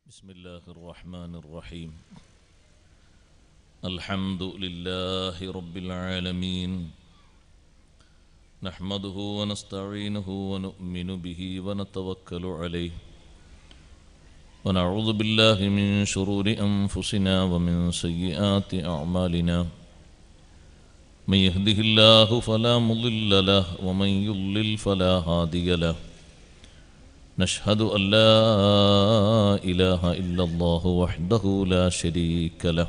بسم الله الرحمن الرحيم. الحمد لله رب العالمين، نحمده ونستعينه ونؤمن به ونتوكل عليه، ونعوذ بالله من شرور أنفسنا ومن سيئات أعمالنا. من يهده الله فلا مضل له ومن يضلل فلا هادي له. نشهد أن لا إله إلا الله وحده لا شريك له،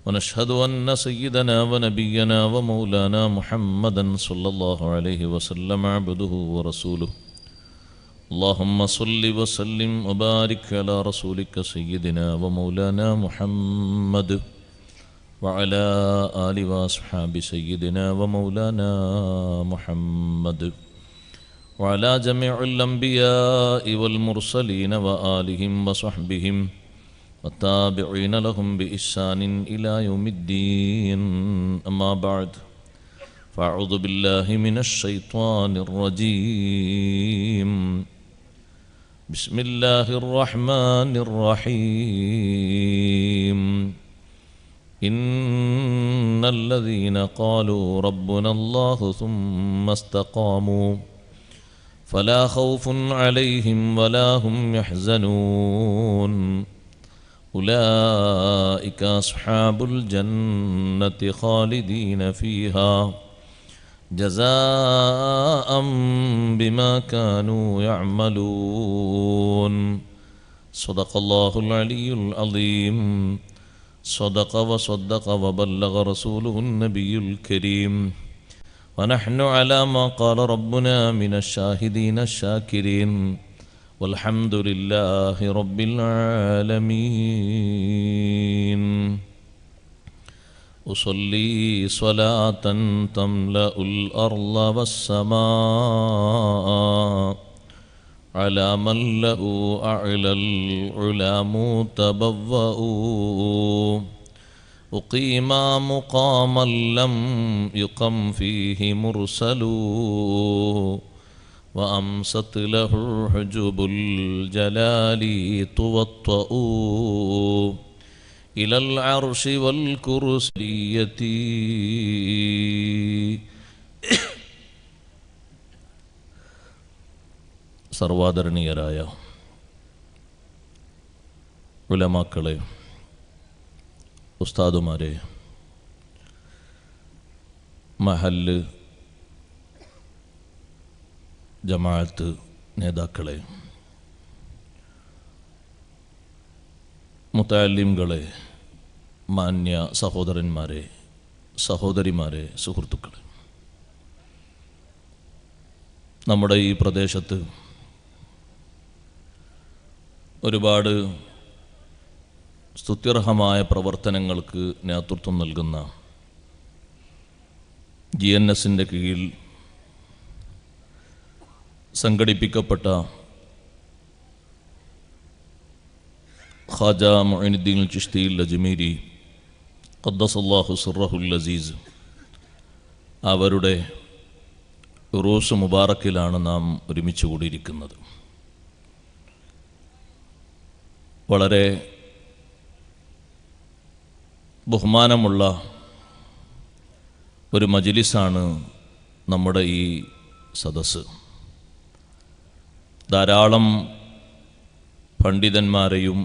ونشهد أن سيدنا ونبينا ومولانا محمدا صلى الله عليه وسلم عبده ورسوله. اللهم صل وسلم وبارك على رسولك سيدنا ومولانا محمد وعلى آل وأصحاب سيدنا ومولانا محمد وعلى جميع الأنبياء والمرسلين وآلهم وصحبهم والتابعين لهم بإحسان إلى يوم الدين. أما بعد، فأعوذ بالله من الشيطان الرجيم. بسم الله الرحمن الرحيم. إن الذين قالوا ربنا الله ثم استقاموا فلا خوف عليهم ولا هم يحزنون. أولئك أصحاب الجنة خالدين فيها جزاء بما كانوا يعملون. صدق الله العلي العظيم. صدق وصدق وبلغ رسوله النبي الكريم، ونحن على ما قال ربنا من الشاهدين الشاكرين، والحمد لله رب العالمين. أصلي صلاة تملأ الأرض والسماء على من له أعلى العلا متبوأوا، أقيم مقاما لم يقم فيه مرسل، وأمست له حجب الجلال توطأ إلى العرش والكرسية. സർവാദരണീയരായ ഉലമാക്കളെ, ഉസ്താദുമാരെ, മഹല്ല് ജമാഅത്ത് നേതാക്കളെ, മുതഅല്ലിംകളെ, മാന്യ സഹോദരന്മാരെ, സഹോദരിമാരെ, സുഹൃത്തുക്കളെ, നമ്മുടെ ഈ പ്രദേശത്ത് ഒരുപാട് സ്തുത്യർഹമായ പ്രവർത്തനങ്ങൾക്ക് നേതൃത്വം നൽകുന്ന GNSൻ്റെ കീഴിൽ സംഘടിപ്പിക്കപ്പെട്ട ഖാജ മുഈനുദ്ദീൻ ചിശ്തി അജ്മീരി ഖദ്ദസല്ലാഹു സിർറഹുൽ അസീസ് അവരുടെ ഉറൂസ് മുബാറക്കിലാണ് നാം ഒരുമിച്ച് കൂടിയിരിക്കുന്നത്. വളരെ ബഹുമാനമുള്ള ഒരു മജ്ലിസാണ് നമ്മുടെ ഈ സദസ്സ്. ധാരാളം പണ്ഡിതന്മാരെയും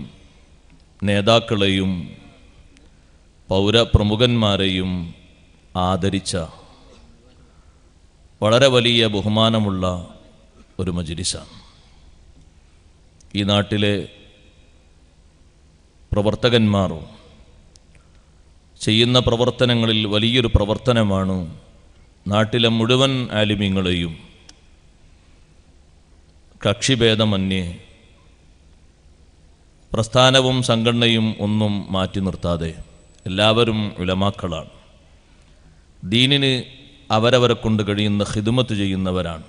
നേതാക്കളെയും പൗരപ്രമുഖന്മാരെയും ആദരിച്ച വളരെ വലിയ ബഹുമാനമുള്ള ഒരു മജ്ലിസാണ്. ഈ നാട്ടിലെ പ്രവർത്തകന്മാർ ചെയ്യുന്ന പ്രവർത്തനങ്ങളിൽ വലിയൊരു പ്രവർത്തനമാണ് നാട്ടിലെ മുഴുവൻ ആലിമീങ്ങളെയും കക്ഷിഭേദമന്യേ പ്രസ്ഥാനവും സംഘടനയും ഒന്നും മാറ്റി നിർത്താതെ എല്ലാവരും ഉലമാക്കളാണ്. ദീനിന് അവരവരെ കൊണ്ട് കഴിയുന്ന ഖിദ്മത്ത് ചെയ്യുന്നവരാണ്.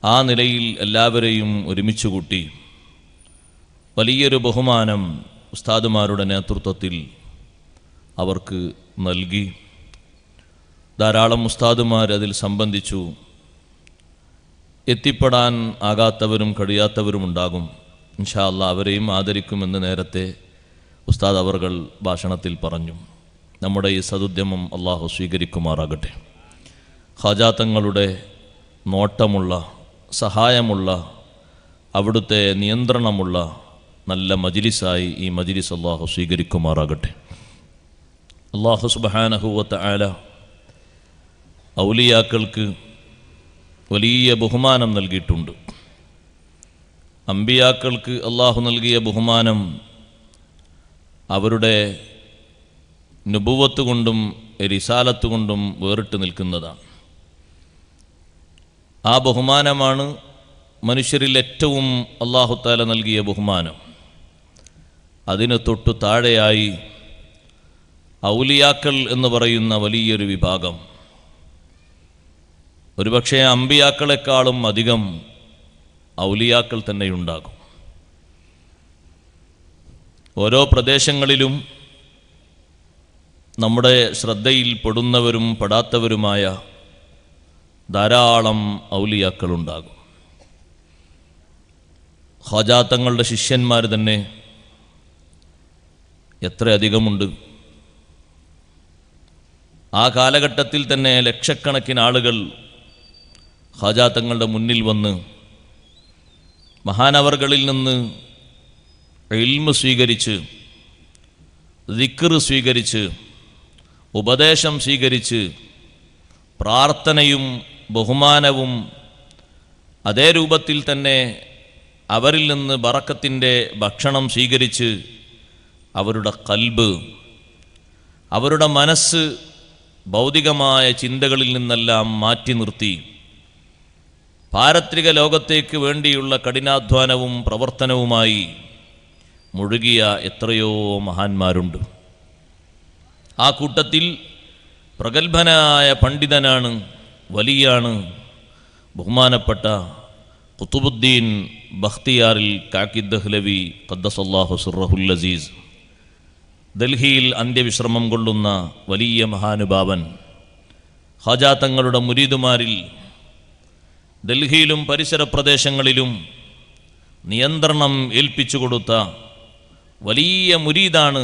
ആ നിലയിൽ എല്ലാവരെയും ഒരുമിച്ച് കൂട്ടി വലിയൊരു ബഹുമാനം ഉസ്താദുമാരുടെ നേതൃത്വത്തിൽ അവർക്ക് നൽകി. ധാരാളം ഉസ്താദുമാർ അതിൽ സംബന്ധിച്ചു. എത്തിപ്പെടാൻ ആകാത്തവരും കഴിയാത്തവരുമുണ്ടാകും. ഇൻഷാ അല്ലാഹ് അവരെയും ആദരിക്കുമെന്ന് നേരത്തെ ഉസ്താദ് അവർകൾ ഭാഷണത്തിൽ പറഞ്ഞു. നമ്മുടെ ഈ സദുദ്യമം അള്ളാഹു സ്വീകരിക്കുമാറാകട്ടെ. ഖാജാ തങ്ങളുടെ നോട്ടമുള്ള, സഹായമുള്ള, അവിടുത്തെ നിയന്ത്രണമുള്ള നല്ല മജ്ലിസായി ഈ മജ്ലിസ് അള്ളാഹു സ്വീകരിക്കുമാറാകട്ടെ. അള്ളാഹു സുബ്ഹാനഹു വ തആല ഔലിയാക്കൾക്ക് വലിയ ബഹുമാനം നൽകിയിട്ടുണ്ട്. അമ്പിയാക്കൾക്ക് അള്ളാഹു നൽകിയ ബഹുമാനം അവരുടെ നുബുവത്ത് കൊണ്ടും റിസാലത്ത് കൊണ്ടും വേറിട്ട് നിൽക്കുന്നതാണ്. ആ ബഹുമാനമാണ് മനുഷ്യരിൽ ഏറ്റവും അല്ലാഹു തആല നൽകിയ ബഹുമാനം. അതിന് തൊട്ടു താഴെയായി ഔലിയാക്കൾ എന്ന് പറയുന്ന വലിയൊരു വിഭാഗം, ഒരുപക്ഷെ അമ്പിയാക്കളെക്കാളും അധികം ഔലിയാക്കൾ തന്നെയുണ്ടാകും. ഓരോ പ്രദേശങ്ങളിലും നമ്മുടെ ശ്രദ്ധയിൽ പെടുന്നവരും പെടാത്തവരുമായ ധാരാളം ഔലിയാക്കളുണ്ടാകും. ഖാജാ തങ്ങളുടെ ശിഷ്യന്മാർ തന്നെ എത്രയധികമുണ്ട്. ആ കാലഘട്ടത്തിൽ തന്നെ ലക്ഷക്കണക്കിന് ആളുകൾ ഖാജാ തങ്ങളുടെ മുന്നിൽ വന്ന് മഹാനവർകളിൽ നിന്ന് ഇൽമ് സ്വീകരിച്ച്, ദിക്ർ സ്വീകരിച്ച്, ഉപദേശം സ്വീകരിച്ച്, പ്രാർത്ഥനയും ബഹുമാനവും അതേ രൂപത്തിൽ തന്നെ അവരിൽ നിന്ന് ബറക്കത്തിൻ്റെ ഭക്ഷണം സ്വീകരിച്ച് അവരുടെ ഖൽബ്, അവരുടെ മനസ്സ് ഭൗതികമായ ചിന്തകളിൽ നിന്നെല്ലാം മാറ്റി നിർത്തി പാരത്രിക ലോകത്തേക്ക് വേണ്ടിയുള്ള കഠിനാധ്വാനവും പ്രവർത്തനവുമായി മുഴുകിയ എത്രയോ മഹാന്മാരുണ്ട്. ആ കൂട്ടത്തിൽ പ്രഗത്ഭനായ പണ്ഡിതനാണ്, വലിയാണ് ബഹുമാനപ്പെട്ട ഖുതുബുദ്ദീൻ ബഖ്തിയാറിൽ കാക്കി ദഹ്ലവി ഖദ്ദസല്ലാഹു സിർറഹുൽ അസീസ്. ഡൽഹിയിൽ അന്ത്യവിശ്രമം കൊള്ളുന്ന വലിയ മഹാനുഭാവൻ. ഖാജാ തങ്ങളുടെ മുരീദുമാരിൽ ഡൽഹിയിലും പരിസര പ്രദേശങ്ങളിലും നിയന്ത്രണം ഏൽപ്പിച്ചു കൊടുത്ത വലിയ മുരീദാണ്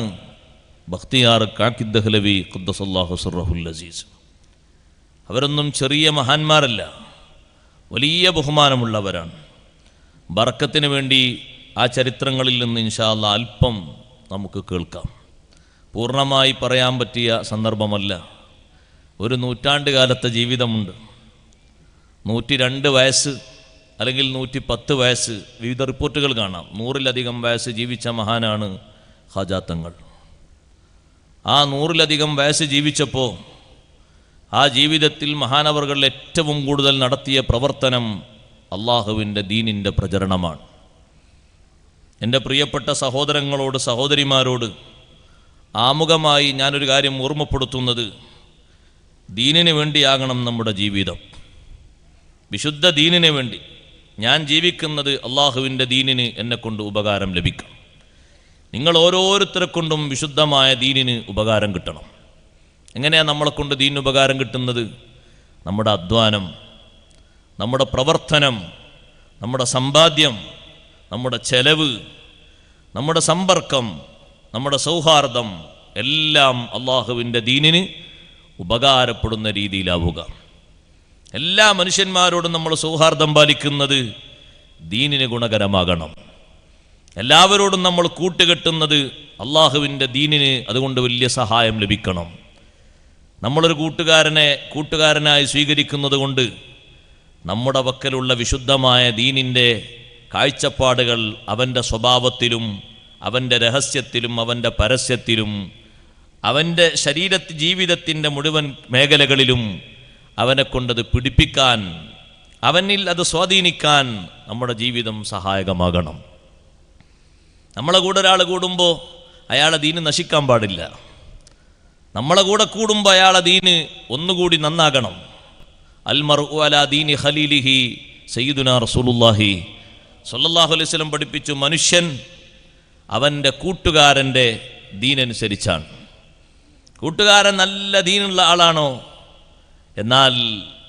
ബഖ്തിയാർ കാക്കി ദഹ്ലവി ഖദ്ദസല്ലാഹു സിർറഹുൽ അസീസ്. അവരൊന്നും ചെറിയ മഹാന്മാരല്ല, വലിയ ബഹുമാനമുള്ളവരാണ്. ബർക്കത്തിന് വേണ്ടി ആ ചരിത്രങ്ങളിൽ നിന്ന് ഇൻഷാ അല്ലാഹ് അല്പം നമുക്ക് കേൾക്കാം. പൂർണ്ണമായി പറയാൻ പറ്റിയ സന്ദർഭമല്ല. ഒരു നൂറ്റാണ്ട് കാലത്തെ ജീവിതമുണ്ട്. 102 വയസ്സ് അല്ലെങ്കിൽ 110 വയസ്സ്, വിവിധ റിപ്പോർട്ടുകൾ കാണാം. 100-ലധികം വയസ്സ് ജീവിച്ച മഹാനാണ് ഖാജാ തങ്ങൾ. ആ 100-ലധികം വയസ്സ് ജീവിച്ചപ്പോൾ ആ ജീവിതത്തിൽ മഹാനവർകൾ ഏറ്റവും കൂടുതൽ നടത്തിയ പ്രവർത്തനം അള്ളാഹുവിൻ്റെ ദീനിൻ്റെ പ്രചരണമാണ്. എൻ്റെ പ്രിയപ്പെട്ട സഹോദരങ്ങളോട്, സഹോദരിമാരോട് ആമുഖമായി ഞാനൊരു കാര്യം ഓർമ്മപ്പെടുത്തുന്നത്, ദീനിന് വേണ്ടിയാകണം നമ്മുടെ ജീവിതം. വിശുദ്ധ ദീനിന് വേണ്ടി ഞാൻ ജീവിക്കുന്നത്, അള്ളാഹുവിൻ്റെ ദീനിന് എന്നെക്കൊണ്ട് ഉപകാരം ലഭിക്കണം. നിങ്ങൾ ഓരോരുത്തരെ കൊണ്ടും വിശുദ്ധമായ ദീനിന് ഉപകാരം കിട്ടണം. എങ്ങനെയാണ് നമ്മളെക്കൊണ്ട് ദീനിന് ഉപകാരം കിട്ടുന്നത്? നമ്മുടെ അധ്വാനം, നമ്മുടെ പ്രവർത്തനം, നമ്മുടെ സമ്പാദ്യം, നമ്മുടെ ചെലവ്, നമ്മുടെ സമ്പർക്കം, നമ്മുടെ സൗഹാർദ്ദം എല്ലാം അള്ളാഹുവിൻ്റെ ദീനിന് ഉപകാരപ്പെടുന്ന രീതിയിലാവുക. എല്ലാ മനുഷ്യന്മാരോടും നമ്മൾ സൗഹാർദ്ദം പാലിക്കുന്നത് ദീനിന് ഗുണകരമാകണം. എല്ലാവരോടും നമ്മൾ കൂട്ടുകെട്ടുന്നത് അള്ളാഹുവിൻ്റെ ദീനിന് അതുകൊണ്ട് വലിയ സഹായം ലഭിക്കണം. നമ്മളൊരു കൂട്ടുകാരനായി സ്വീകരിക്കുന്നത് കൊണ്ട് നമ്മുടെ പക്കലുള്ള വിശുദ്ധമായ ദീനിൻ്റെ കാഴ്ചപ്പാടുകൾ അവൻ്റെ സ്വഭാവത്തിലും അവൻ്റെ രഹസ്യത്തിലും അവൻ്റെ പരസ്യത്തിലും അവൻ്റെ ജീവിതത്തിൻ്റെ മുഴുവൻ മേഖലകളിലും അവനെക്കൊണ്ടത് പിടിപ്പിക്കാൻ, അവനിൽ അത് സ്വാധീനിക്കാൻ നമ്മുടെ ജീവിതം സഹായകമാകണം. നമ്മളെ കൂടെ ഒരാൾ കൂടുമ്പോൾ അയാളെ ദീന് നശിക്കാൻ പാടില്ല. നമ്മളെ കൂടെ കൂടുമ്പോൾ അയാളെ ദീന് ഒന്നുകൂടി നന്നാകണം. അൽമർഉ അലാ ദീനി ഖലീലിഹി സയ്യിദുനാ റസൂലുള്ളാഹി സ്വല്ലല്ലാഹു അലൈഹി വസല്ലം പഠിപ്പിച്ചു, മനുഷ്യൻ അവൻ്റെ കൂട്ടുകാരൻ്റെ ദീനനുസരിച്ചാണ്. കൂട്ടുകാരൻ നല്ല ദീനുള്ള ആളാണോ, എന്നാൽ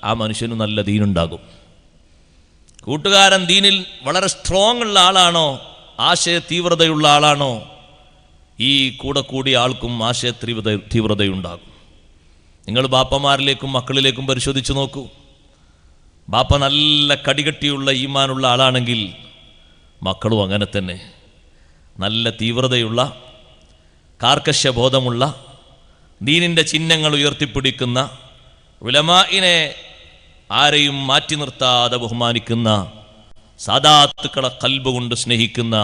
ആ മനുഷ്യന് നല്ല ദീനുണ്ടാകും. കൂട്ടുകാരൻ ദീനിൽ വളരെ സ്ട്രോങ് ഉള്ള ആളാണോ, ആശയ തീവ്രതയുള്ള ആളാണോ, ഈ കൂടെ കൂടിയ ആൾക്കും ആശയ തീവ്രതയുണ്ടാകും. നിങ്ങൾ ബാപ്പമാരിലേക്കും മക്കളിലേക്കും പരിശോധിച്ച് നോക്കൂ. ബാപ്പ നല്ല കടികട്ടിയുള്ള ഈമാനുള്ള ആളാണെങ്കിൽ മക്കളും അങ്ങനെ തന്നെ നല്ല തീവ്രതയുള്ള, കാർക്കശ്യബോധമുള്ള, ദീനിൻ്റെ ചിഹ്നങ്ങൾ ഉയർത്തിപ്പിടിക്കുന്ന, ഉലമാഇനെ ആരെയും മാറ്റി നിർത്താതെ ബഹുമാനിക്കുന്ന, സാദാത്തുക്കളെ ഖൽബ് കൊണ്ട് സ്നേഹിക്കുന്ന,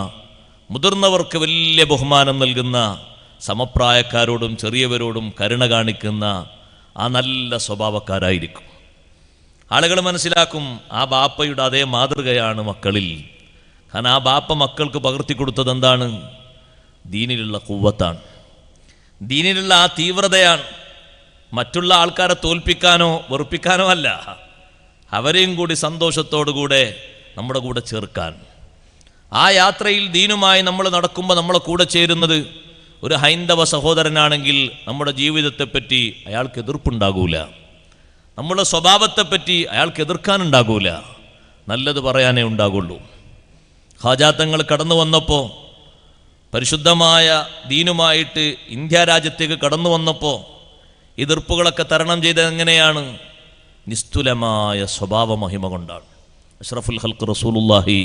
മുതിർന്നവർക്ക് വലിയ ബഹുമാനം നൽകുന്ന, സമപ്രായക്കാരോടും ചെറിയവരോടും കരുണ കാണിക്കുന്ന ആ നല്ല സ്വഭാവക്കാരായിരിക്കും. ആളുകൾ മനസ്സിലാക്കും ആ ബാപ്പയുടെ അതേ മാതൃകയാണ് മക്കളിൽ. കാരണം ആ ബാപ്പ മക്കൾക്ക് പകർത്തി കൊടുത്തത് എന്താണ്? ദീനിലുള്ള ഖുവ്വത്താണ്, ദീനിലുള്ള ആ തീവ്രതയാണ്. മറ്റുള്ള ആൾക്കാരെ തോൽപ്പിക്കാനോ വെറുപ്പിക്കാനോ അല്ല, അവരെയും കൂടി സന്തോഷത്തോടുകൂടെ നമ്മുടെ കൂടെ ചേർക്കാൻ. ആ യാത്രയിൽ ദീനുമായി നമ്മൾ നടക്കുമ്പോൾ നമ്മളെ കൂടെ ചേരുന്നത് ഒരു ഹൈന്ദവ സഹോദരനാണെങ്കിൽ നമ്മുടെ ജീവിതത്തെപ്പറ്റി അയാൾക്ക് എതിർപ്പുണ്ടാകൂല, നമ്മുടെ സ്വഭാവത്തെപ്പറ്റി അയാൾക്ക് എതിർക്കാനുണ്ടാകൂല, നല്ലത് പറയാനേ ഉണ്ടാകുള്ളൂ. ഖാജാത്തങ്ങൾ കടന്നു വന്നപ്പോൾ, പരിശുദ്ധമായ ദീനുമായിട്ട് ഇന്ത്യ രാജ്യത്തേക്ക് കടന്നു വന്നപ്പോൾ എതിർപ്പുകളൊക്കെ തരണം ചെയ്തത് എങ്ങനെയാണ്? നിസ്തുലമായ സ്വഭാവ മഹിമ കൊണ്ടാണ്. അഷ്റഫുൽ ഖൽഖ് റസൂലുള്ളാഹി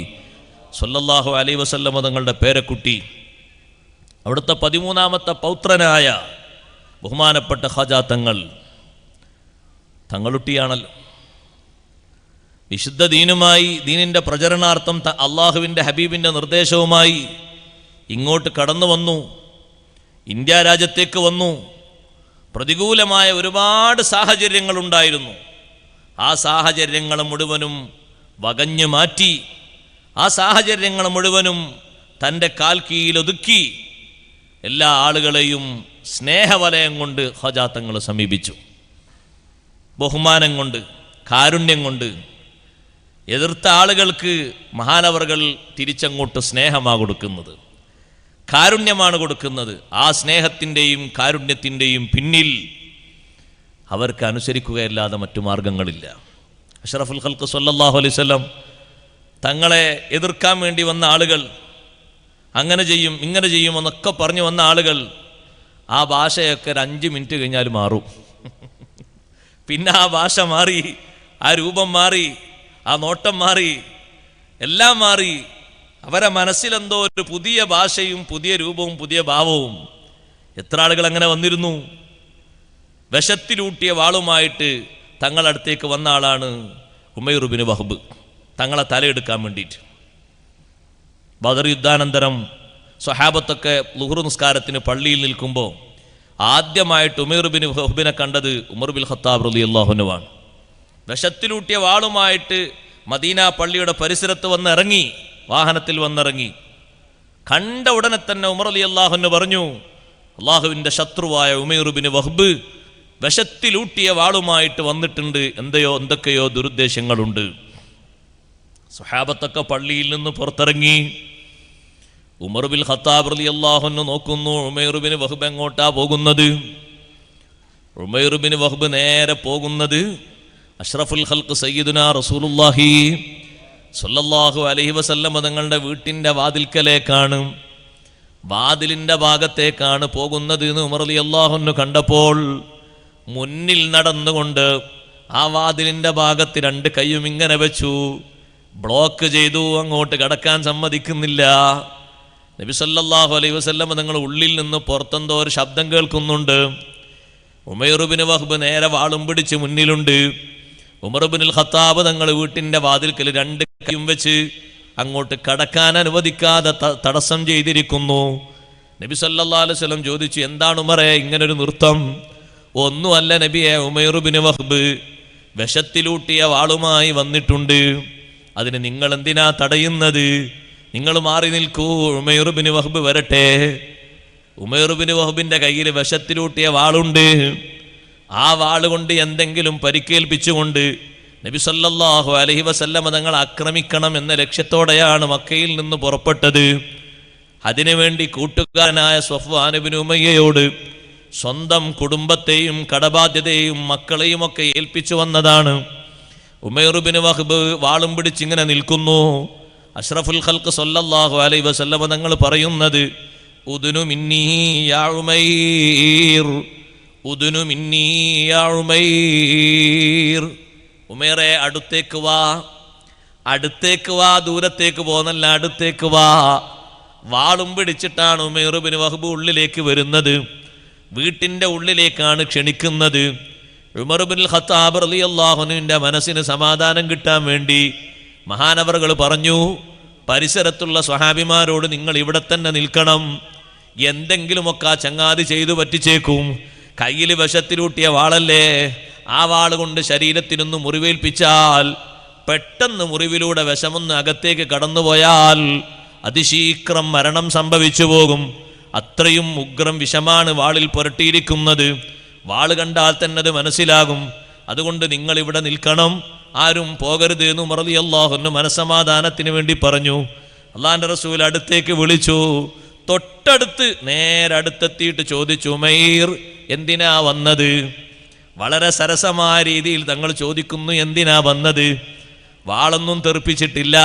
സ്വല്ലല്ലാഹു അലൈഹി വസല്ലം തങ്ങളുടെ പേരക്കുട്ടി, അവിടുത്തെ 13ാമത്തെ പൗത്രനായ ബഹുമാനപ്പെട്ട ഖാജാത്തങ്ങൾ തങ്ങളുട്ടിയാണല്ലോ. വിശുദ്ധ ദീനുമായി, ദീനിൻ്റെ പ്രചരണാർത്ഥം അള്ളാഹുവിൻ്റെ ഹബീബിൻ്റെ നിർദ്ദേശവുമായി ഇങ്ങോട്ട് കടന്നു വന്നു, ഇന്ത്യ രാജ്യത്തേക്ക് വന്നു. പ്രതികൂലമായ ഒരുപാട് സാഹചര്യങ്ങളുണ്ടായിരുന്നു. ആ സാഹചര്യങ്ങൾ മുഴുവനും വകഞ്ഞു മാറ്റി, ആ സാഹചര്യങ്ങൾ മുഴുവനും തൻ്റെ കാൽ കീഴിലൊതുക്കി എല്ലാ ആളുകളെയും സ്നേഹവലയം കൊണ്ട് ഖാജാത്തങ്ങൾ സമീപിച്ചു. ബഹുമാനം കൊണ്ട്, കാരുണ്യം കൊണ്ട്. എതിർത്ത ആളുകൾക്ക് മഹാനവറുകൾ തിരിച്ചങ്ങോട്ട് സ്നേഹമാണ് കൊടുക്കുന്നത്, കാരുണ്യമാണ് കൊടുക്കുന്നത്. ആ സ്നേഹത്തിൻ്റെയും കാരുണ്യത്തിൻ്റെയും പിന്നിൽ അവർക്ക് അനുസരിക്കുകയല്ലാതെ മറ്റു മാർഗങ്ങളില്ല. അഷ്റഫുൽ ഖൽഖ് സ്വല്ലല്ലാഹു അലൈഹി വസല്ലം തങ്ങളെ എതിർക്കാൻ വേണ്ടി വന്ന ആളുകൾ, അങ്ങനെ ചെയ്യും ഇങ്ങനെ ചെയ്യും എന്നൊക്കെ പറഞ്ഞു വന്ന ആളുകൾ, ആ ഭാഷയൊക്കെ ഒരു 5 മിനിറ്റ് കഴിഞ്ഞാൽ മാറും. പിന്നെ ആ ഭാഷ മാറി, ആ രൂപം മാറി, ആ നോട്ടം മാറി, എല്ലാം മാറി. അവരെ മനസ്സിലെന്തോ ഒരു പുതിയ ഭാഷയും പുതിയ രൂപവും പുതിയ ഭാവവും. എത്ര ആളുകൾ അങ്ങനെ വന്നിരുന്നു. വിഷത്തിലൂട്ടിയ വാളുമായിട്ട് തങ്ങളടുത്തേക്ക് വന്ന ആളാണ് ഉമൈർ ബിൻ വഹബ്, തങ്ങളെ തലയെടുക്കാൻ വേണ്ടിയിട്ട്. ബദർ യുദ്ധാനന്തരം സ്വഹാബത്തൊക്കെ ളുഹ്ർ നിസ്കാരത്തിന് പള്ളിയിൽ നിൽക്കുമ്പോൾ ആദ്യമായിട്ട് ഉമൈർ ബിൻ വഹബിനെ കണ്ടത് ഉമർ ബിൻ ഖത്താബ് റളിയല്ലാഹു അൻഹുവാണ്. വിഷത്തിലൂട്ടിയ വാളുമായിട്ട് മദീന പള്ളിയുടെ പരിസരത്ത് വന്നിറങ്ങി, വാഹനത്തിൽ വന്നിറങ്ങി. കണ്ട ഉടനെ തന്നെ ഉമർ റളിയല്ലാഹു അൻഹു പറഞ്ഞു, അള്ളാഹുവിൻ്റെ ശത്രുവായ ഉമൈർ ബിൻ വഹബ് വിഷത്തിലൂട്ടിയ വാളുമായിട്ട് വന്നിട്ടുണ്ട്, എന്തൊക്കെയോ ദുരുദ്ദേശങ്ങളുണ്ട്. സ്വഹാബത്തൊക്കെ പള്ളിയിൽ നിന്ന് പുറത്തിറങ്ങി. ഉമർ ബിൻ ഖത്താബ് റളിയല്ലാഹു അൻഹു നോക്കുന്നു, ഉമൈർ ബിൻ വഹബ് എങ്ങോട്ടാ പോകുന്നത്? ഉമൈർ ബിൻ വഹബ് നേരെ പോകുന്നത് അഷ്റഫുൽ ഖൽഖ് സയ്യിദുനാ റസൂലുള്ളാഹി സ്വല്ലല്ലാഹു അലൈഹി വസല്ലം തങ്ങളുടെ വീട്ടിൻ്റെ വാതിൽക്കലേക്കാണ്, വാതിലിൻ്റെ ഭാഗത്തേക്കാണ് പോകുന്നത് എന്ന് ഉമർ റളിയല്ലാഹു അൻഹു കണ്ടപ്പോൾ മുന്നിൽ നടന്നുകൊണ്ട് ആ വാതിലിൻ്റെ ഭാഗത്ത് 2 കൈയും ഇങ്ങനെ വെച്ചു, ബ്ലോക്ക് ചെയ്തു, അങ്ങോട്ട് കടക്കാൻ സമ്മതിക്കുന്നില്ല. നബി സല്ലല്ലാഹു അലൈഹി വസല്ലം തങ്ങൾ ഉള്ളിൽ നിന്ന് പുറത്തെന്തോ ഒരു ശബ്ദം കേൾക്കുന്നുണ്ട്. ഉമൈർ ബിൻ വഹബ് നേരെ വാളും പിടിച്ച് മുന്നിലുണ്ട്. ഉമർ ബിൻ ഖത്താബ് തങ്ങൾ വീട്ടിൻ്റെ വാതിൽക്കൽ 2 കൈയും വെച്ച് അങ്ങോട്ട് കടക്കാൻ അനുവദിക്കാതെ തടസ്സം ചെയ്തിരിക്കുന്നു. നബി സല്ലല്ലാഹു അലൈഹി വസല്ലം ചോദിച്ചു, എന്താണ് ഉമറേ ഇങ്ങനൊരു നൃത്തം? ഒന്നുമല്ല നബിയെ, ഉമൈർ ബിൻ വഹബ് വിഷത്തിലൂട്ടിയ വാളുമായി വന്നിട്ടുണ്ട്, അതിന് നിങ്ങൾ എന്തിനാ തടയുന്നത്? നിങ്ങൾ മാറി നിൽക്കൂ, ഉമൈർ ബിൻ വഹബ് വരട്ടെ. ഉമൈർ ബിൻ വഹബിൻ്റെ കയ്യിൽ വിഷത്തിലൂട്ടിയ വാളുണ്ട്. ആ വാളുകൊണ്ട് എന്തെങ്കിലും പരിക്കേൽപ്പിച്ചുകൊണ്ട് നബി സല്ലല്ലാഹു അലൈഹി വസല്ലം തങ്ങൾ ആക്രമിക്കണം എന്ന ലക്ഷ്യത്തോടെയാണ് മക്കയിൽ നിന്ന് പുറപ്പെട്ടത്. അതിനുവേണ്ടി കൂട്ടുകാരനായ സ്വഫ്വാൻ ഇബ്നു ഉമയ്യയോട് സ്വന്തം കുടുംബത്തെയും കടബാധ്യതയും മക്കളെയും ഒക്കെ ഏൽപ്പിച്ചു വന്നതാണ്. ഉമൈർ ബിൻ വഹബ് വാളും പിടിച്ചിങ്ങനെ നിൽക്കുന്നു. അഷ്റഫുൽ ഖൽഖ് സല്ലല്ലാഹു അലൈഹി വസല്ലം തങ്ങൾ പറയുന്നത്, ഉദ്നു മിന്നീ യാ ഉമൈർ, ഉദ്നു മിന്നീ യാ ഉമൈർ. ഉമൈറെ അടുത്തേക്ക് വാ, അടുത്തേക്ക് വാ, ദൂരത്തേക്ക് പോന്നല്ല, അടുത്തേക്ക് വാ. വാളും പിടിച്ചിട്ടാണ് ഉമൈർ ബിൻ വഹ്ബ് ഉള്ളിലേക്ക് വരുന്നത്. വീട്ടിൻ്റെ ഉള്ളിലേക്കാണ് ക്ഷണിക്കുന്നത്. ഉമർ ബിൻ ഖത്താബ് റളിയല്ലാഹു അൻഹുവിൻ്റെ മനസ്സിന് സമാധാനം കിട്ടാൻ വേണ്ടി മഹാനവറുകൾ പറഞ്ഞു, പരിസരത്തുള്ള സ്വഹാബിമാരോട് നിങ്ങൾ ഇവിടെ തന്നെ നിൽക്കണം, എന്തെങ്കിലുമൊക്കെ ആ ചങ്ങാതി ചെയ്തു പറ്റിച്ചേക്കും. കയ്യിൽ വിഷത്തിലൂട്ടിയ വാളല്ലേ, ആ വാള് കൊണ്ട് ശരീരത്തിനൊന്ന് മുറിവേൽപ്പിച്ചാൽ, പെട്ടെന്ന് മുറിവിലൂടെ വിഷമൊന്ന് അകത്തേക്ക് കടന്നുപോയാൽ അതിശീഘ്രം മരണം സംഭവിച്ചു പോകും. അത്രയും ഉഗ്രം വിഷമാണ് വാളിൽ പുരട്ടിയിരിക്കുന്നത്. വാള് കണ്ടാൽ തന്നെ അത് മനസ്സിലാകും. അതുകൊണ്ട് നിങ്ങൾ ഇവിടെ നിൽക്കണം, ആരും പോകരുത് എന്ന് ഉമർ റളിയല്ലാഹു അൻഹു മനസ്സമാധാനത്തിന് വേണ്ടി പറഞ്ഞു. അള്ളാന്റെ റസൂൽ അടുത്തേക്ക് വിളിച്ചു. തൊട്ടടുത്ത് നേരെ അടുത്തെത്തിയിട്ട് ചോദിച്ചു, ഉമൈർ എന്തിനാ വന്നത്? വളരെ സരസമായ രീതിയിൽ തങ്ങൾ ചോദിക്കുന്നു, എന്തിനാ വന്നത്? വാളൊന്നും തെറിപ്പിച്ചിട്ടില്ല,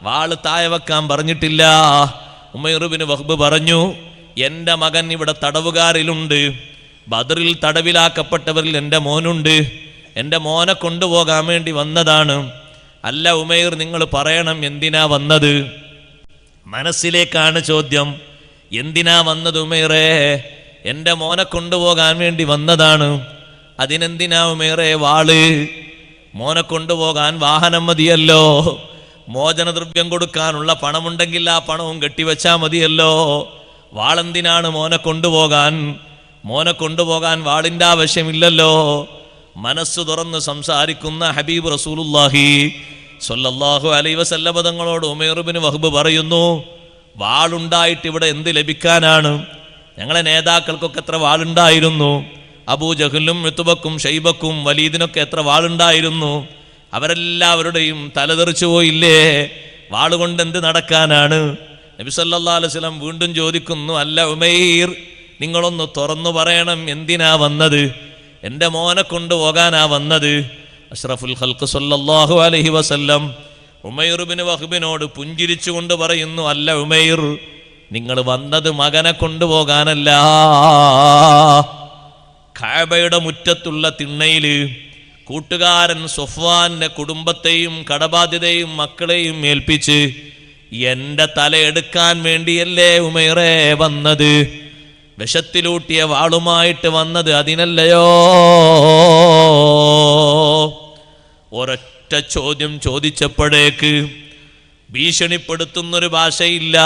വാള് താഴെ വെക്കാൻ പറഞ്ഞിട്ടില്ല. ഉമൈർ ബിൻ വഹ്ബ് പറഞ്ഞു, എൻ്റെ മകൻ ഇവിടെ തടവുകാരിലുണ്ട്, ബദറിൽ തടവിലാക്കപ്പെട്ടവരിൽ എൻ്റെ മോനുണ്ട്, എൻ്റെ മോനെ കൊണ്ടുപോകാൻ വേണ്ടി വന്നതാണ്. അല്ല ഉമൈർ, നിങ്ങൾ പറയണം എന്തിനാ വന്നത്? മനസ്സിലേക്കാണ് ചോദ്യം. എന്തിനാ വന്നത് ഉമൈറേ? എൻ്റെ മോനെ കൊണ്ടുപോകാൻ വേണ്ടി വന്നതാണ്. അതിനെന്തിനാ ഉമൈറേ വാള്? മോനെ കൊണ്ടുപോകാൻ വാഹനം മതിയല്ലോ, മോചനദ്രവ്യം കൊടുക്കാനുള്ള പണമുണ്ടെങ്കിൽ ആ പണവും കെട്ടിവെച്ചാൽ മതിയല്ലോ. വാളെന്തിനാണ് മോനെ കൊണ്ടുപോകാൻ? മോനെ കൊണ്ടുപോകാൻ വാളിൻ്റെ ആവശ്യമില്ലല്ലോ. മനസ്സ് തുറന്ന് സംസാരിക്കുന്ന ഹബീബ് റസൂലുള്ളാഹി സ്വല്ലല്ലാഹു അലൈഹി വസല്ലം തങ്ങളോട് ഉമൈർ ബിൻ വഹ്ബ് പറയുന്നു, വാളുണ്ടായിട്ട് ഇവിടെ എന്ത് ലഭിക്കാനാണ്? ഞങ്ങളെ നേതാക്കൾക്കൊക്കെ എത്ര വാളുണ്ടായിരുന്നു. അബൂജഹലും ഉത്ബക്കും ഷൈബക്കും വലീദിനൊക്കെ എത്ര വാളുണ്ടായിരുന്നു. അവരെല്ലാവരുടെയും തലതെറിച്ചു പോയില്ലേ? വാളുകൊണ്ട് എന്ത് നടക്കാനാണ്? നബി സല്ലല്ലാഹു അലൈഹി വസല്ലം വീണ്ടും ചോദിക്കുന്നു, അല്ല ഉമൈർ, നിങ്ങളൊന്ന് തുറന്നു പറയണം, എന്തിനാ വന്നത്? എൻ്റെ മോനെ കൊണ്ടുപോകാനാ വന്നത്. അഷ്റഫുൽ ഖൽഖ് സല്ലല്ലാഹു അലൈഹി വസല്ലം ഉമൈർ ബിൻ വഹ്ബിനോട് പുഞ്ചിരിച്ചുകൊണ്ട് പറയുന്നു, അല്ല ഉമൈർ, നിങ്ങൾ വന്നത് മകനെ കൊണ്ടുപോകാനല്ല. കഅബയുടെ മുറ്റത്തുള്ള തിണ്ണയിൽ കൂട്ടുകാരൻ സൊഫ്വാന്റെ കുടുംബത്തെയും കടബാധ്യതയും മക്കളെയും ഏൽപ്പിച്ച് എൻ്റെ തലയെടുക്കാൻ വേണ്ടിയല്ലേ ഉമൈറേ വന്നത്? വിഷത്തിലൂട്ടിയ വാളുമായിട്ട് വന്നത് അതിനല്ലയോ? ഒരൊറ്റ ചോദ്യം ചോദിച്ചപ്പോഴേക്ക് ഭീഷണിപ്പെടുത്തുന്നൊരു ഭാഷയില്ല,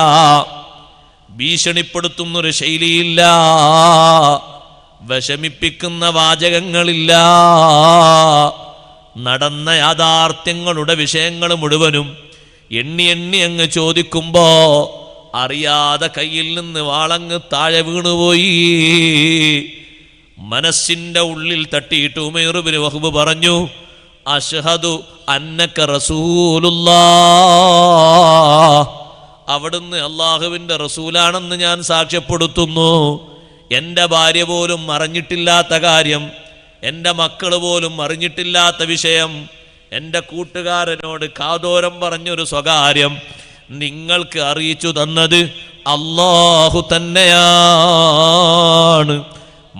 ഭീഷണിപ്പെടുത്തുന്നൊരു ശൈലിയില്ല, വിഷമിപ്പിക്കുന്ന വാചകങ്ങളില്ല. നടന്ന യാഥാർത്ഥ്യങ്ങളുടെ വിഷയങ്ങൾ മുഴുവനും എണ്ണി എണ്ണി അങ്ങ് ചോദിക്കുമ്പോ അറിയാതെ കയ്യിൽ നിന്ന് വാളങ്ങ് താഴെ വീണുപോയി. മനസ്സിന്റെ ഉള്ളിൽ തട്ടിയിട്ട് ഉമൈർ ബിൻ വഹ്ബ് പറഞ്ഞു, അശ്ഹദു അന്നക റസൂലുള്ളാഹ്, അവിടുന്ന് അള്ളാഹുവിൻ്റെ റസൂലാണെന്ന് ഞാൻ സാക്ഷ്യപ്പെടുത്തുന്നു. എൻ്റെ ഭാര്യ പോലും അറിഞ്ഞിട്ടില്ലാത്ത കാര്യം, എൻ്റെ മക്കൾ പോലും അറിഞ്ഞിട്ടില്ലാത്ത വിഷയം, എൻ്റെ കൂട്ടുകാരനോട് കാതോരം പറഞ്ഞൊരു സ്വകാര്യം നിങ്ങൾക്ക് അറിയിച്ചു തന്നത് അല്ലാഹു തന്നെയാണ്.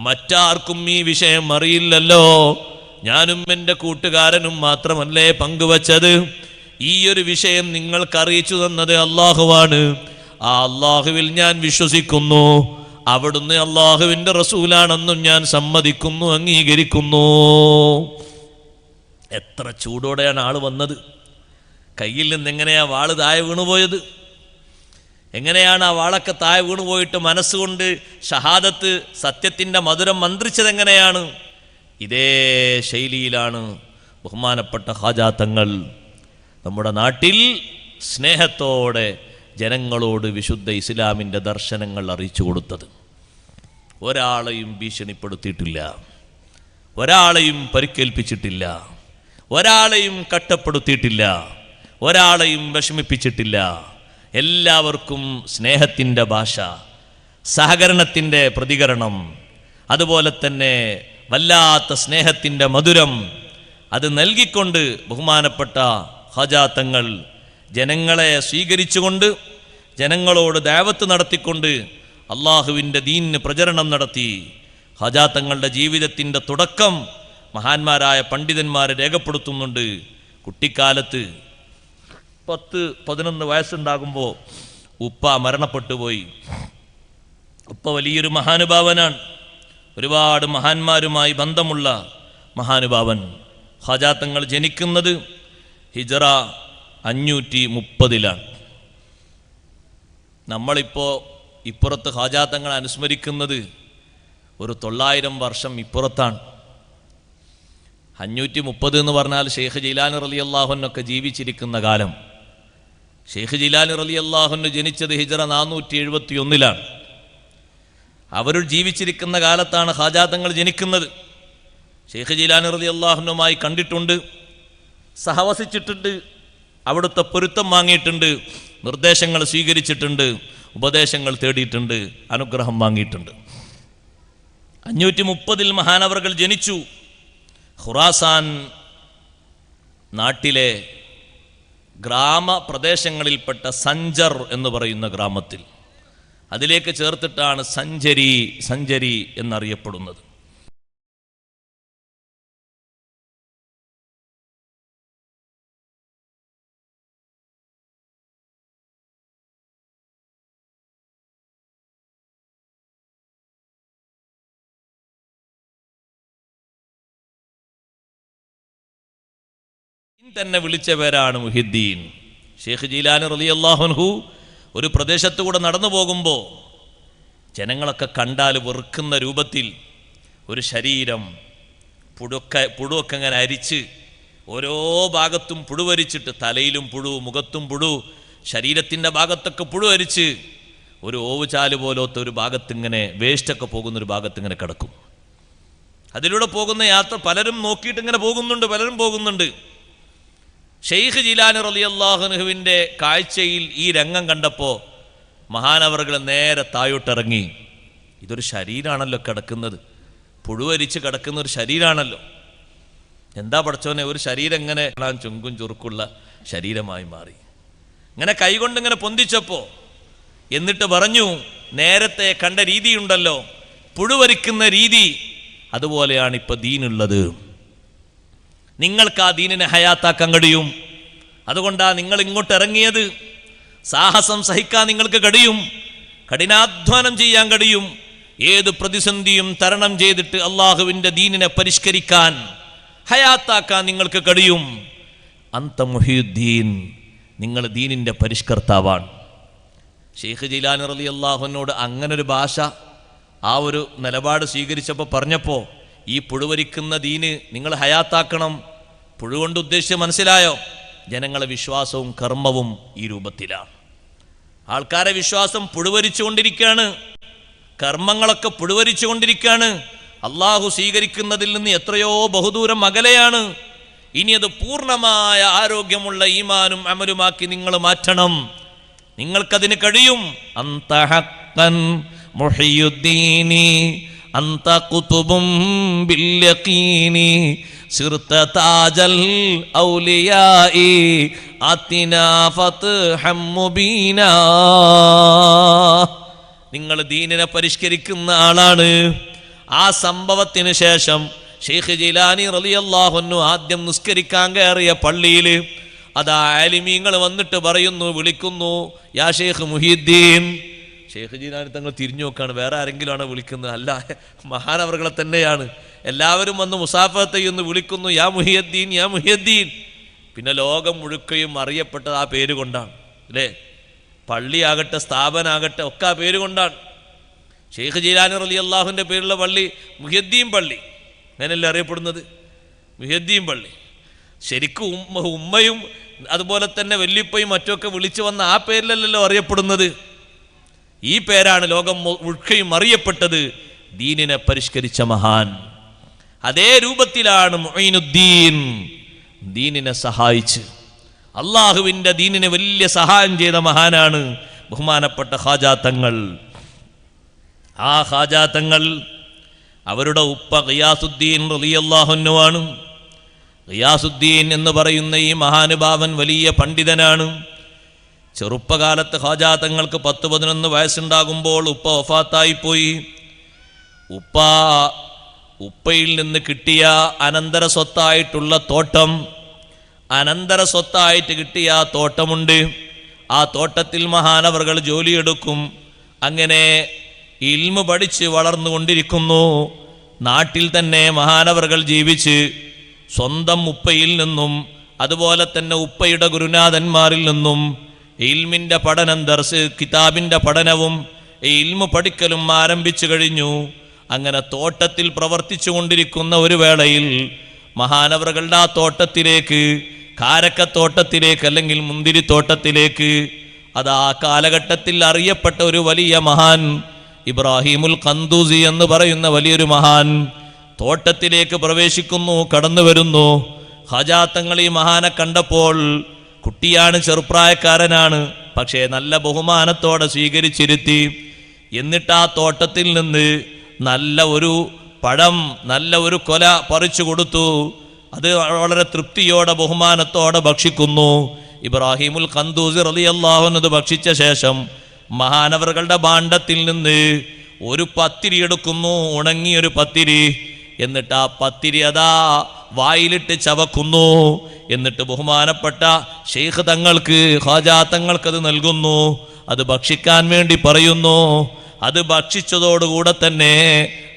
മറ്റാർക്കും ഈ വിഷയം അറിയില്ലല്ലോ. ഞാനും എൻ്റെ കൂട്ടുകാരനും മാത്രമല്ലേ പങ്കുവച്ചത്. ഈ ഒരു വിഷയം നിങ്ങൾക്ക് അറിയിച്ചു തന്നത് അല്ലാഹുവാണ്. ആ അല്ലാഹുവിൽ ഞാൻ വിശ്വസിക്കുന്നു. അവിടുന്ന് അല്ലാഹുവിൻ്റെ റസൂലാണെന്നും ഞാൻ സമ്മതിക്കുന്നു, അംഗീകരിക്കുന്നു. എത്ര ചൂടോടെയാണ് ആള് വന്നത്. കയ്യിൽ നിന്ന് എങ്ങനെയാ വാള് താഴെ വീണുപോയത്? എങ്ങനെയാണ് ആ വാളൊക്കെ താഴെ വീണുപോയിട്ട് മനസ്സുകൊണ്ട് ഷഹാദത്ത് സത്യത്തിൻ്റെ മധുരം മന്ത്രിച്ചത് എങ്ങനെയാണ്? ഇതേ ശൈലിയിലാണ് ബഹുമാനപ്പെട്ട ഖാജാ തങ്ങൾ നമ്മുടെ നാട്ടിൽ സ്നേഹത്തോടെ ജനങ്ങളോട് വിശുദ്ധ ഇസ്ലാമിൻ്റെ ദർശനങ്ങൾ അറിയിച്ചു കൊടുത്തത്. ഒരാളെയും ഭീഷണിപ്പെടുത്തിയിട്ടില്ല, ഒരാളെയും പരിക്കേൽപ്പിച്ചിട്ടില്ല, ഒരാളെയും കട്ടപ്പെടുത്തിയിട്ടില്ല, ഒരാളെയും വിഷമിപ്പിച്ചിട്ടില്ല. എല്ലാവർക്കും സ്നേഹത്തിൻ്റെ ഭാഷ, സഹകരണത്തിൻ്റെ പ്രതികരണം, അതുപോലെ തന്നെ വല്ലാത്ത സ്നേഹത്തിൻ്റെ മധുരം അത് നൽകിക്കൊണ്ട് ബഹുമാനപ്പെട്ട ഖാജാ തങ്ങൾ ജനങ്ങളെ സ്വീകരിച്ചുകൊണ്ട് ജനങ്ങളോട് ദഅവത്ത് നടത്തിക്കൊണ്ട് അള്ളാഹുവിൻ്റെ ദീനിന് പ്രചരണം നടത്തി. ഖാജാ തങ്ങളുടെ ജീവിതത്തിൻ്റെ തുടക്കം മഹാന്മാരായ പണ്ഡിതന്മാരെ രേഖപ്പെടുത്തുന്നുണ്ട്. കുട്ടിക്കാലത്ത് 10-11 വയസ്സുണ്ടാകുമ്പോൾ ഉപ്പ മരണപ്പെട്ടു പോയി. ഉപ്പ വലിയൊരു മഹാനുഭാവനാണ്, ഒരുപാട് മഹാന്മാരുമായി ബന്ധമുള്ള മഹാനുഭാവൻ. ഖാജാ തങ്ങൾ ജനിക്കുന്നത് ഹിജറ 530 നമ്മളിപ്പോൾ ഇപ്പുറത്ത് ഖാജാ തങ്ങൾ അനുസ്മരിക്കുന്നത് ഒരു 900 വർഷം ഇപ്പുറത്താണ്. 530 എന്ന് പറഞ്ഞാൽ ഷെയ്ഖ് ജീലാനി റളിയല്ലാഹു അൻഹു ജീവിച്ചിരിക്കുന്ന കാലം. ഷെയ്ഖ് ജീലാനി റളിയല്ലാഹു അൻഹു ജനിച്ചത് ഹിജറ 471 അവർ ജീവിച്ചിരിക്കുന്ന കാലത്താണ് ഖാജാ തങ്ങൾ ജനിക്കുന്നത്. ഷെയ്ഖ് ജീലാനി റളിയല്ലാഹു അൻഹുമായി കണ്ടിട്ടുണ്ട്, സഹവസിച്ചിട്ടുണ്ട്, അവിടുത്തെ പൊരുത്തം വാങ്ങിയിട്ടുണ്ട്, നിർദ്ദേശങ്ങൾ സ്വീകരിച്ചിട്ടുണ്ട്, ഉപദേശങ്ങൾ തേടിയിട്ടുണ്ട്, അനുഗ്രഹം വാങ്ങിയിട്ടുണ്ട്. 530 മഹാനവറുകൾ ജനിച്ചു. ഖുറാസാൻ നാട്ടിലെ ഗ്രാമപ്രദേശങ്ങളിൽപ്പെട്ട സഞ്ചർ എന്ന് പറയുന്ന ഗ്രാമത്തിൽ, അതിലേക്ക് ചേർത്തിട്ടാണ് സഞ്ചരി എന്നറിയപ്പെടുന്നത്. തന്നെ വിളിച്ച പേരാണ് മുഹിദ്ദീൻ. ഷെയ്ഖ് ജീലാനി റളിയല്ലാഹു അൻഹു ഒരു പ്രദേശത്തുകൂടെ നടന്നു പോകുമ്പോൾ ജനങ്ങളൊക്കെ കണ്ടാൽ വെറുക്കുന്ന രൂപത്തിൽ ഒരു ശരീരം പുഴുവൊക്കെ അങ്ങനെ അരിച്ച് ഓരോ ഭാഗത്തും പുഴുവരിച്ചിട്ട്, തലയിലും പുഴു, മുഖത്തും പുഴു, ശരീരത്തിൻ്റെ ഭാഗത്തൊക്കെ പുഴു അരിച്ച് ഒരു ഓവുചാല് പോലത്തെ ഒരു ഭാഗത്തിങ്ങനെ വേസ്റ്റൊക്കെ പോകുന്നൊരു ഭാഗത്തിങ്ങനെ കിടക്കും. അതിലൂടെ പോകുന്ന യാത്ര പലരും നോക്കിയിട്ട് ഇങ്ങനെ പലരും പോകുന്നുണ്ട്. ഷെയ്ഖ് ജീലാനി റളിയല്ലാഹു അൻഹുവിൻ്റെ കാഴ്ചയിൽ ഈ രംഗം കണ്ടപ്പോൾ മഹാനവറുകൾ നേരെ താഴോട്ടിറങ്ങി. ഇതൊരു ശരീരമാണല്ലോ കിടക്കുന്നത്, പുഴുവരിച്ച് കിടക്കുന്ന ഒരു ശരീരമാണല്ലോ. എന്താ പടച്ചോനെ, ഒരു ശരീരം ഇങ്ങനെ ചുങ്കും ചുറുക്കുള്ള ശരീരമായി മാറി. ഇങ്ങനെ കൈകൊണ്ടിങ്ങനെ പൊന്തിച്ചപ്പോൾ എന്നിട്ട് പറഞ്ഞു, നേരത്തെ കണ്ട രീതിയുണ്ടല്ലോ, പുഴുവരിക്കുന്ന രീതി, അതുപോലെയാണ് ഇപ്പം ദീനുള്ളത്. നിങ്ങൾക്ക് ആ ദീനിനെ ഹയാത്താക്കാൻ കഴിയും. അതുകൊണ്ടാണ് നിങ്ങൾ ഇങ്ങോട്ട് ഇറങ്ങിയത്. സാഹസം സഹിക്കാൻ നിങ്ങൾക്ക് കഴിയും, കഠിനാധ്വാനം ചെയ്യാൻ കഴിയും. ഏത് പ്രതിസന്ധിയും തരണം ചെയ്തിട്ട് അള്ളാഹുവിൻ്റെ ദീനിനെ പരിഷ്കരിക്കാൻ, ഹയാത്താക്കാൻ നിങ്ങൾക്ക് കഴിയും. അന്ത മുഹിയുദ്ദീൻ, നിങ്ങൾ ദീനിൻ്റെ പരിഷ്കർത്താവാണ്. ഷെയ്ഖ് ജീലാനി റളിയല്ലാഹു അൻഹുവിനോട് അങ്ങനൊരു ഭാഷ, ആ ഒരു നിലപാട് സ്വീകരിച്ചപ്പോൾ പറഞ്ഞപ്പോൾ, ഈ പുഴുവരിക്കുന്ന ദീന് നിങ്ങൾ ഹയാത്താക്കണം. പുഴുകൊണ്ട് ഉദ്ദേശിച്ച് മനസ്സിലായോ? ജനങ്ങളെ വിശ്വാസവും കർമ്മവും ഈ രൂപത്തിലാണ്. ആൾക്കാരെ വിശ്വാസം പുഴുവരിച്ചുകൊണ്ടിരിക്കുകയാണ്, കർമ്മങ്ങളൊക്കെ പുഴുവരിച്ചുകൊണ്ടിരിക്കുകയാണ്. അള്ളാഹു സ്വീകരിക്കുന്നതിൽ നിന്ന് എത്രയോ ബഹുദൂരം അകലെയാണ്. ഇനി അത് പൂർണ്ണമായ ആരോഗ്യമുള്ള ഈമാനും അമലുമാക്കി നിങ്ങൾ മാറ്റണം. നിങ്ങൾക്കതിന് കഴിയും. അന്ത ഹഖ്ഖൻ മുഹിയുദ്ദീനി അന്ത ഖുതുബും ബിൽ യഖീനി സിർത താജൽ ഔലിയാഇ ആതിനാ ഫത്ഹം മുബീനാ. നിങ്ങൾ ദീനിനെ പരിഷ്കരിക്കുന്ന ആളാണ്. ആ സംഭവത്തിന് ശേഷം ഷെയ്ഖ് ജീലാനി റളിയല്ലാഹു അൻഹു ആദ്യം നിസ്കരിക്കാൻ കയറിയ പള്ളിയിൽ അതാ ആലിമീങ്ങൾ വന്നിട്ട് പറയുന്നു, വിളിക്കുന്നു, യാ ഷെയ്ഖ് മുഹിയുദ്ദീൻ. ഷെയ്ഖ് ജീലാനി തങ്ങൾ തിരിഞ്ഞു നോക്കാണ്, വേറെ ആരെങ്കിലും ആണ് വിളിക്കുന്നത്? അല്ല, മഹാനവറുകളെ തന്നെയാണ്. എല്ലാവരും വന്ന് മുസാഫഹത്ത് ചെയ്യുന്നു, വിളിക്കുന്നു, യാ മുഹിയുദ്ദീൻ, യാ മുഹിയുദ്ദീൻ. പിന്നെ ലോകം മുഴുക്കയും അറിയപ്പെട്ടത് ആ പേര് കൊണ്ടാണ്, അല്ലേ? പള്ളിയാകട്ടെ സ്ഥാപനാകട്ടെ ഒക്കെ ആ പേര് കൊണ്ടാണ്. ഷെയ്ഖ് ജീലാനി റളിയല്ലാഹുവിൻ്റെ പേരുള്ള പള്ളി മുഹിയുദ്ദീൻ പള്ളി, അങ്ങനെയല്ലേ അറിയപ്പെടുന്നത്? മുഹിയുദ്ദീൻ പള്ളി. ശരിക്കും ഉമ്മയും അതുപോലെ തന്നെ വല്യപ്പയും മറ്റൊക്കെ വിളിച്ചു വന്ന ആ പേരിലല്ലല്ലോ അറിയപ്പെടുന്നത്. ഈ പേരാണ് ലോകം മുഴുക്കയും അറിയപ്പെട്ടത്, ദീനിനെ പരിഷ്കരിച്ച മഹാൻ. അതേ രൂപത്തിലാണ് മുഈനുദ്ദീൻ ദീനിനെ സഹായിച്ച്, അള്ളാഹുവിൻ്റെ ദീനിനെ വലിയ സഹായം ചെയ്ത മഹാനാണ് ബഹുമാനപ്പെട്ട ഖാജാ തങ്ങൾ. ആ ഖാജാ തങ്ങൾ അവരുടെ ഉപ്പ ഖിയാസുദ്ദീൻ റളിയല്ലാഹു അൻഹു ആണ്. ഖിയാസുദ്ദീൻ എന്ന് പറയുന്ന ഈ മഹാനുഭാവൻ വലിയ പണ്ഡിതനാണ്. ചെറുപ്പകാലത്ത് ഖാജാ തങ്ങൾക്ക് 10-11 വയസ്സുണ്ടാകുമ്പോൾ ഉപ്പ വഫാത്തായിപ്പോയി. ഉപ്പയിൽ നിന്ന് കിട്ടിയ അനന്തര സ്വത്തായിട്ടുള്ള തോട്ടം, അനന്തര സ്വത്തായിട്ട് കിട്ടിയ ആ തോട്ടമുണ്ട്. ആ തോട്ടത്തിൽ മഹാനവർകൾ ജോലിയെടുക്കും. അങ്ങനെ ഇൽമു പഠിച്ച് വളർന്നുകൊണ്ടിരിക്കുന്നു. നാട്ടിൽ തന്നെ മഹാനവർകൾ ജീവിച്ച് സ്വന്തം ഉപ്പയിൽ നിന്നും അതുപോലെ തന്നെ ഉപ്പയുടെ ഗുരുനാഥന്മാരിൽ നിന്നും ഇൽമിൻ്റെ പഠനം, ദർസ് കിതാബിൻ്റെ പഠനവും ഇൽമു പഠിക്കലും ആരംഭിച്ചു കഴിഞ്ഞു. അങ്ങനെ തോട്ടത്തിൽ പ്രവർത്തിച്ചു കൊണ്ടിരിക്കുന്ന ഒരു വേളയിൽ മഹാനവറുകളുടെ ആ തോട്ടത്തിലേക്ക്, കാരക്കത്തോട്ടത്തിലേക്ക് അല്ലെങ്കിൽ മുന്തിരിത്തോട്ടത്തിലേക്ക്, അത് ആ കാലഘട്ടത്തിൽ അറിയപ്പെട്ട ഒരു വലിയ മഹാൻ, ഇബ്രാഹിമുൽ ഖന്ദൂസി എന്ന് പറയുന്ന വലിയൊരു മഹാൻ തോട്ടത്തിലേക്ക് പ്രവേശിക്കുന്നു, കടന്നു വരുന്നു. ഖാജാ തങ്ങൾ ഈ മഹാനെ കണ്ടപ്പോൾ, കുട്ടിയാണ്, ചെറുപ്രായക്കാരനാണ്, പക്ഷേ നല്ല ബഹുമാനത്തോടെ സ്വീകരിച്ചിരുത്തി. എന്നിട്ട് ആ തോട്ടത്തിൽ നിന്ന് നല്ല ഒരു പഴം, നല്ല ഒരു കൊല പറിച്ചു കൊടുത്തു. അത് വളരെ തൃപ്തിയോടെ ബഹുമാനത്തോടെ ഭക്ഷിക്കുന്നു. ഇബ്രാഹിമുൽ ഖന്ദൂസി റളിയല്ലാഹു അൻഹു അത് ഭക്ഷിച്ച ശേഷം മഹാനവറുകളുടെ ഭാണ്ഡത്തിൽ നിന്ന് ഒരു പത്തിരി എടുക്കുന്നു, ഉണങ്ങിയൊരു പത്തിരി. എന്നിട്ട് ആ പത്തിരി അതാ വായിലിട്ട് ചവക്കുന്നു. എന്നിട്ട് ബഹുമാനപ്പെട്ട ശൈഖ് തങ്ങൾക്ക്, ഖാജാ തങ്ങൾക്കത് നൽകുന്നു. അത് ഭക്ഷിക്കാൻ വേണ്ടി പറയുന്നു. അത് ഭക്ഷിച്ചതോടുകൂടെ തന്നെ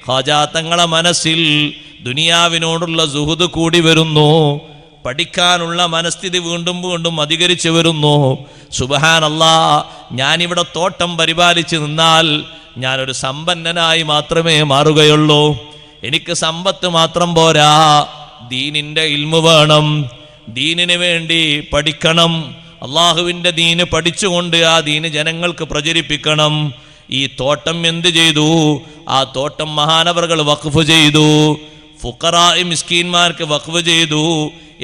ഖാജാ തങ്ങളെ മനസ്സിൽ ദുനിയാവിനോടുള്ള സുഹുദ് കൂടി വരുന്നു. പഠിക്കാനുള്ള മനസ്ഥിതി വീണ്ടും വീണ്ടും അധികരിച്ചു വരുന്നു. സുബ്ഹാനല്ലാഹ്, ഞാനിവിടെ തോട്ടം പരിപാലിച്ച് നിന്നാൽ ഞാനൊരു സമ്പന്നനായി മാത്രമേ മാറുകയുള്ളൂ. എനിക്ക് സമ്പത്ത് മാത്രം പോരാ, ദീനിൻ്റെ ഇൽമു വേണം. ദീനിന് വേണ്ടി പഠിക്കണം. അള്ളാഹുവിൻ്റെ ദീന് പഠിച്ചുകൊണ്ട് ആ ദീന് ജനങ്ങൾക്ക് പ്രചരിപ്പിക്കണം. ഈ തോട്ടം എന്ത് ചെയ്തു? ആ തോട്ടം മഹാനവറുകൾ വഖഫ് ചെയ്തു, ഫുഖറാഇ മിസ്കീന്മാർക്ക് വഖഫ് ചെയ്തു.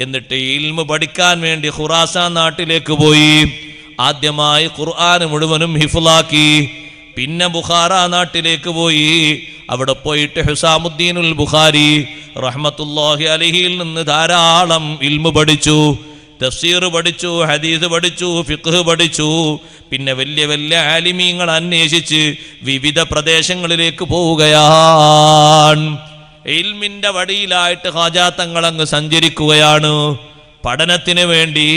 എന്നിട്ട് ഇൽമു പഠിക്കാൻ വേണ്ടി ഖുറാസാൻ നാട്ടിലേക്ക് പോയി. ആദ്യമായി ഖുർആൻ മുഴുവനും ഹിഫ്ളാക്കി. പിന്നെ ബുഖാറ നാട്ടിലേക്ക് പോയി. അവിടെ പോയിട്ട് ഹുസാമുദ്ദീനുൽ ബുഖാരി റഹ്മത്തുള്ളാഹി അലൈഹിയിൽ നിന്ന് ധാരാളം ഇൽമു പഠിച്ചു. തഫ്സീർ പഠിച്ചു, ഹദീസ് പഠിച്ചു, ഫിഖ്ഹ് പഠിച്ചു. പിന്നെ വലിയ വലിയ ആലിമീങ്ങൾ അന്വേഷിച്ച് വിവിധ പ്രദേശങ്ങളിലേക്ക് പോവുകയാണ്. ഇൽമിൻ്റെ വടിയിലായിട്ട് ഖാജാ തങ്ങൾ അങ്ങ് സഞ്ചരിക്കുകയാണ് പഠനത്തിന് വേണ്ടി.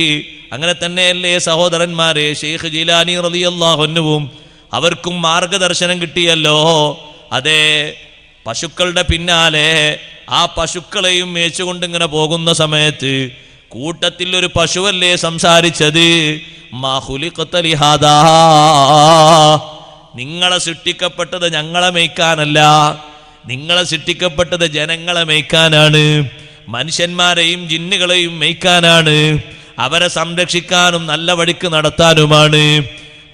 അങ്ങനെ തന്നെയല്ലേ സഹോദരന്മാരെ, ഷെയ്ഖ് ജീലാനി റളിയല്ലാഹു അൻഹുവും അവർക്കും മാർഗദർശനം കിട്ടിയല്ലോ. അതെ, പശുക്കളുടെ പിന്നാലെ ആ പശുക്കളെയും മേച്ചുകൊണ്ട് ഇങ്ങനെ പോകുന്ന സമയത്ത് കൂട്ടത്തിൽ ഒരു പശുവല്ലേ സംസാരിച്ചത്, മാ ഖുലിഖത ലിഹാദാ, നിങ്ങളെ സൃഷ്ടിക്കപ്പെട്ടത് ഞങ്ങളെ മേയ്ക്കാനല്ല, നിങ്ങളെ സൃഷ്ടിക്കപ്പെട്ടത് ജനങ്ങളെ മേയ്ക്കാനാണ്, മനുഷ്യന്മാരെയും ജിന്നുകളെയും മേയ്ക്കാനാണ്, അവരെ സംരക്ഷിക്കാനും നല്ല വഴിക്ക് നടത്താനുമാണ്.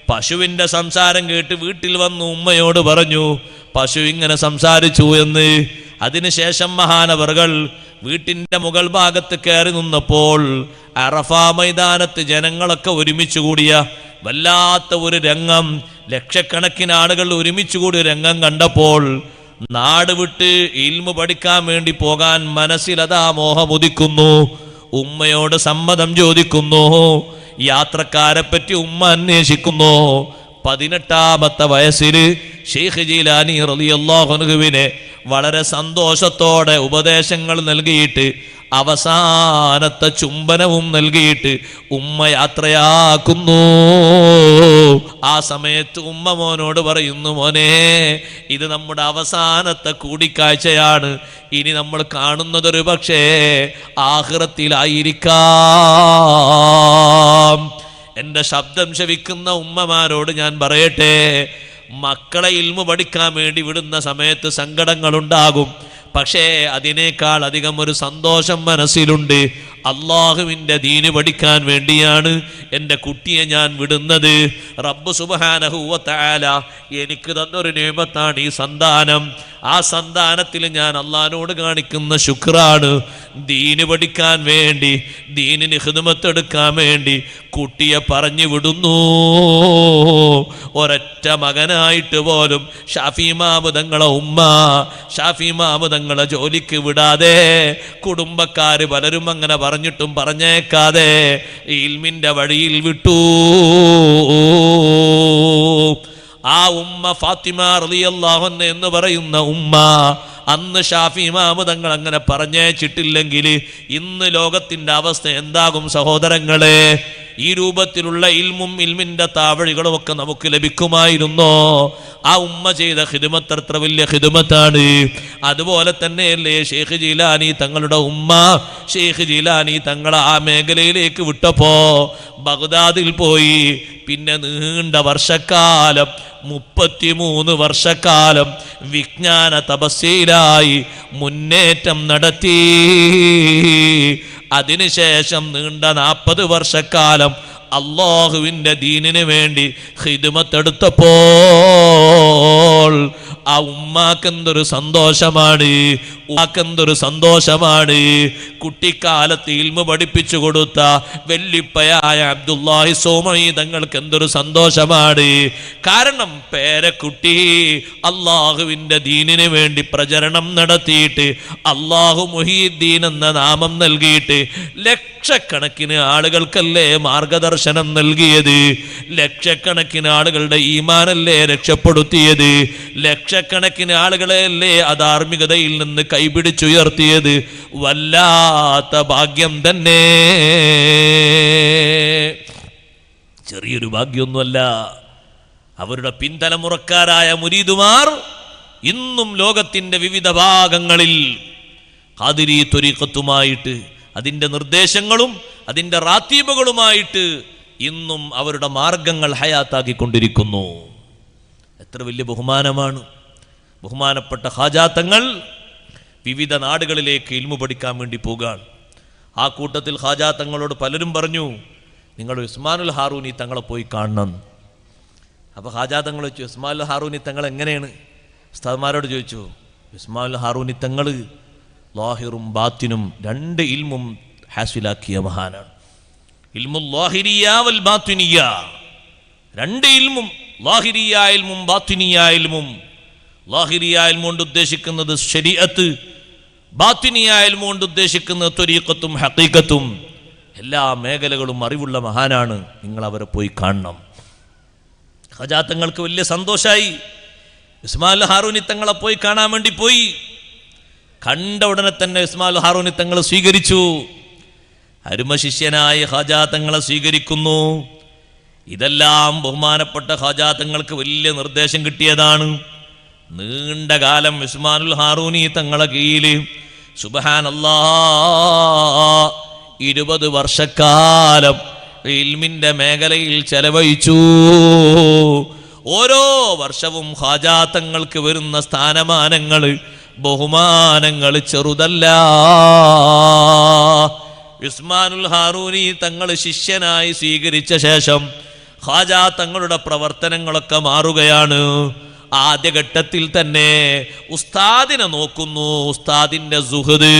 പശുവിൻ്റെ സംസാരം കേട്ട് വീട്ടിൽ വന്നു ഉമ്മയോട് പറഞ്ഞു, പശു ഇങ്ങനെ സംസാരിച്ചു എന്ന്. അതിനുശേഷം മഹാനവറുകൾ വീട്ടിൻ്റെ മുകൾ ഭാഗത്ത് കയറി നിന്നപ്പോൾ അറഫാ മൈതാനത്ത് ജനങ്ങളൊക്കെ ഒരുമിച്ച് കൂടിയ വല്ലാത്ത ഒരു രംഗം, ലക്ഷക്കണക്കിന് ആളുകൾ ഒരുമിച്ച് കൂടിയ രംഗം കണ്ടപ്പോൾ നാട് വിട്ട് ഇൽമു പഠിക്കാൻ വേണ്ടി പോകാൻ മനസ്സിലതാ മോഹമുദിക്കുന്നു. ഉമ്മയോട് സമ്മതം ചോദിക്കുന്നു. യാത്രക്കാരെ പറ്റി ഉമ്മ അന്വേഷിക്കുന്നു. 18ാമത്തെ വയസ്സിൽ ഷെയ്ഖ് ജീലാനി റളിയല്ലാഹു അൻഹുവിനെ വളരെ സന്തോഷത്തോടെ ഉപദേശങ്ങൾ നൽകിയിട്ട് അവസാനത്തെ ചുംബനവും നൽകിയിട്ട് ഉമ്മ യാത്രയാക്കുന്നു. ആ സമയത്ത് ഉമ്മ മോനോട് പറയുന്നു, മോനെ, ഇത് നമ്മുടെ അവസാനത്തെ കൂടിക്കാഴ്ചയാണ്. ഇനി നമ്മൾ കാണുന്നതൊരു പക്ഷേ ആഖിറത്തിലായിരിക്കാം. എൻ്റെ ശബ്ദം ശവിക്കുന്ന ഉമ്മമാരോട് ഞാൻ പറയട്ടെ, മക്കളെ ഇൽമു പഠിക്കാൻ വേണ്ടി വിടുന്ന സമയത്ത് സങ്കടങ്ങളുണ്ടാകും. പക്ഷേ അതിനേക്കാൾ അധികം ഒരു സന്തോഷം മനസ്സിലുണ്ട്. അള്ളാഹുവിൻ്റെ ദീന് പഠിക്കാൻ വേണ്ടിയാണ് എൻ്റെ കുട്ടിയെ ഞാൻ വിടുന്നത്. റബ്ബ് സുബ്ഹാനഹു വ തആല എനിക്ക് തന്നൊരു നിഅമത്താണ് ഈ സന്താനം. ആ സന്താനത്തിൽ ഞാൻ അള്ളാഹിനോട് കാണിക്കുന്ന ശുക്റാണ്. ദീന് പഠിക്കാൻ വേണ്ടി, ദീനിന് ഖിദ്മത്ത് എടുക്കാൻ വേണ്ടി കുട്ടിയെ പറഞ്ഞു വിടുന്നു. ഒരൊറ്റ മകനായിട്ട് പോലും ഷാഫി ഇമാം തങ്ങളെ ഉമ്മ, ഷാഫി ഇമാം തങ്ങളെ ജോലിക്ക് വിടാതെ കുടുംബക്കാര് പലരും അങ്ങനെ പറഞ്ഞു പറഞ്ഞിട്ടും പറഞ്ഞേക്കാതെ ഇൽമിന്റെ വഴിയിൽ വിട്ടു. ആ ഉമ്മ ഫാത്തിമ റളിയല്ലാഹു അൻഹ എന്ന് പറയുന്ന ഉമ്മ, അന്ന് ഷാഫി ഇമാം തങ്ങൾ അങ്ങനെ പറഞ്ഞേച്ചിട്ടില്ലെങ്കിൽ ഇന്ന് ലോകത്തിന്റെ അവസ്ഥ എന്താകും സഹോദരങ്ങളെ? ഈ രൂപത്തിലുള്ള ഇൽമും ഇൽമിന്റെ താവഴികളും ഒക്കെ നമുക്ക് ലഭിക്കുമായിരുന്നോ? ആ ഉമ്മ ചെയ്ത ഖിദ്മത്ത് അത്ര വലിയ ഖിദ്മത്താണ്. അതുപോലെ തന്നെയല്ലേ ഷെയ്ഖ് ജീലാനി തങ്ങളുടെ ഉമ്മ? ഷെയ്ഖ് ജീലാനി തങ്ങളെ ആ മേഖലയിലേക്ക് വിട്ടപ്പോ ബഗ്ദാദിൽ പോയി. പിന്നെ നീണ്ട വർഷക്കാലം 33 വർഷക്കാലം വിജ്ഞാന തപസ്യയിലായി മുന്നേറ്റം നടത്തി. അതിനുശേഷം നീണ്ട 40 വർഷക്കാലം അല്ലാഹുവിൻ്റെ ദീനിന് വേണ്ടി ഖിദ്മത്തെടുത്തപ്പോൾ ആ ഉമ്മാക്കെന്തൊരു സന്തോഷമാണ്, ഉമ്മാക്കെന്തൊരു സന്തോഷമാണ്. കുട്ടിക്കാലത്ത് ഇൽമു പഠിപ്പിച്ചു കൊടുത്ത വെല്ലിപ്പയായ അബ്ദുല്ലാഹി സോമയി തങ്ങൾക്ക് എന്തൊരു സന്തോഷമാണ്. കാരണം പേരക്കുട്ടി അള്ളാഹുവിൻ്റെ ദീനിന് വേണ്ടി പ്രചരണം നടത്തിയിട്ട് അള്ളാഹു മുഹീദ്ദീൻ എന്ന നാമം നൽകിയിട്ട് ലക്ഷക്കണക്കിന് ആളുകൾക്കല്ലേ മാർഗദർശനം നൽകിയത്, ലക്ഷക്കണക്കിന് ആളുകളുടെ ഈമാനല്ലേ രക്ഷപ്പെടുത്തിയത്, ലക്ഷക്കണക്കിന് ആളുകളെയല്ലേ അധാർമികതയിൽ നിന്ന് കൈപിടിച്ചുയർത്തിയത്. വല്ലാത്ത ഭാഗ്യം തന്നെ, ചെറിയൊരു ഭാഗ്യമൊന്നുമല്ല. അവരുടെ പിൻതലമുറക്കാരായ മുരീദുമാർ ഇന്നും ലോകത്തിന്റെ വിവിധ ഭാഗങ്ങളിൽ ഖാദിരി ത്വരീഖത്തുമായിട്ട് അതിൻ്റെ നിർദ്ദേശങ്ങളും അതിൻ്റെ റാത്തീബുകളുമായിട്ട് ഇന്നും അവരുടെ മാർഗങ്ങൾ ഹയാത്താക്കിക്കൊണ്ടിരിക്കുന്നു. എത്ര വലിയ ബഹുമാനമാണ്! ബഹുമാനപ്പെട്ട ഖാജാത്തങ്ങൾ വിവിധ നാടുകളിലേക്ക് ഇൽമു പഠിക്കാൻ വേണ്ടി പോകാൻ. ആ കൂട്ടത്തിൽ ഖാജാത്തങ്ങളോട് പലരും പറഞ്ഞു, നിങ്ങൾ ഉസ്മാനുൽ ഹാറൂനി തങ്ങളെ പോയി കാണണം. അപ്പോൾ ഖാജാത്തങ്ങൾ ചോദിച്ചു, ഉസ്മാനുൽ ഹാറൂനി തങ്ങൾ എങ്ങനെയാണ്? ഉസ്താദ്മാരോട് ചോദിച്ചു. ഉസ്മാനുൽ ഹാറൂനി തങ്ങൾ ലാഹിറും ബാത്തിനും 2 ഇൽമും ഹാസിലാക്കിയ മഹാനാണ്. ഇൽമുൽ ലാഹിരിയ വൽ ബാത്തിനിയ, 2 ഇൽമും, ലാഹിരിയ ഇൽമും ബാത്തിനിയ ഇൽമും. ലാഹിരിയ ഇൽമു കൊണ്ട് ഉദ്ദേശിക്കുന്നത് ശരീഅത്ത്, ബാത്തിനിയ ഇൽമു കൊണ്ട് ഉദ്ദേശിക്കുന്നത് ത്വരീഖത്തും ഹഖീഖത്തും. എല്ലാ മേഖലകളും അറിവുള്ള മഹാനാണ്, നിങ്ങൾ അവരെ പോയി കാണണം. ഖജാത്തങ്ങൾക്ക് വലിയ സന്തോഷമായി. ഉസ്മാനുൽ ഹാറൂനി തങ്ങളെ പോയി കാണാൻ വേണ്ടി പോയി. കണ്ട ഉടനെ തന്നെ ഉസ്മാനുൽ ഹാറൂനി തങ്ങളെ സ്വീകരിച്ചു. അരുമ ശിഷ്യനായ ഖാജാ തങ്ങളെ സ്വീകരിക്കുന്നു. ഇതെല്ലാം ബഹുമാനപ്പെട്ട ഖാജാ തങ്ങൾക്ക് വലിയ നിർദ്ദേശം കിട്ടിയതാണ്. നീണ്ട കാലം ഉസ്മാനുൽ ഹാറൂനി തങ്ങളെ കീഴിൽ സുബ്ഹാനല്ലാഹ് 20 വർഷക്കാലം ഇൽമിന്റെ മേഖലയിൽ ചെലവഴിച്ചു. ഓരോ വർഷവും ഖാജാ തങ്ങൾക്ക് വരുന്ന സ്ഥാനമാനങ്ങൾ, ബഹുമാനങ്ങൾ ചെറുതല്ല. ഉസ്മാനുൽ ഹാറൂനി തങ്ങൾ ശിഷ്യനായി സ്വീകരിച്ച ശേഷം ഖാജാ തങ്ങളുടെ പ്രവർത്തനങ്ങളൊക്കെ മാറുകയാണ്. ആദ്യഘട്ടത്തിൽ തന്നെ ഉസ്താദിനെ നോക്കുന്നു. ഉസ്താദിന്റെ സുഹൃദ്,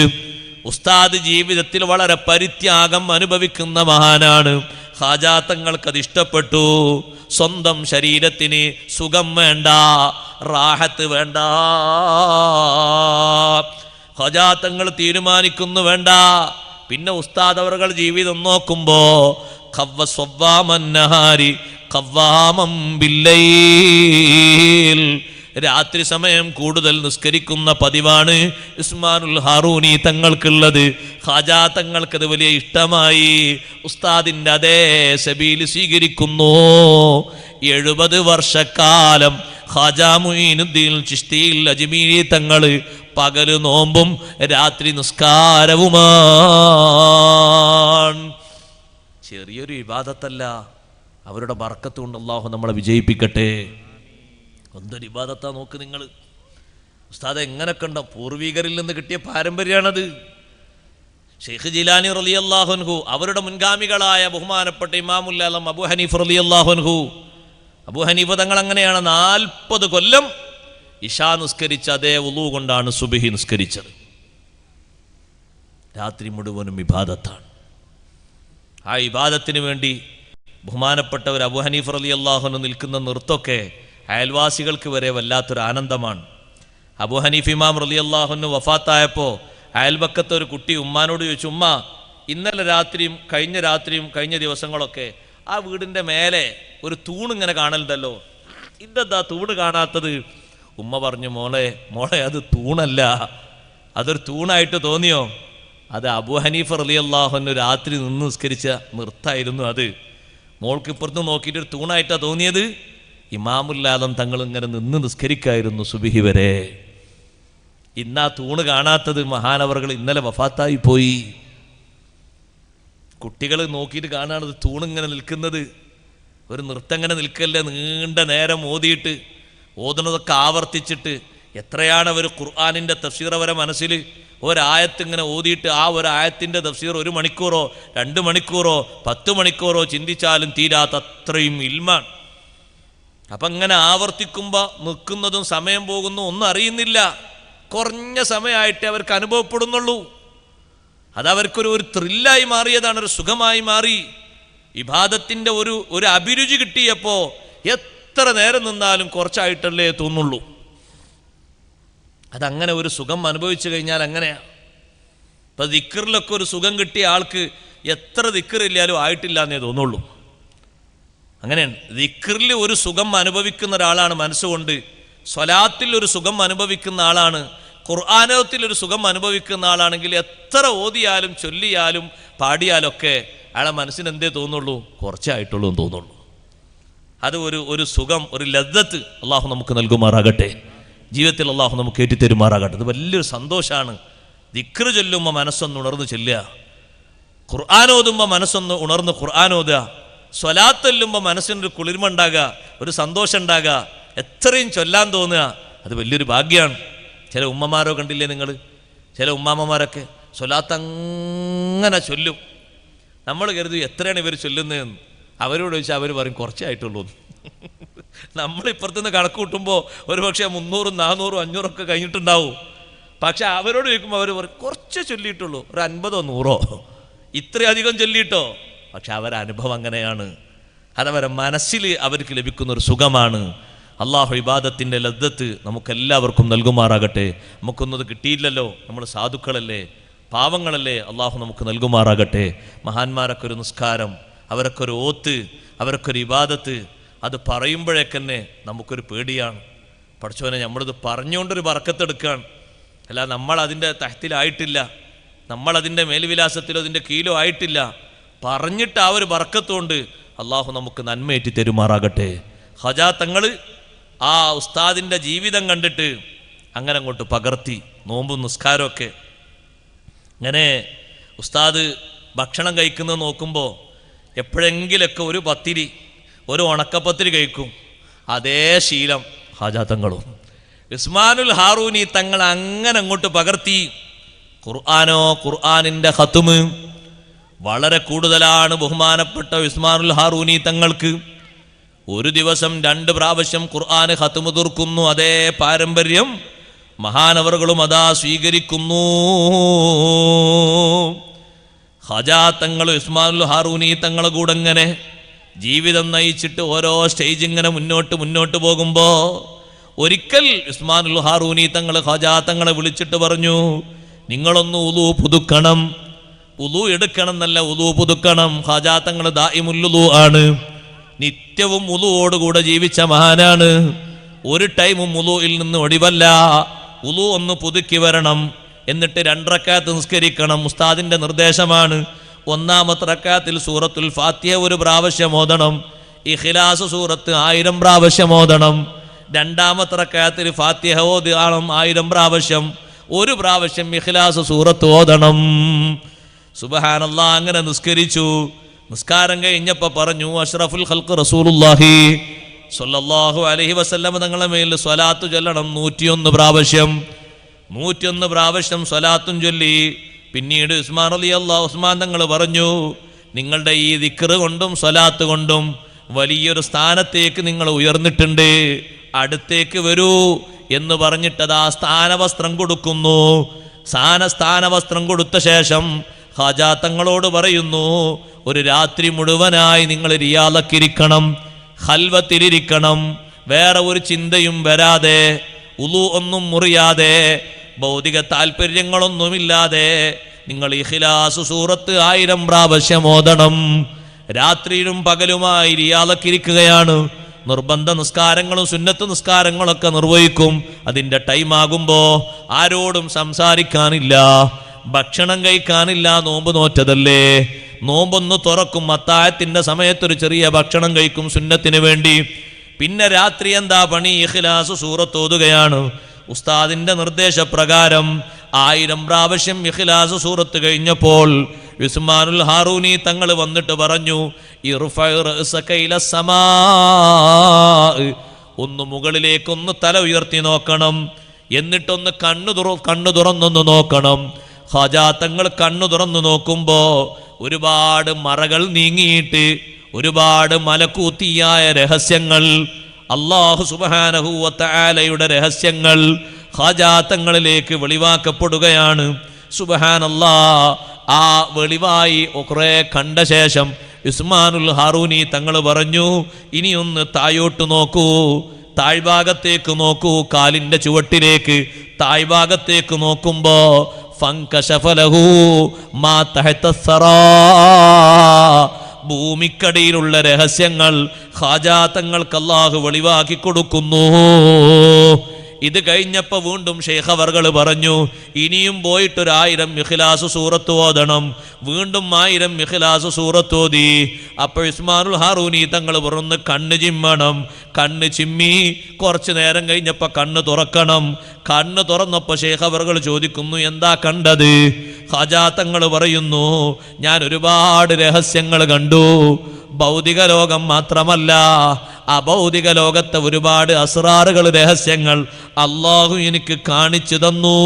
ഉസ്താദ് ജീവിതത്തിൽ വളരെ പരിത്യാഗം അനുഭവിക്കുന്ന മഹാനാണ്. ഖാജാ തങ്ങൾക്കത് ഇഷ്ടപ്പെട്ടു. സ്വന്തം ശരീരത്തിന് സുഖം വേണ്ട, റാഹത്ത് വേണ്ട. ഖാജാ തങ്ങൾ തീരുമാനിക്കുന്നു വേണ്ട. പിന്നെ ഉസ്താദ് അവர்கள் ജീവിതം നോക്കുമ്പോ രാത്രി സമയം കൂടുതൽ നിസ്കരിക്കുന്ന പതിവാണ് ഉസ്മാനുൽ ഹാറൂനി തങ്ങൾക്കുള്ളത്. ഖാജാ തങ്ങൾക്കത് വലിയ ഇഷ്ടമായി. ഉസ്താദിന്റെ അതേ സബീൽ സ്വീകരിക്കുന്നു. 70 വർഷക്കാലം ഖാജാ മുഈനുദ്ദീൻ ചിശ്തിയിൽ അജ്മീരി തങ്ങൾ പകല് നോമ്പും രാത്രി നിസ്കാരവുമാണ്. ചെറിയൊരു ഇബാദത്തല്ല, അവരുടെ ബർക്കത്ത് കൊണ്ട് അല്ലാഹു നമ്മളെ വിജയിപ്പിക്കട്ടെ. എന്തൊരു ഇബാദത്താ നോക്ക് നിങ്ങൾ. ഉസ്താദ് എങ്ങനെ കണ്ട പൂർവികരിൽ നിന്ന് കിട്ടിയ പാരമ്പര്യമാണത്. ഷെയ്ഖ് ജിലാനി റളിയല്ലാഹു അൻഹു, അവരുടെ മുൻഗാമികളായ ബഹുമാനപ്പെട്ട ഇമാമുൽ ആലം അബൂ ഹനീഫ റളിയല്ലാഹു അൻഹു, അബൂ ഹനീഫ തങ്ങൾ അങ്ങനെയാണ് 40 കൊല്ലം ഇശാ നിസ്കരിച്ച അതേ വുളൂ കൊണ്ടാണ് സുബ്ഹി നിസ്കരിച്ചത്. രാത്രി മുഴുവനും ഇബാദത്താണ്. ആ ഇബാദത്തിന് വേണ്ടി ബഹുമാനപ്പെട്ടവർ അബൂ ഹനീഫ റളിയല്ലാഹു അൻഹു നിൽക്കുന്ന നൃത്തമൊക്കെ അയൽവാസികൾക്ക് വരെ വല്ലാത്തൊരു ആനന്ദമാണ്. അബൂ ഹനീഫ് ഇമാം റളിയല്ലാഹു അൻഹു വഫാത്തായപ്പോൾ അയൽപക്കത്തെ ഒരു കുട്ടി ഉമ്മാനോട് ചോദിച്ചു, ഉമ്മ ഇന്നലെ രാത്രിയും കഴിഞ്ഞ ദിവസങ്ങളൊക്കെ ആ വീടിൻ്റെ മേലെ ഒരു തൂണിങ്ങനെ കാണലുണ്ടല്ലോ. ഇതെന്താ തൂണ് കാണാത്തത്? ഉമ്മ പറഞ്ഞു, മോളെ അത് തൂണല്ല. അതൊരു തൂണായിട്ട് തോന്നിയോ? അത് അബൂ ഹനീഫ റളിയല്ലാഹു അൻഹു രാത്രി നിന്ന് നിസ്കരിച്ച നിർത്തായിരുന്നു അത്. മോൾക്ക് ഇപ്പുറത്ത് നോക്കിയിട്ട് ഒരു തൂണായിട്ടാണ് തോന്നിയത്. ഇമാമുൽ ആദം തങ്ങൾ ഇങ്ങനെ നിന്ന് നിസ്കരിക്കായിരുന്നു സുബഹി വരെ. ഇന്നാ തൂണ് കാണാത്തത്. മഹാനവറുകൾ ഇന്നലെ വഫാത്തായി പോയി. കുട്ടികൾ നോക്കിയിട്ട് കാണാണത് തൂണിങ്ങനെ നിൽക്കുന്നത്. ഒരു നൃത്തം ഇങ്ങനെ നിൽക്കല്ലേ, നീണ്ട നേരം ഓതിയിട്ട് ഓതുന്നതൊക്കെ ആവർത്തിച്ചിട്ട്. എത്രയാണ് അവർ ഖുർആനിൻ്റെ തഫ്സീർ അവരെ മനസ്സിൽ ഒരായത്ത് ഇങ്ങനെ ഓതിയിട്ട് ആ ഒരായത്തിൻ്റെ തഫ്സീർ 1 മണിക്കൂറോ 2 മണിക്കൂറോ 10 മണിക്കൂറോ ചിന്തിച്ചാലും തീരാത്ത അത്രയും ഇൽമാണ്. അപ്പം ഇങ്ങനെ ആവർത്തിക്കുമ്പോൾ നിൽക്കുന്നതും സമയം പോകുന്നു ഒന്നും അറിയുന്നില്ല. കുറഞ്ഞ സമയമായിട്ടേ അവർക്ക് അനുഭവപ്പെടുന്നുള്ളൂ. അതവർക്കൊരു ത്രില്ലായി മാറിയതാണ്, ഒരു സുഖമായി മാറി. ഇബാദത്തിൻ്റെ ഒരു അഭിരുചി കിട്ടിയപ്പോൾ എത്ര നേരം നിന്നാലും കുറച്ചായിട്ടല്ലേ തോന്നുള്ളൂ. അതങ്ങനെ ഒരു സുഖം അനുഭവിച്ചു കഴിഞ്ഞാൽ അങ്ങനെയാണ്. ഇപ്പം ദിക്റിലൊക്കെ ഒരു സുഖം കിട്ടിയ ആൾക്ക് എത്ര ദിക്റില്ലാലും ആയിട്ടില്ല എന്നേ തോന്നുള്ളൂ. അങ്ങനെയാണ്. ദിക്റിൽ ഒരു സുഖം അനുഭവിക്കുന്ന ഒരാളാണ് മനസ്സുകൊണ്ട്. സ്വലാത്തിൽ ഒരു സുഖം അനുഭവിക്കുന്ന ആളാണ്. ഖുർആനത്തിൽ ഒരു സുഖം അനുഭവിക്കുന്ന ആളാണെങ്കിൽ എത്ര ഓതിയാലും ചൊല്ലിയാലും പാടിയാലൊക്കെ അയാളെ മനസ്സിന് എന്തേ തോന്നുള്ളൂ? കുറച്ചായിട്ടുള്ളൂ എന്ന് തോന്നുള്ളൂ. അത് ഒരു സുഖം, ഒരു ലദ്ദത്ത് അള്ളാഹു നമുക്ക് നൽകുമാറാകട്ടെ. ജീവിതത്തിൽ അള്ളാഹു നമുക്ക് ഏറ്റിത്തരുമാറാകട്ടെ. അത് വലിയൊരു സന്തോഷമാണ്. ദിക്റ് ചൊല്ലുമ്പോൾ മനസ്സൊന്ന് ഉണർന്ന് ചെല്ലുക, ഖുർആൻ ഓതുമ്പോൾ മനസ്സൊന്ന് ഉണർന്ന് ഖുർആൻ ഓതുക, സ്വലാത്ത് ചൊല്ലുമ്പോൾ മനസ്സിനൊരു കുളിർമ ഉണ്ടാകുക, ഒരു സന്തോഷം ഉണ്ടാകുക, എത്രയും ചൊല്ലാൻ തോന്നുക. അത് വലിയൊരു ഭാഗ്യമാണ്. ചില ഉമ്മമാരോ കണ്ടില്ലേ നിങ്ങൾ? ചില ഉമ്മാമ്മമാരൊക്കെ സ്വലാത്ത് അങ്ങനെ ചൊല്ലും. നമ്മൾ കരുതി എത്രയാണ് ഇവർ ചൊല്ലുന്നതെന്ന്. അവരോട് ചോദിച്ചാൽ അവർ പറയും കുറച്ചായിട്ടുള്ളൂ. നമ്മളിപ്പുറത്തുനിന്ന് കണക്ക് കൂട്ടുമ്പോൾ ഒരു പക്ഷേ 300, 400, 500 ഒക്കെ കഴിഞ്ഞിട്ടുണ്ടാവും. പക്ഷെ അവരോട് ചോദിക്കുമ്പോൾ അവർ പറയും കുറച്ച് ചൊല്ലിയിട്ടുള്ളൂ, ഒരു 50, 100 ഇത്രയധികം ചൊല്ലിയിട്ടോ. പക്ഷെ അവരുടെ അനുഭവം അങ്ങനെയാണ്. അതവരെ മനസ്സിൽ അവർക്ക് ലഭിക്കുന്നൊരു സുഖമാണ്. അള്ളാഹു ഇബാദത്തിൻ്റെ ലദ്ദത്ത് നമുക്കെല്ലാവർക്കും നൽകുമാറാകട്ടെ. നമുക്കൊന്നത് കിട്ടിയില്ലല്ലോ, നമ്മൾ സാധുക്കളല്ലേ, പാവങ്ങളല്ലേ, അള്ളാഹു നമുക്ക് നൽകുമാറാകട്ടെ. മഹാന്മാരൊക്കെ ഒരു നിസ്കാരം, അവരൊക്കെ ഒരു ഓത്ത്, അവരൊക്കെ ഒരു ഇബാദത്ത്, അത് പറയുമ്പോഴേക്കന്നെ നമുക്കൊരു പേടിയാണ്. പഠിച്ചവനെ നമ്മളിത് പറഞ്ഞുകൊണ്ടൊരു ബർക്കത്തെടുക്കുകയാണ്. അല്ല, നമ്മളതിൻ്റെ തഹത്തിലായിട്ടില്ല, നമ്മളതിൻ്റെ മേൽവിലാസത്തിലോ അതിൻ്റെ കീലോ ആയിട്ടില്ല. പറഞ്ഞിട്ട് ആ ഒരു ബർക്കത്തുകൊണ്ട് അള്ളാഹു നമുക്ക് നന്മയേറ്റി തരുമാറാകട്ടെ. ഖജാ തങ്ങൾ ആ ഉസ്താദിൻ്റെ ജീവിതം കണ്ടിട്ട് അങ്ങനെ അങ്ങോട്ട് പകർത്തി നോമ്പും നിസ്കാരമൊക്കെ. അങ്ങനെ ഉസ്താദ് ഭക്ഷണം കഴിക്കുന്നത് നോക്കുമ്പോൾ എപ്പോഴെങ്കിലൊക്കെ ഒരു പത്തിരി, ഒരു ഉണക്കപ്പത്തിരി കഴിക്കും. അതേ ശീലം ഖജാ തങ്ങളും. ഉസ്മാനുൽ ഹാറൂനി തങ്ങൾ അങ്ങനെ അങ്ങോട്ട് പകർത്തി. ഖുർആനിൻ്റെ ഖത്മ് വളരെ കൂടുതലാണ് ബഹുമാനപ്പെട്ട ഉസ്മാനുൽ ഹാറൂനി തങ്ങൾക്ക്. ഒരു ദിവസം 2 പ്രാവശ്യം ഖുർആന് ഖത്മ് തീർക്കുന്നു. അതേ പാരമ്പര്യം മഹാനവറുകളും അതാ സ്വീകരിക്കുന്നു. ഖജാ തങ്ങൾ ഉസ്മാനുൽ ഹാറൂനി തങ്ങളെ കൂടെ ഇങ്ങനെ ജീവിതം നയിച്ചിട്ട് ഓരോ സ്റ്റേജ് ഇങ്ങനെ മുന്നോട്ട് പോകുമ്പോൾ ഒരിക്കൽ ഉസ്മാനുൽ ഹാറൂനി തങ്ങൾ ഖജാ തങ്ങളെ വിളിച്ചിട്ട് പറഞ്ഞു, നിങ്ങളൊന്ന് ഉളു പുതുക്കണം. ഉളു എടുക്കണം എന്നല്ല, ഉളു പുതുക്കണം. ഖജാ തങ്ങൾ ദായിമുൽ ഉളു ആണ്, നിത്യവും ഉളുവോടുകൂടെ ജീവിച്ച മഹാനാണ്. ഒരു ടൈമും ഉളുവിൽ നിന്ന് ഒടിവല്ല. ഉളു ഒന്ന് പുതുക്കി വരണം, എന്നിട്ട് 2 റക്അത്ത് നിസ്കരിക്കണം. ഉസ്താദിന്റെ നിർദ്ദേശമാണ്. 1-ാമത്തെ റക്അത്തിൽ സൂറത്തുൽ ഫാത്തിഹ 1 പ്രാവശ്യം ഓതണം. ഇഖ്ലാസ് സൂറത്ത് 1000 പ്രാവശ്യം ഓതണം. 2-ാമത്തെ റക്അത്തിൽ ഫാത്തിഹ ഓതണം 1000 പ്രാവശ്യം. 1 പ്രാവശ്യം ഇഖ്ലാസ് സൂറത്ത് ഓതണം. സുബ്ഹാനല്ലാഹ്. അങ്ങനെ നിസ്കരിച്ചു. നിസ്കാരം കഴിഞ്ഞപ്പോൾ പറഞ്ഞു, അഷ്റഫുൽ ഖൽഖ് റസൂലുള്ളാഹി സ്വല്ലല്ലാഹു അലൈഹി വസല്ലം തങ്ങളുടെ മേൽ സ്വലാത്ത് ചൊല്ലണം 101 പ്രാവശ്യം. 101 പ്രാവശ്യം സ്വലാത്തും ചൊല്ലി. പിന്നീട് ഉസ്മാൻ തങ്ങൾ പറഞ്ഞു, നിങ്ങളുടെ ഈ ദിക്ർ കൊണ്ടും സ്വലാത്ത് കൊണ്ടും വലിയൊരു സ്ഥാനത്തേക്ക് നിങ്ങൾ ഉയർന്നിട്ടുണ്ട്, അടുത്തേക്ക് വരൂ എന്ന് പറഞ്ഞിട്ടത് ആ സ്ഥാനവസ്ത്രം കൊടുക്കുന്നു. സ്ഥാനവസ്ത്രം കൊടുത്ത ശേഷം ഖജാ തങ്ങളോട് പറയുന്നു, ഒരു രാത്രി മുഴുവനായി നിങ്ങൾ റിയാദക്കിരിക്കണം, ഖൽവത്തിലിരിക്കണം, വേറെ ഒരു ചിന്തയും വരാതെ, ഉളു ഒന്നും മുറിയാതെ, ഭൗതിക താല്പര്യങ്ങളൊന്നുമില്ലാതെ നിങ്ങൾ ഇഖ്ലാസ് സൂറത്ത് 1000 പ്രാവശ്യം ഓതണം. രാത്രിയിലും പകലുമായി റിയാദക്കിരിക്കുകയാണ്. നിർബന്ധ നിസ്കാരങ്ങളും സുന്നത്ത് നിസ്കാരങ്ങളൊക്കെ നിർവഹിക്കും. അതിൻ്റെ ടൈം ആകുമ്പോൾ ആരോടും സംസാരിക്കാനില്ല, ഭക്ഷണം കഴിക്കാനില്ല. നോമ്പ് നോറ്റതല്ലേ, നോമ്പൊന്ന് തുറക്കും. അത്താഴത്തിൻ്റെ സമയത്തൊരു ചെറിയ ഭക്ഷണം കഴിക്കും സുന്നത്തിന് വേണ്ടി. പിന്നെ രാത്രി എന്താ പണി? ഇഖ്ലാസ് സൂറത്ത് ഓതുകയാണ്. ഉസ്താദിന്റെ നിർദ്ദേശപ്രകാരം 1000 പ്രാവശ്യം ഇഖ്ലാസ് സൂറത്ത് കഴിഞ്ഞപ്പോൾ ഉസ്മാനുൽ ഹാറൂനി തങ്ങൾ വന്നിട്ട് പറഞ്ഞു, ഒന്ന് മുകളിലേക്കൊന്ന് തല ഉയർത്തി നോക്കണം, എന്നിട്ടൊന്ന് കണ്ണു തുറന്നൊന്ന് നോക്കണം. ഖാജാ തങ്ങൾ കണ്ണു തുറന്നു നോക്കുമ്പോ ഒരുപാട് മറകൾ നീങ്ങിയിട്ട് ഒരുപാട് മലക്കൂത്തിയായ രഹസ്യങ്ങൾ, അല്ലാഹു സുബ്ഹാനഹു വ തആലയുടെ രഹസ്യങ്ങൾ ഖാജാ തങ്ങളിലേക്ക് വെളിവാക്കപ്പെടുകയാണ്. സുബ്ഹാനല്ലാഹ്. ആ വെളിവായി കുറെ കണ്ട ശേഷം ഉസ്മാനുൽ ഹാറൂനി തങ്ങൾ പറഞ്ഞു, ഇനിയൊന്ന് താഴോട്ട് നോക്കൂ, താഴ്ഭാഗത്തേക്ക് നോക്കൂ, കാലിന്റെ ചുവട്ടിലേക്ക് താഴ്ഭാഗത്തേക്ക് നോക്കുമ്പോ ഫൻകശഫ ലഹു മാ തഹത സറാ, ഭൂമിക്കടിയിലുള്ള രഹസ്യങ്ങൾ ഖാജാ തങ്ങൾക്ക് അല്ലാഹു വെളിവാക്കി കൊടുക്കുന്നു. ഇത് കഴിഞ്ഞപ്പോ വീണ്ടും ശൈഖ് അവർകൾ പറഞ്ഞു, ഇനിയും പോയിട്ടൊരു 1000 ഇഖ്ലാസ് സൂറത്ത് ഓതണം. വീണ്ടും 1000 ഇഖ്ലാസ് സൂറത്ത് ഓതി. അപ്പോൾ ഉസ്മാനുൽ ഹാറൂനി തങ്ങൾ പറഞ്ഞ് കണ്ണ് ചിമ്മണം. കണ്ണ് ചിമ്മി കുറച്ചു നേരം കഴിഞ്ഞപ്പോ കണ്ണ് തുറക്കണം. കണ്ണ് തുറന്നപ്പോ ശൈഖ് അവർകൾ ചോദിക്കുന്നു, എന്താ കണ്ടത്? ഖാജാ തങ്ങൾ പറയുന്നു, ഞാൻ ഒരുപാട് രഹസ്യങ്ങൾ കണ്ടു. ഭൗതിക ലോകം മാത്രമല്ല, അഭൗതിക ലോകത്തെ ഒരുപാട് അസ്റാറുകൾ, രഹസ്യങ്ങൾ അല്ലാഹു എനിക്ക് കാണിച്ചു തന്നു.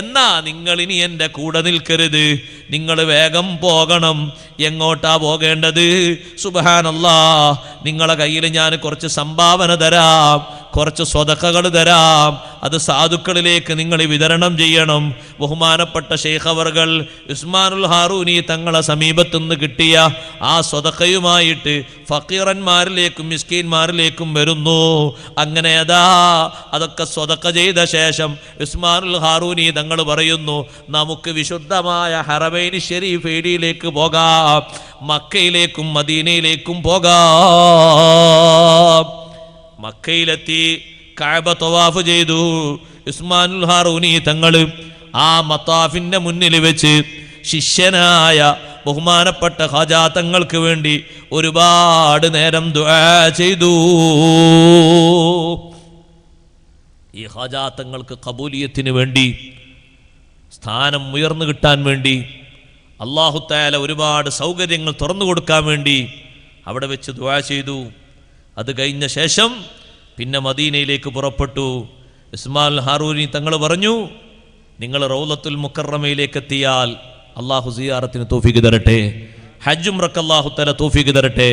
എന്നാ നിങ്ങൾ ഇനി എൻ്റെ കൂടെ നിൽക്കരുത്, നിങ്ങൾ വേഗം പോകണം. എങ്ങോട്ടാ പോകേണ്ടത്? സുബ്ഹാനല്ലാഹ്, നിങ്ങളെ കയ്യിൽ ഞാൻ കുറച്ച് സംഭാവന തരാം, കുറച്ച് സ്വതക്കകൾ തരാം. അത് സാധുക്കളിലേക്ക് നിങ്ങൾ വിതരണം ചെയ്യണം. ബഹുമാനപ്പെട്ട ശൈഖ് അവർകൾ ഉസ്മാനുൽ ഹാറൂനി തങ്ങളെ സമീപത്തുനിന്ന് കിട്ടിയ ആ സ്വതക്കയുമായിട്ട് ഫക്കീറന്മാരിലേക്കും മിസ്കീന്മാരിലേക്കും വരുന്നു. അങ്ങനെ അതൊക്കെ സ്വതക്ക ചെയ്ത ശേഷം ഉസ്മാനുൽ ഹാറൂനി തങ്ങൾ പറയുന്നു, നമുക്ക് വിശുദ്ധമായ ഹറമൈൻ ശരീഫ് ഏരിയയിലേക്ക് പോകാം, മക്കയിലേക്കും മദീനയിലേക്കും പോകാം. മക്കയിലെത്തി കഅബ തവാഫ് ചെയ്തു. ഉസ്മാനുൽ ഹാറൂനി തങ്ങൾ ആ മത്താഫിന്റെ മുന്നിൽ വെച്ച് ശിഷ്യനായ ബഹുമാനപ്പെട്ട ഖാജാ തങ്ങൾക്ക് വേണ്ടി ഒരുപാട് നേരം ദുആ ചെയ്തു. ഈ ഖാജാ തങ്ങൾക്ക് ഖബൂലിയത്തിന് വേണ്ടി, സ്ഥാനം ഉയർന്നു കിട്ടാൻ വേണ്ടി, അല്ലാഹു തആല ഒരുപാട് സൗകര്യങ്ങൾ തുറന്നു കൊടുക്കാൻ വേണ്ടി അവിടെ വെച്ച് ദുആ ചെയ്തു. അത് കഴിഞ്ഞ ശേഷം പിന്നെ മദീനയിലേക്ക് പുറപ്പെട്ടു. ഉസ്മാനുൽ ഹാറൂനി തങ്ങൾ പറഞ്ഞു, നിങ്ങൾ റൗളത്തുൽ മുക്കറമയിലേക്ക് എത്തിയാൽ അല്ലാഹു സിയാറത്തിന് തൗഫീഖ് തരട്ടെ, ഹജ്ജ് ഉംറക്ക് അല്ലാഹു തആല തൗഫീഖ് തരട്ടെ.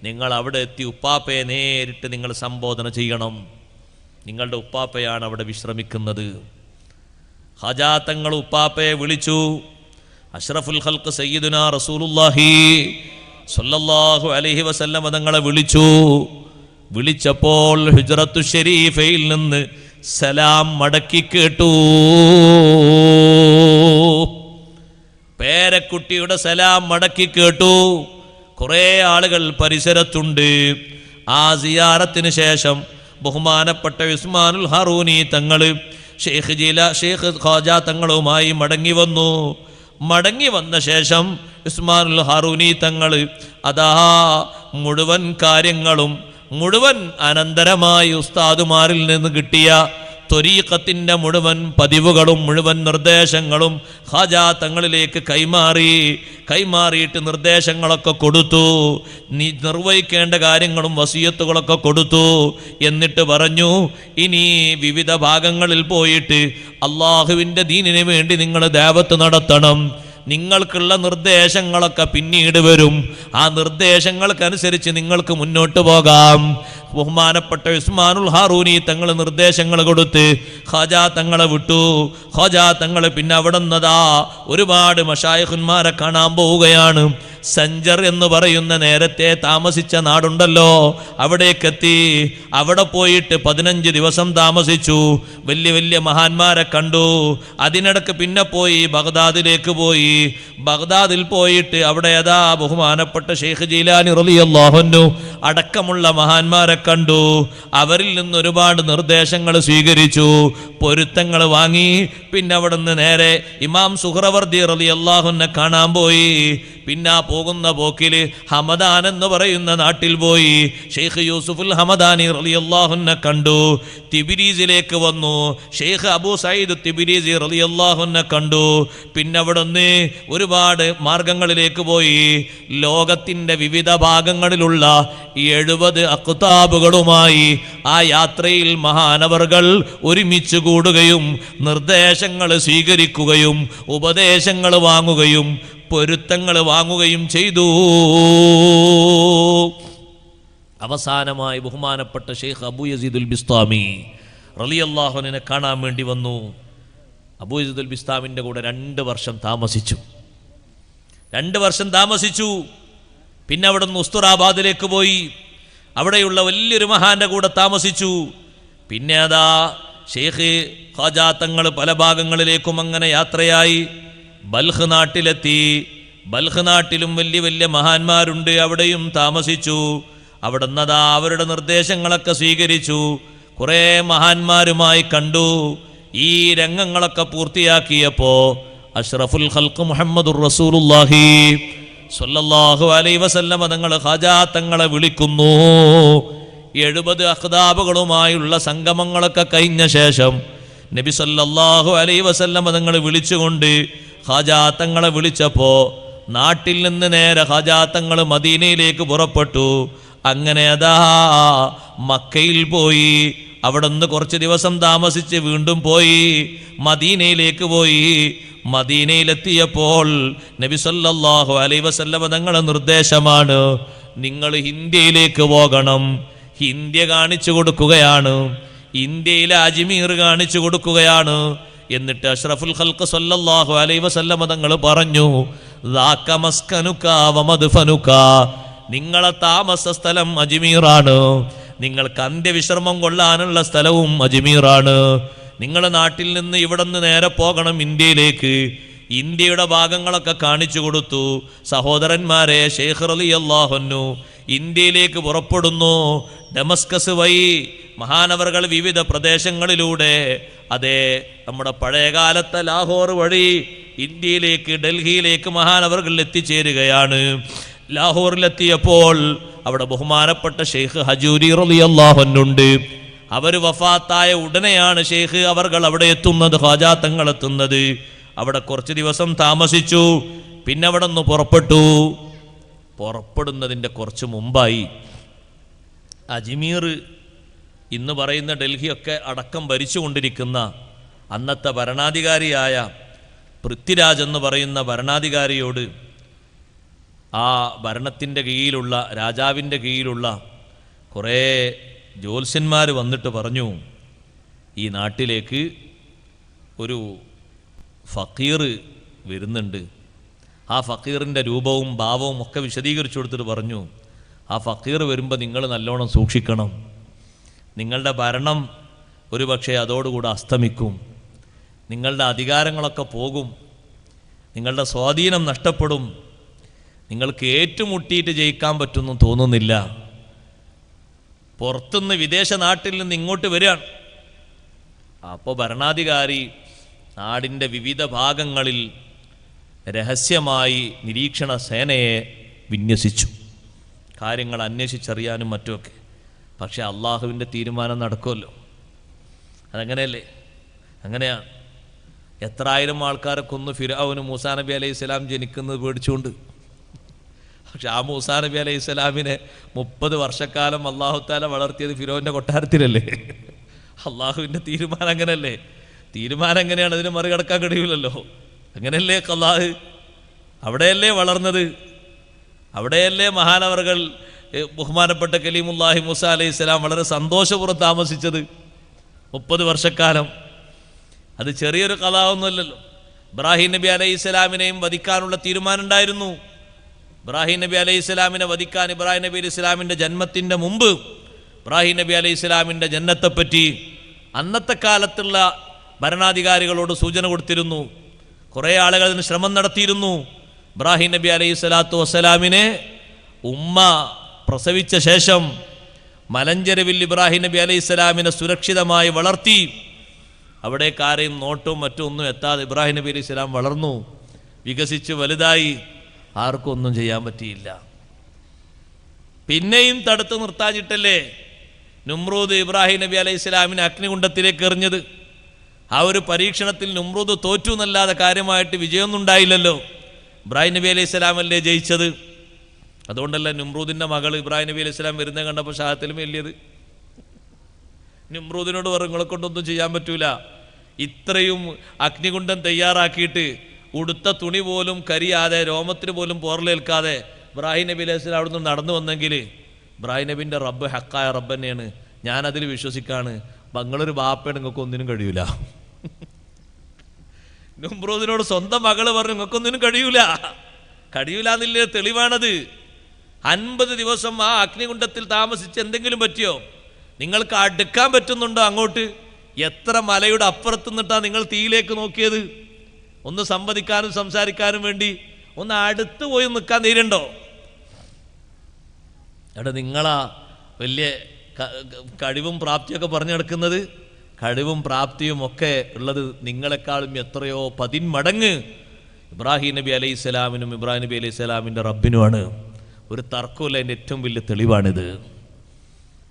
നിങ്ങൾ അവിടെ എത്തി ഉപ്പാപ്പയെ നേരിട്ട് നിങ്ങൾ സംബോധന ചെയ്യണം. നിങ്ങളുടെ ഉപ്പാപ്പയാണ് അവിടെ വിശ്രമിക്കുന്നത്. ഖാജാ തങ്ങൾ ഉപ്പാപ്പയെ വിളിച്ചു. അഷ്റഫുൽ ഖൽഖ് സയ്യിദുനാ റസൂലുള്ളാഹി സ്വല്ലല്ലാഹു അലൈഹി വസല്ലം തങ്ങളെ വിളിച്ചു. വിളിച്ചപ്പോൾ ഹുജ്റത്തു ശരീഫയിൽ നിന്ന് സലാം മടക്കി കേട്ടു. പേരക്കുട്ടിയുടെ സലാം മടക്കി കേട്ടു. കുറെ ആളുകൾ പരിസരത്തുണ്ട്. ആ സിയാറത്തിന് ശേഷം ബഹുമാനപ്പെട്ട ഉസ്മാനുൽ ഹാറൂനി തങ്ങൾ ഷെയ്ഖ് ഖാജാ തങ്ങളുമായി മടങ്ങി വന്നു. മടങ്ങി വന്ന ശേഷം ഉസ്മാനുൽ ഹാറൂനി തങ്ങൾ മുഴുവൻ കാര്യങ്ങളും മുഴുവൻ അനന്തരമായി ഉസ്താദുമാരിൽ നിന്ന് കിട്ടിയ ത്വരീഖത്തിന്റെ മുഴുവൻ പതിവുകളും മുഴുവൻ നിർദ്ദേശങ്ങളും ഖാജാ തങ്ങളിലേക്ക് കൈമാറിയിട്ട് നിർദ്ദേശങ്ങളൊക്കെ കൊടുത്തു. നിർവഹിക്കേണ്ട കാര്യങ്ങളും വസിയത്തുകളൊക്കെ കൊടുത്തു. എന്നിട്ട് പറഞ്ഞു, ഇനി വിവിധ ഭാഗങ്ങളിൽ പോയിട്ട് അള്ളാഹുവിൻ്റെ ദീനിന് വേണ്ടി നിങ്ങൾ ദഅവത്ത് നടത്തണം. നിങ്ങൾക്കുള്ള നിർദ്ദേശങ്ങളൊക്കെ പിന്നീട് വരും. ആ നിർദ്ദേശങ്ങൾക്കനുസരിച്ച് നിങ്ങൾക്ക് മുന്നോട്ട് പോകാം. ബഹുമാനപ്പെട്ട ഉസ്മാനുൽ ഹാറൂനി തങ്ങൾ നിർദ്ദേശങ്ങൾ കൊടുത്ത് ഖാജാ തങ്ങളെ വിട്ടു. ഖാജാ തങ്ങൾ പിന്നെ അവിടെ നിന്നതാ ഒരുപാട് മശായിഖുന്മാരെ കാണാൻ പോവുകയാണ്. സഞ്ചർ എന്ന് പറയുന്ന നേരത്തെ താമസിച്ച നാടുണ്ടല്ലോ, അവിടേക്കെത്തി. അവിടെ പോയിട്ട് 15 ദിവസം താമസിച്ചു. വലിയ വലിയ മഹാന്മാരെ കണ്ടു. അതിനിടക്ക് പിന്നെ പോയി ബഗ്ദാദിലേക്ക് പോയി. ബഗ്ദാദിൽ പോയിട്ട് അവിടെ ഏതാ ബഹുമാനപ്പെട്ട ഷെയ്ഖ് ജീലാനി റളിയല്ലാഹു അൻഹു അടക്കമുള്ള മഹാന്മാരെ കണ്ടു. അവരിൽ നിന്ന് ഒരുപാട് നിർദ്ദേശങ്ങൾ സ്വീകരിച്ചു, പൊരുത്തങ്ങൾ വാങ്ങി. പിന്നെ അവിടെ നിന്ന് നേരെ ഇമാം സുഹ്റവർദി റളിയല്ലാഹു അൻഹു കാണാൻ പോയി. പിന്നെ പോകുന്ന പോക്കിൽ ഹമദാൻ എന്ന് പറയുന്ന നാട്ടിൽ പോയി. ഷെയ്ഖ് യൂസുഫുൽ ഹമദാനി റളിയല്ലാഹു അൻഹു കണ്ടു. തിബിരീസിലേക്ക് വന്നു. ഷെയ്ഖ് അബൂ സഈദ് തിബിരീസി റളിയല്ലാഹു അൻഹു കണ്ടു. പിന്നെ അവിടെ നിന്ന് ഒരുപാട് മാർഗങ്ങളിലേക്ക് പോയി. ലോകത്തിൻ്റെ വിവിധ ഭാഗങ്ങളിലുള്ള 70 അഖ്താബുകളുമായി ആ യാത്രയിൽ മഹാനവറുകൾ ഒരുമിച്ച് കൂടുകയും നിർദ്ദേശങ്ങൾ സ്വീകരിക്കുകയും ഉപദേശങ്ങൾ വാങ്ങുകയും പൊരുത്തങ്ങൾ വാങ്ങുകയും ചെയ്തു. അവസാനമായി ബഹുമാനപ്പെട്ട ഷെയ്ഖ് അബൂ യസീദുൽ ബിസ്താമി റളിയല്ലാഹു അൻഹുവിനെ കാണാൻ വേണ്ടി വന്നു. അബൂ യസീദുൽ ബിസ്താമിൻ്റെ കൂടെ 2 വർഷം താമസിച്ചു. 2 വർഷം താമസിച്ചു. പിന്നെ അവിടെ നിന്ന് ഉസ്തുറാബാദിലേക്ക് പോയി. അവിടെയുള്ള വലിയൊരു മഹാന്റെ കൂടെ താമസിച്ചു. പിന്നെ അതാ ഷെയ്ഖ് ഖാജാ തങ്ങൾ പല ഭാഗങ്ങളിലേക്കും അങ്ങനെ യാത്രയായി. ബൽഖ് നാട്ടിലെത്തി. ബൽഖ് നാട്ടിലും വലിയ വലിയ മഹാന്മാരുണ്ട്, അവിടെയും താമസിച്ചു. അവിടെ നിന്നതാ അവരുടെ നിർദ്ദേശങ്ങളൊക്കെ സ്വീകരിച്ചു. കുറേ മഹാന്മാരുമായി കണ്ടു. ഈ രംഗങ്ങളൊക്കെ പൂർത്തിയാക്കിയപ്പോ അഷ്റഫുൽ ഖൽഖ് മുഹമ്മദുർ റസൂലുള്ളാഹി സ്വല്ലല്ലാഹു അലൈഹി വസല്ലം തങ്ങൾ ഖാജാ തങ്ങളെ വിളിക്കുന്നു. 70 അഖ്താബുകളുമായുള്ള സംഗമങ്ങളൊക്കെ കഴിഞ്ഞ ശേഷം നബി സല്ലല്ലാഹു അലൈഹി വസല്ലം തങ്ങൾ വിളിച്ചുകൊണ്ട് ഖാജാ തങ്ങളെ വിളിച്ചപ്പോൾ നാട്ടിൽ നിന്ന് നേരെ ഖാജാ തങ്ങൾ മദീനയിലേക്ക് പുറപ്പെട്ടു. അങ്ങനെ അതാ മക്കയിൽ പോയി. അവിടെ നിന്ന് കുറച്ച് ദിവസം താമസിച്ച് വീണ്ടും പോയി മദീനയിലേക്ക് പോയി. മദീനയിലെത്തിയപ്പോൾ നബി സല്ലല്ലാഹു അലൈഹി വസല്ലം തങ്ങളുടെ നിർദ്ദേശമാണ്, നിങ്ങൾ ഇന്ത്യയിലേക്ക് പോകണം. ഇന്ത്യ കാണിച്ചു കൊടുക്കുകയാണ്, ഇന്ത്യയിലെ അജ്മീർ കാണിച്ചു കൊടുക്കുകയാണ്. എന്നിട്ട് അഷ്റഫുൽ ഖൽഖ് സല്ലല്ലാഹു അലൈഹി വസല്ലം തങ്ങൾ പറഞ്ഞു, ദാക മസ്കനുക വമദ്ഫനുക, നിങ്ങളെ താമസ സ്ഥലം അജ്മീറാണ്, നിങ്ങൾക്ക് അന്ത്യവിശ്രമം കൊള്ളാനുള്ള സ്ഥലവും അജ്മീറാണ്. നിങ്ങളുടെ നാട്ടിൽ നിന്ന് ഇവിടെ നിന്ന് നേരെ പോകണം ഇന്ത്യയിലേക്ക്. ഇന്ത്യയുടെ ഭാഗങ്ങളൊക്കെ കാണിച്ചു കൊടുത്തു. സഹോദരന്മാരെ, ഷെയ്ഖ് റളിയല്ലാഹു അൻഹു ഇന്ത്യയിലേക്ക് പുറപ്പെടുന്നു. ഡമസ്കസ് വഴി മഹാനവറുകൾ വിവിധ പ്രദേശങ്ങളിലൂടെ, അതെ നമ്മുടെ പഴയകാലത്തെ ലാഹോർ വഴി ഇന്ത്യയിലേക്ക് ഡൽഹിയിലേക്ക് മഹാനവറുകൾ എത്തിച്ചേരുകയാണ്. ലാഹോറിലെത്തിയപ്പോൾ അവിടെ ബഹുമാനപ്പെട്ട ഷെയ്ഖ് ഹജൂരി റളിയല്ലാഹു അൻഹു ഉണ്ട്. അവർ വഫാത്തായ ഉടനെയാണ് ഷെയ്ഖ് അവർകൾ അവിടെ എത്തുന്നത്, ഖാജാ തങ്ങൾ എത്തുന്നത്. അവിടെ കുറച്ച് ദിവസം താമസിച്ചു. പിന്നെ അവിടെ നിന്ന് പുറപ്പെട്ടു. പുറപ്പെടുന്നതിൻ്റെ കുറച്ച് മുമ്പായി അജ്മീർ ഇന്ന് പറയുന്ന ഡൽഹിയൊക്കെ അടക്കം ഭരിച്ചുകൊണ്ടിരിക്കുന്ന അന്നത്തെ ഭരണാധികാരിയായ പൃഥ്വിരാജ് എന്ന് പറയുന്ന ഭരണാധികാരിയോട് ആ ഭരണത്തിൻ്റെ കീഴിലുള്ള രാജാവിൻ്റെ കീഴിലുള്ള കുറേ ജ്യോത്സ്യന്മാർ വന്നിട്ട് പറഞ്ഞു, ഈ നാട്ടിലേക്ക് ഒരു ഫക്കീർ വരുന്നുണ്ട്. ആ ഫക്കീറിൻ്റെ രൂപവും ഭാവവും ഒക്കെ വിശദീകരിച്ചു കൊടുത്തിട്ട് പറഞ്ഞു, ആ ഫക്കീർ വരുമ്പോൾ നിങ്ങൾ നല്ലോണം സൂക്ഷിക്കണം. നിങ്ങളുടെ ഭരണം ഒരു പക്ഷേ അതോടുകൂടെ അസ്തമിക്കും, നിങ്ങളുടെ അധികാരങ്ങളൊക്കെ പോകും, നിങ്ങളുടെ സ്വാധീനം നഷ്ടപ്പെടും, നിങ്ങൾക്ക് ഏറ്റുമുട്ടിയിട്ട് ജയിക്കാൻ പറ്റുമെന്ന് തോന്നുന്നില്ല. പുറത്തുനിന്ന് വിദേശ നാട്ടിൽ നിന്ന് ഇങ്ങോട്ട് വരികയാണ്. അപ്പോൾ ഭരണാധികാരി നാടിൻ്റെ വിവിധ ഭാഗങ്ങളിൽ രഹസ്യമായി നിരീക്ഷണ സേനയെ വിന്യസിച്ചു, കാര്യങ്ങൾ അന്വേഷിച്ചറിയാനും മറ്റുമൊക്കെ. പക്ഷെ അള്ളാഹുവിൻ്റെ തീരുമാനം നടക്കുമല്ലോ, അതങ്ങനെയല്ലേ? അങ്ങനെയാണ്. എത്ര ആയിരം ആൾക്കാരെ കൊന്നു ഫിർഔന് മൂസാ നബി അലൈഹി സ്വലാം ജനിക്കുന്നത് പേടിച്ചുകൊണ്ട്. പക്ഷെ ആ മൂസാ നബി അലൈഹി സ്വലാമിനെ 30 വർഷക്കാലം അള്ളാഹു താല വളർത്തിയത് ഫിർഔൻ്റെ കൊട്ടാരത്തിലല്ലേ? അള്ളാഹുവിൻ്റെ തീരുമാനം അങ്ങനെയല്ലേ? തീരുമാനം എങ്ങനെയാണ്? അതിന് മറികടക്കാൻ കഴിയില്ലല്ലോ. അങ്ങനെയല്ലേ അള്ളാഹ്? അവിടെയല്ലേ വളർന്നത്, അവിടെയല്ലേ മഹാനവറുകൾ ബഹുമാനപ്പെട്ട കലീമുല്ലാഹി മൂസ അലൈഹി സ്വലാം വളരെ സന്തോഷപൂർവ്വം താമസിച്ചത് 30 വർഷക്കാലം. അത് ചെറിയൊരു കഥാവൊന്നുമല്ലല്ലോ. ഇബ്രാഹിം നബി അലൈഹി സ്വലാമിനെയും വധിക്കാനുള്ള തീരുമാനം ഉണ്ടായിരുന്നു. ഇബ്രാഹിം നബി അലൈഹി ഇസ്ലാമിനെ വധിക്കാൻ ഇബ്രാഹിം നബി അലൈഹി ഇസ്ലാമിൻ്റെ ജന്മത്തിൻ്റെ മുമ്പ് ഇബ്രാഹിം നബി അലൈഹി ഇസ്ലാമിൻ്റെ ജന്നത്തെപ്പറ്റി അന്നത്തെ കാലത്തുള്ള ഭരണാധികാരികളോട് സൂചന കൊടുത്തിരുന്നു. കുറേ ആളുകൾ അതിന് ശ്രമം നടത്തിയിരുന്നു. ഇബ്രാഹിം നബി അലൈഹി സ്വലാത്തു വസ്സലാമിനെ ഉമ്മ പ്രസവിച്ച ശേഷം മലഞ്ചെരുവിൽ ഇബ്രാഹിം നബി അലൈഹി സ്വലാമിനെ സുരക്ഷിതമായി വളർത്തി. അവിടേക്കാരെയും നോട്ടവും മറ്റും ഒന്നും എത്താതെ ഇബ്രാഹിം നബി അലൈഹി സ്വലാം വളർന്നു, വികസിച്ച് വലുതായി. ആർക്കും ഒന്നും ചെയ്യാൻ പറ്റിയില്ല. പിന്നെയും തടുത്തു നിർത്താഞ്ഞിട്ടല്ലേ നുമ്രൂദ് ഇബ്രാഹിം നബി അലൈഹി സ്വലാമിനെ അഗ്നികുണ്ഡത്തിലേക്ക് എറിഞ്ഞത്. ആ ഒരു പരീക്ഷണത്തിൽ നുമ്രൂദ് തോറ്റു എന്നല്ലാതെ കാര്യമായിട്ട് വിജയമൊന്നും ഉണ്ടായില്ലല്ലോ. ഇബ്രാഹിം നബി അലൈഹി സ്വലാമല്ലേ ജയിച്ചത്. അതുകൊണ്ടല്ല നുമ്രൂദിൻ്റെ മകൾ ഇബ്രാഹിം നബി അലൈഹി സ്വലാം വരുന്നത് കണ്ടപ്പോൾ ഷാഹത്തിലും വലിയത്. നുമ്രൂദിനോട് പറഞ്ഞു നിങ്ങളെ കൊണ്ടൊന്നും ചെയ്യാൻ പറ്റൂല, ഇത്രയും അഗ്നികുണ്ഡം തയ്യാറാക്കിയിട്ട് ഉടുത്ത തുണി പോലും കരിയാതെ രോമത്തിന് പോലും പോറലേൽക്കാതെ ഇബ്രാഹിം നബി അലൈഹി സ്വലാം അവിടെ നിന്ന് നടന്നു വന്നെങ്കിൽ ഇബ്രാഹിം നബിൻ്റെ റബ്ബ് ഹക്കായ റബ്ബ് തന്നെയാണ്, ഞാനതിൽ വിശ്വസിക്കാണ്. നിങ്ങളൊരു ബാപ്പയാണ്, നിങ്ങൾക്ക് ഒന്നിനും കഴിയൂല. നുമ്രൂദിനോട് സ്വന്തം മകള് പറഞ്ഞു നിങ്ങൾക്കൊന്നിനും കഴിയൂല എന്നില്ല തെളിവാണത്. 50 ദിവസം ആ അഗ്നികുണ്ഡത്തിൽ താമസിച്ച് എന്തെങ്കിലും പറ്റിയോ? നിങ്ങൾക്ക് അടുക്കാൻ പറ്റുന്നുണ്ടോ അങ്ങോട്ട്? എത്ര മലയുടെ അപ്പുറത്ത് നിന്നിട്ടാണ് നിങ്ങൾ തീയിലേക്ക് നോക്കിയത്? ഒന്ന് സംവദിക്കാനും സംസാരിക്കാനും വേണ്ടി ഒന്ന് അടുത്ത് പോയി നിൽക്കാൻ തീരണ്ടോ? അവിടെ നിങ്ങളാ വലിയ കഴിവും പ്രാപ്തിയൊക്കെ പറഞ്ഞു നടക്കുന്നത്. കഴിവും പ്രാപ്തിയും ഒക്കെ ഉള്ളത് നിങ്ങളെക്കാളും എത്രയോ 10 മടങ്ങ് ഇബ്രാഹിം നബി അലൈഹി സ്വലാമിനും ഇബ്രാഹിം നബി അലൈഹി സ്വലാമിൻ്റെ റബ്ബിനുമാണ്. ഒരു തർക്കമില്ല, അതിൻ്റെ ഏറ്റവും വലിയ തെളിവാണിത്.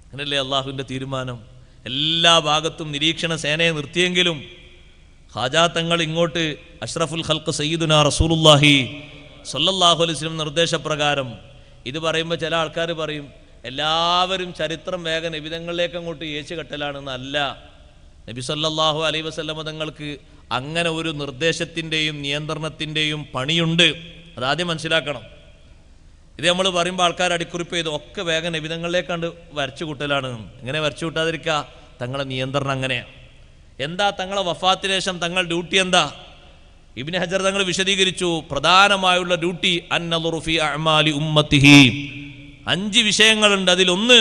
അങ്ങനല്ലേ അള്ളാഹുവിൻ്റെ തീരുമാനം. എല്ലാ ഭാഗത്തും നിരീക്ഷണ സേനയെ നിർത്തിയെങ്കിലും ഖാജാ തങ്ങൾ ഇങ്ങോട്ട് അഷ്റഫുൽ ഖൽഖ് സയ്യിദുനാ റസൂലുള്ളാഹി സ്വല്ലല്ലാഹു അലൈഹി വസല്ലം നിർദ്ദേശപ്രകാരം ഇത് പറയുമ്പോൾ ചില ആൾക്കാർ പറയും എല്ലാവരും ചരിത്രം വേഗം നബിതങ്ങളിലേക്ക് അങ്ങോട്ട് ഏച്ചു കെട്ടലാണെന്നല്ല. നബി സല്ലല്ലാഹു അലൈഹി വസല്ലം തങ്ങൾക്ക് അങ്ങനെ ഒരു നിർദ്ദേശത്തിൻ്റെയും നിയന്ത്രണത്തിൻ്റെയും പണിയുണ്ട്. അതാദ്യം മനസ്സിലാക്കണം. ഇത് നമ്മൾ പറയുമ്പോൾ ആൾക്കാർ അടിക്കുറിപ്പ് ചെയ്ത് ഒക്കെ വേഗം നബിതങ്ങളിലേക്കാണ്ട് വരച്ചു കൂട്ടലാണ്. എങ്ങനെ വരച്ചു കൂട്ടാതിരിക്കുക? തങ്ങളെ നിയന്ത്രണം അങ്ങനെയാണ്. എന്താ തങ്ങളെ വഫാത്തിന് ശേഷം തങ്ങൾ ഡ്യൂട്ടി എന്താ? ഇബ്നു ഹജർ തങ്ങൾ വിശദീകരിച്ചു. പ്രധാനമായുള്ള ഡ്യൂട്ടി അന്നളുറു ഫീ അഅ്മാലി ഉമ്മത്തിഹി. 5 വിഷയങ്ങളുണ്ട്. അതിലൊന്ന്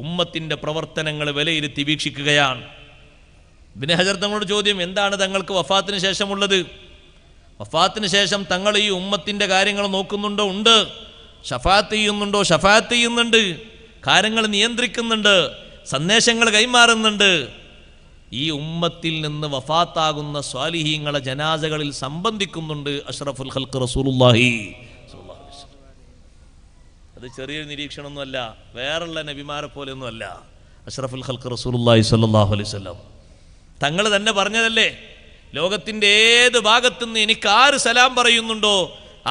ഉമ്മത്തിൻ്റെ പ്രവർത്തനങ്ങൾ വിലയിരുത്തി വീക്ഷിക്കുകയാണ്. ഇബ്നു ഹജർ തങ്ങളോട് ചോദ്യം, എന്താണ് തങ്ങൾക്ക് വഫാത്തിന് ശേഷമുള്ളത്? വഫാത്തിന് ശേഷം തങ്ങൾ ഈ ഉമ്മത്തിൻ്റെ കാര്യങ്ങൾ നോക്കുന്നുണ്ടോ? ഉണ്ട്. ഷഫാത്ത് ചെയ്യുന്നുണ്ടോ? ഷഫാത്ത് ചെയ്യുന്നുണ്ട്. കാര്യങ്ങൾ നിയന്ത്രിക്കുന്നുണ്ട്, സന്ദേശങ്ങൾ കൈമാറുന്നുണ്ട്. ഈ ഉമ്മത്തിൽ നിന്ന് വഫാത്താകുന്ന സ്വാലിഹീങ്ങളെ ജനാസകളിൽ സംബന്ധിക്കുന്നുണ്ട് അഷ്റഫുൽ ഖൽഖ് റസൂലുള്ളാഹി. അത് ചെറിയൊരു നിരീക്ഷണമൊന്നുമല്ല, വേറുള്ള നബിമാരെ പോലെയൊന്നുമല്ല. അഷ്റഫുൽ ഖൽഖ് റസൂലുള്ളാഹി സ്വല്ലല്ലാഹു അലൈഹി വസല്ലം തങ്ങൾ തന്നെ പറഞ്ഞതല്ലേ, ലോകത്തിൻ്റെ ഏത് ഭാഗത്തുനിന്ന് എനിക്ക് ആര് സലാം പറയുന്നുണ്ടോ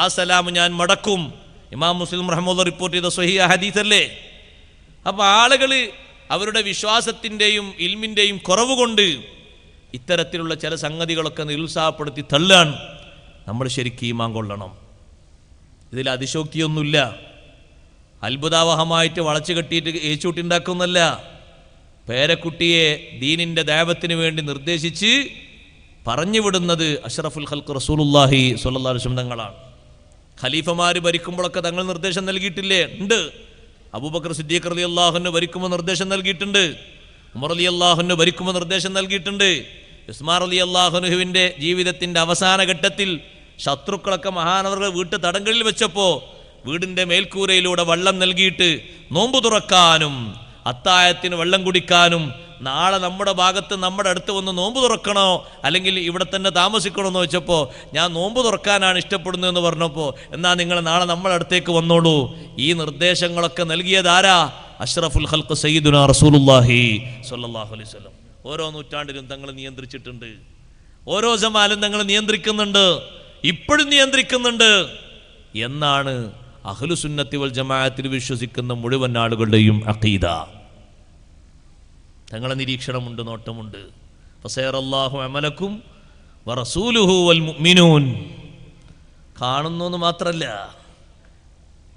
ആ സലാം ഞാൻ മടക്കും. ഇമാം മുസ്ലിം റഹ്മത്തുള്ളാഹി റിപ്പോർട്ട് ചെയ്ത സ്വഹീഹ് ഹദീസല്ലേ. അപ്പോൾ ആളുകൾ അവരുടെ വിശ്വാസത്തിൻ്റെയും ഇൽമിൻ്റെയും കുറവ് കൊണ്ട് ഇത്തരത്തിലുള്ള ചില സംഗതികളൊക്കെ നിരുത്സാഹപ്പെടുത്തി തള്ളാണ്. നമ്മൾ ശരിക്കും ഈമാൻ കൊള്ളണം. ഇതിൽ അതിശോക്തിയൊന്നുമില്ല. അത്ഭുതാവഹമായിട്ട് വളച്ചു കെട്ടിയിട്ട് ഏച്ചൂട്ടിണ്ടാക്കുന്നല്ല. പേരക്കുട്ടിയെ ദീനിൻ്റെ ദഅവത്തിന് വേണ്ടി നിർദ്ദേശിച്ച് പറഞ്ഞു വിടുന്നത് അഷ്റഫുൽ ഖൽഖ് റസൂലുള്ളാഹി സ്വല്ലല്ലാഹു അലൈഹി വസല്ലം തങ്ങളാണ്. ഖലീഫമാർ ഭരിക്കുമ്പോഴൊക്കെ തങ്ങൾ നിർദ്ദേശം നൽകിയിട്ടില്ലേ? ഉണ്ട്. അബൂബക്കർ സിദ്ദീഖ് റളിയല്ലാഹു അൻഹു ഭരിക്കുമ്പോൾ നിർദ്ദേശം നൽകിയിട്ടുണ്ട്. ഉമർ റളിയല്ലാഹു അൻഹു ഭരിക്കുമ്പോൾ നിർദ്ദേശം നൽകിയിട്ടുണ്ട്. ഉസ്മാൻ റളിയല്ലാഹു അൻഹുവിൻ്റെ ജീവിതത്തിൻ്റെ അവസാന ഘട്ടത്തിൽ ശത്രുക്കളൊക്കെ മഹാനവറുടെ വീട്ടു തടങ്കലിൽ വെച്ചപ്പോൾ വീടിൻ്റെ മേൽക്കൂരയിലൂടെ വെള്ളം നൽകിയിട്ട് നോമ്പ് തുറക്കാനും അത്തായത്തിന് വെള്ളം കുടിക്കാനും നാളെ നമ്മുടെ ഭാഗത്ത് നമ്മുടെ അടുത്ത് വന്ന് നോമ്പ് തുറക്കണോ അല്ലെങ്കിൽ ഇവിടെ തന്നെ താമസിക്കണോ എന്ന് വെച്ചപ്പോൾ ഞാൻ നോമ്പ് തുറക്കാനാണ് ഇഷ്ടപ്പെടുന്നതെന്ന് പറഞ്ഞപ്പോൾ എന്നാൽ നിങ്ങൾ നാളെ നമ്മുടെ അടുത്തേക്ക് വന്നോളൂ. ഈ നിർദ്ദേശങ്ങളൊക്കെ നൽകിയതാരാ? അഷ്റഫുൽ ഖൽഖ് സയ്യിദുനാ റസൂലുള്ളാഹി സ്വല്ലല്ലാഹു അലൈഹി വസല്ലം. ഓരോ നൂറ്റാണ്ടിലും തങ്ങൾ നിയന്ത്രിച്ചിട്ടുണ്ട്, ഓരോ സമാലും തങ്ങൾ നിയന്ത്രിക്കുന്നുണ്ട്, ഇപ്പോഴും നിയന്ത്രിക്കുന്നുണ്ട് എന്നാണ് അഹ്ലുസുന്നത്തി വൽ ജമാഅത്തിൽ വിശ്വസിക്കുന്ന മുഴുവൻ ആളുകളുടെയും അഖീദ. തങ്ങളെ നിരീക്ഷണമുണ്ട്, നോട്ടമുണ്ട്. ഫസയറല്ലാഹു അമലക്കും വറസൂലുഹു വൽ മുഅ്മിനൂൻ. കാണുന്നു എന്ന് മാത്രമല്ല,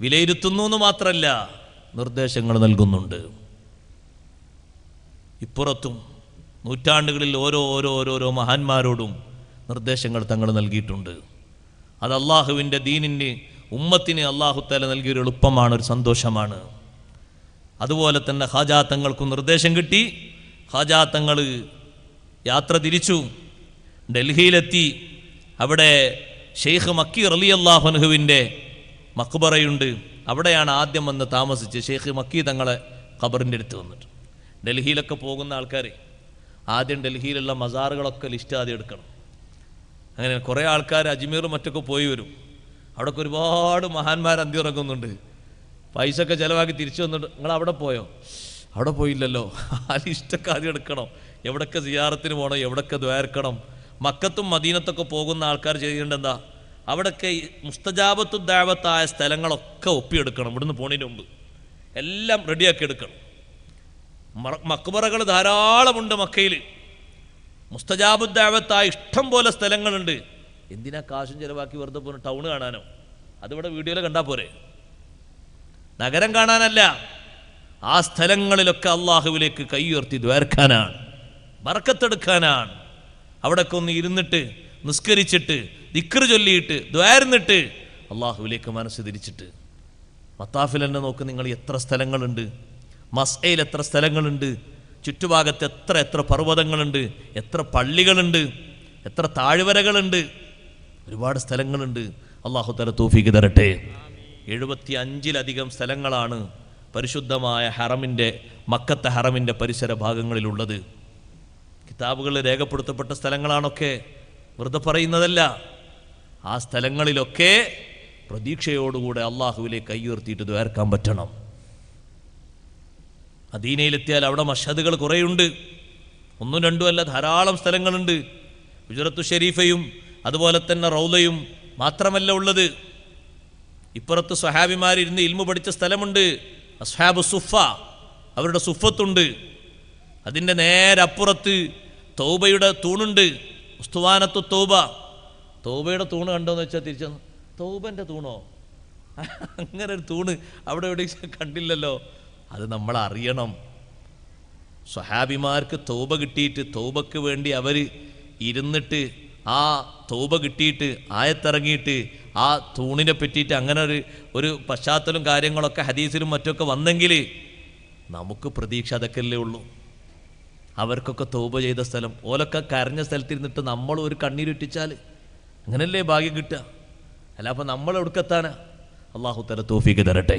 വിലയിരുത്തുന്നു എന്ന് മാത്രമല്ല, നിർദ്ദേശങ്ങൾ നൽകുന്നുണ്ട്. ഇപ്പുറത്തും നൂറ്റാണ്ടുകളിൽ ഓരോ മഹാന്മാരോടും നിർദ്ദേശങ്ങൾ തങ്ങൾ നൽകിയിട്ടുണ്ട്. അത് അള്ളാഹുവിൻ്റെ ദീനിന് ഉമ്മത്തിന് അല്ലാഹു തആല നൽകിയൊരു എളുപ്പമാണ്, ഒരു സന്തോഷമാണ്. അതുപോലെ തന്നെ ഖാജാ തങ്ങൾക്കും നിർദ്ദേശം കിട്ടി. ഖാജാ തങ്ങൾ യാത്ര തിരിച്ചു, ഡൽഹിയിലെത്തി. അവിടെ ഷെയ്ഖ് മക്കി റളിയല്ലാഹു അൻഹുവിൻ്റെ മഖ്ബറയുണ്ട്. അവിടെയാണ് ആദ്യം വന്ന് താമസിച്ച് ഷെയ്ഖ് മക്കി തങ്ങളെ ഖബറിൻ്റെ അടുത്ത് വന്നിട്ട്. ഡൽഹിയിലൊക്കെ പോകുന്ന ആൾക്കാർ ആദ്യം ഡൽഹിയിലുള്ള മസാറുകളൊക്കെ ലിസ്റ്റ് ആദ്യം എടുക്കണം. അങ്ങനെ കുറേ ആൾക്കാർ അജ്മീറും മറ്റൊക്കെ പോയി വരും. അവിടെയൊക്കെ ഒരുപാട് മഹാന്മാർ അന്തിയിറങ്ങുന്നുണ്ട്. പൈസ ഒക്കെ ചിലവാക്കി തിരിച്ചു വന്നിട്ട് നിങ്ങൾ അവിടെ പോയോ? അവിടെ പോയില്ലല്ലോ. ആ ലിസ്റ്റൊക്കെ ആദ്യം എടുക്കണം. എവിടൊക്കെ സിയാറത്തിന് പോകണം, എവിടൊക്കെ ദ്വാരക്കണം. മക്കത്തും മദീനത്തൊക്കെ പോകുന്ന ആൾക്കാർ ചെയ്യേണ്ടത് എന്താ? അവിടൊക്കെ മുസ്തജാബത്തു ദഅവത്തായ സ്ഥലങ്ങളൊക്കെ ഒപ്പിയെടുക്കണം. ഇവിടുന്ന് പോണതിന് മുമ്പ് എല്ലാം റെഡിയാക്കി എടുക്കണം. മക്ബറകൾ ധാരാളമുണ്ട് മക്കയിൽ. മുസ്തജാബു ദഅവത്തായ ഇഷ്ടം പോലെ സ്ഥലങ്ങളുണ്ട്. എന്തിനാ കാശും ചിലവാക്കി വെറുതെ പോകുന്ന? ടൗൺ കാണാനോ? അതിവിടെ വീഡിയോയിൽ കണ്ടാൽ പോരെ, നഗരം കാണാനല്ല. ആ സ്ഥലങ്ങളിലൊക്കെ അള്ളാഹുവിലേക്ക് കൈ ഉയർത്തി ദ്വാരക്കാനാണ്, ബർക്കത്തെടുക്കാനാണ്. അവിടെയൊക്കെ ഒന്ന് ഇരുന്നിട്ട് നിസ്കരിച്ചിട്ട് ദിക്ർ ചൊല്ലിയിട്ട് ദ്വാരുന്നിട്ട് അള്ളാഹുവിലേക്ക് മനസ്സ് തിരിച്ചിട്ട്. മത്താഫിൽ തന്നെ നോക്ക് നിങ്ങൾ, എത്ര സ്ഥലങ്ങളുണ്ട്. മസ്അയിൽ എത്ര സ്ഥലങ്ങളുണ്ട്. ചുറ്റുഭാഗത്ത് എത്ര പർവ്വതങ്ങളുണ്ട്, എത്ര പള്ളികളുണ്ട്, എത്ര താഴ്വരകളുണ്ട്, ഒരുപാട് സ്ഥലങ്ങളുണ്ട്. അള്ളാഹു തആല തൗഫീഖ് തരട്ടെ. 75-ലധികം സ്ഥലങ്ങളാണ് പരിശുദ്ധമായ ഹറമിൻ്റെ, മക്കത്തെ ഹറമിൻ്റെ പരിസര ഭാഗങ്ങളിലുള്ളത്. കിതാബുകളിൽ രേഖപ്പെടുത്തപ്പെട്ട സ്ഥലങ്ങളാണൊക്കെ, വെറുതെ പറയുന്നതല്ല. ആ സ്ഥലങ്ങളിലൊക്കെ പ്രതീക്ഷയോടുകൂടെ അള്ളാഹുവിലേക്ക് കൈ ഉയർത്തിയിട്ട് ദ്വാരക്കാൻ പറ്റണം. മദീനയിലെത്തിയാൽ അവിടെ മഷ്ഹദുകൾ കുറേയുണ്ട്. 1-2 അല്ല, ധാരാളം സ്ഥലങ്ങളുണ്ട്. ഹുജ്റത്തു ഷരീഫയും അതുപോലെ തന്നെ റൗളയും മാത്രമല്ല ഉള്ളത്. ഇപ്പുറത്ത് സ്വഹാബിമാരിരുന്ന് ഇൽമു പഠിച്ച സ്ഥലമുണ്ട്. അസ്ഹാബു സുഫ, അവരുടെ സുഫത്തുണ്ട്. അതിൻ്റെ നേരെ അപ്പുറത്ത് തൗബയുടെ തൂണുണ്ട്. ഉസ്തുവാനത്തു തൗബ. തൗബയുടെ തൂണ് കണ്ടോന്ന് വെച്ചാൽ തിരിച്ചു, തൗബൻ്റെ തൂണോ? അങ്ങനെ ഒരു തൂണ് അവിടെ എവിടെ കണ്ടില്ലല്ലോ. അത് നമ്മൾ അറിയണം. സ്വഹാബിമാർക്ക് തൗബ കിട്ടിയിട്ട് തൗബക്ക് വേണ്ടി അവർ ഇരുന്നിട്ട് ആ തൗബ കിട്ടിയിട്ട് ആയത്തിറങ്ങിയിട്ട് ആ തൂണിനെ പറ്റിയിട്ട് അങ്ങനെ ഒരു പശ്ചാത്തലം കാര്യങ്ങളൊക്കെ ഹദീസിലും മറ്റൊക്കെ വന്നെങ്കിൽ നമുക്ക് പ്രതീക്ഷ അതൊക്കെയല്ലേ ഉള്ളൂ. അവർക്കൊക്കെ തൗബ ചെയ്ത സ്ഥലം, ഓലൊക്കെ കരഞ്ഞ സ്ഥലത്തിരുന്നിട്ട് നമ്മൾ ഒരു കണ്ണീരൊറ്റിച്ചാൽ അങ്ങനല്ലേ ഭാഗ്യം കിട്ടുക. അല്ല അപ്പം നമ്മൾ എവിടുക്കെത്താനാ? അള്ളാഹു തആല തൗഫീഖ് തരട്ടെ.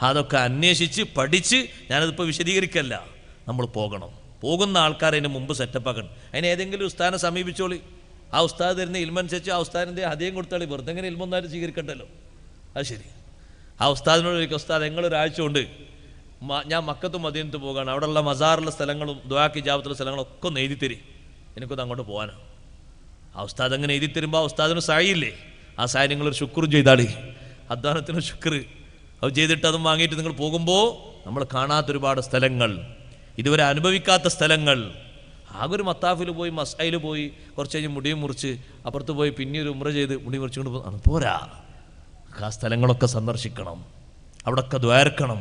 അതൊക്കെ അന്വേഷിച്ച് പഠിച്ച്, ഞാനതിപ്പോൾ വിശദീകരിക്കല്ല, നമ്മൾ പോകണം. പോകുന്ന ആൾക്കാർ അതിന് മുമ്പ് സെറ്റപ്പാക്കണം. അതിന് ഏതെങ്കിലും ഉസ്താദിനെ സമീപിച്ചോളി. ആ ഉസ്താദ് തരുന്ന ഇൽമനുസരിച്ച് ആ ഉസ്താദിൻ്റെ ഹദിയം കൊടുത്താളി. വെറുതെ എങ്ങനെ ഇൽമൊന്നാലും സ്വീകരിക്കണ്ടല്ലോ. അത് ശരി. ആ ഉസ്താദിനോട് ചോദിക്കും, ഉസ്താദ് ഞങ്ങളൊരാഴ്ച കൊണ്ട് ഞാൻ മക്കത്തും മദീനത്തും പോവുകയാണ്, അവിടെയുള്ള മസാറുള്ള സ്ഥലങ്ങളും ദുആക്ക് ഇജാബത്തുള്ള സ്ഥലങ്ങളൊക്കെ ഒന്ന് എഴുതി തരി, എനിക്കൊന്ന് അങ്ങോട്ട് പോകാനാണ്. ആ ഉസ്താദ് അങ്ങനെ എഴുതി തരുമ്പോൾ ആ ഉസ്താദിന് സായില്ലേ, ആ സായി നിങ്ങളൊരു ശുക്രും ചെയ്താളി, അധ്വാനത്തിന് ശുക്ർ അത് ചെയ്തിട്ട് അതും വാങ്ങിയിട്ട് നിങ്ങൾ പോകുമ്പോൾ നമ്മൾ കാണാത്തൊരുപാട് സ്ഥലങ്ങൾ, ഇതുവരെ അനുഭവിക്കാത്ത സ്ഥലങ്ങൾ. ആകെ ഒരു മത്താഫിൽ പോയി മസ്അയിൽ പോയി കുറച്ച് കഴിഞ്ഞ് മുടിയും മുറിച്ച് അപ്പുറത്ത് പോയി പിന്നെ ഒരു ഉംറ ചെയ്ത് മുടി മുറിച്ചുകൊണ്ട് പോരാ. ആ സ്ഥലങ്ങളൊക്കെ സന്ദർശിക്കണം, അവിടെയൊക്കെ ദ്വാരക്കണം.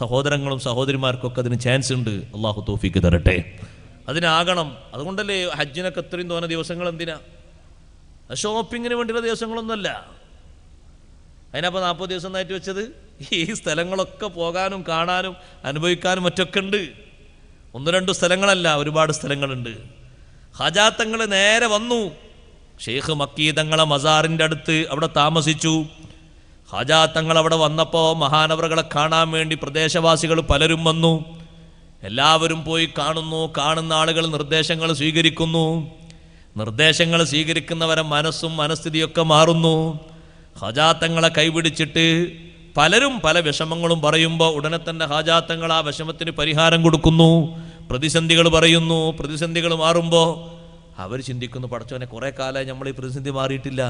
സഹോദരങ്ങളും സഹോദരിമാർക്കൊക്കെ അതിന് ചാൻസ് ഉണ്ട്. അള്ളാഹു തൗഫീഖ് തരട്ടെ. അതിനാകണം. അതുകൊണ്ടല്ലേ ഹജ്ജിനൊക്കെ ഇത്രയും തോന്നുന്ന ദിവസങ്ങൾ. എന്തിനാ? ഷോപ്പിങ്ങിന് വേണ്ടിയുള്ള ദിവസങ്ങളൊന്നുമല്ല. അതിനപ്പോൾ 40 ദിവസം നായിട്ട് വെച്ചത് ഈ സ്ഥലങ്ങളൊക്കെ പോകാനും കാണാനും അനുഭവിക്കാനും മറ്റൊക്കെ ഉണ്ട്. 1-2 സ്ഥലങ്ങളല്ല, ഒരുപാട് സ്ഥലങ്ങളുണ്ട്. ഖാജാ തങ്ങൾ നേരെ വന്നു. ഷെയ്ഖ് മക്കി തങ്ങളെ മസാറിൻ്റെ അടുത്ത് അവിടെ താമസിച്ചു. ഖാജാ തങ്ങൾ അവിടെ വന്നപ്പോൾ മഹാനവറുകളെ കാണാൻ വേണ്ടി പ്രദേശവാസികൾ പലരും വന്നു. എല്ലാവരും പോയി കാണുന്നു. കാണുന്ന ആളുകൾ നിർദ്ദേശങ്ങൾ സ്വീകരിക്കുന്നു. നിർദ്ദേശങ്ങൾ സ്വീകരിക്കുന്നവരെ മനസ്സും മനസ്ഥിതിയൊക്കെ മാറുന്നു. ഖാജാ തങ്ങളെ കൈപിടിച്ചിട്ട് പലരും പല വിഷമങ്ങളും പറയുമ്പോൾ ഉടനെ തന്നെ ഖാജാ തങ്ങൾ ആ വിഷമത്തിന് പരിഹാരം കൊടുക്കുന്നു. പ്രതിസന്ധികൾ പറയുന്നു. പ്രതിസന്ധികൾ മാറുമ്പോൾ അവർ ചിന്തിക്കുന്നു, പടച്ചവനെ കുറേ കാലമായി നമ്മൾ ഈ പ്രതിസന്ധി മാറിയിട്ടില്ല,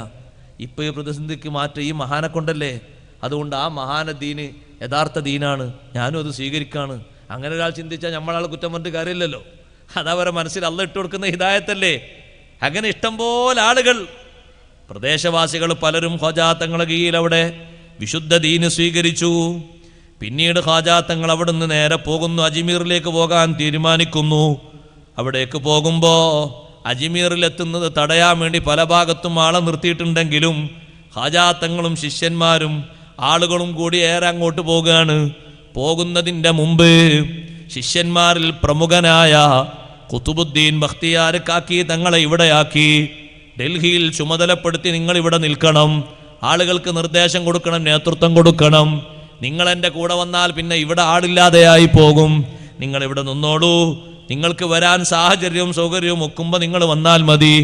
ഇപ്പോൾ ഈ പ്രതിസന്ധിക്ക് മാറ്റം ഈ മഹാനെ കൊണ്ടല്ലേ, അതുകൊണ്ട് ആ മഹാന ദീന് യഥാർത്ഥ ദീനാണ്, ഞാനും അത് സ്വീകരിക്കാണ്. അങ്ങനെ ഒരാൾ ചിന്തിച്ചാൽ നമ്മളാൾ കുറ്റം പറഞ്ഞിട്ട് കാര്യമില്ലല്ലോ. അതവരെ മനസ്സിൽ അള്ളാഹ് ഇട്ട് കൊടുക്കുന്ന ഹിദായത്തല്ലേ. അങ്ങനെ ഇഷ്ടംപോലെ ആളുകൾ, പ്രദേശവാസികൾ പലരും ഖാജാ തങ്ങളെ കീഴിൽ അവിടെ വിശുദ്ധ ദീന് സ്വീകരിച്ചു. പിന്നീട് ഖാജാ തങ്ങൾ അവിടെ നിന്ന് നേരെ പോകുന്നു, അജ്മീറിലേക്ക് പോകാൻ തീരുമാനിക്കുന്നു. അവിടേക്ക് പോകുമ്പോൾ അജ്മീറിലെത്തുന്നത് തടയാൻ വേണ്ടി പല ഭാഗത്തും ആളെ നിർത്തിയിട്ടുണ്ടെങ്കിലും ഹാജാത്തങ്ങളും ശിഷ്യന്മാരും ആളുകളും കൂടി ഏറെ അങ്ങോട്ട് പോകുകയാണ്. പോകുന്നതിൻ്റെ മുമ്പ് ശിഷ്യന്മാരിൽ പ്രമുഖനായ ഖുതുബുദ്ദീൻ ബഖ്തിയാർ കാക്കി തങ്ങളെ ഇവിടെയാക്കി ഡൽഹിയിൽ ചുമതലപ്പെടുത്തി, നിങ്ങൾ ഇവിടെ നിൽക്കണം, ആളുകൾക്ക് നിർദ്ദേശം കൊടുക്കണം, നേതൃത്വം കൊടുക്കണം. നിങ്ങൾ എൻ്റെ കൂടെ വന്നാൽ പിന്നെ ഇവിടെ ആളില്ലാതെയായി പോകും. നിങ്ങൾ ഇവിടെ നിന്നോളൂ, നിങ്ങൾക്ക് വരാൻ സാഹചര്യവും സൗകര്യവും ഒക്കുമ്പോൾ നിങ്ങൾ വന്നാൽ മതി.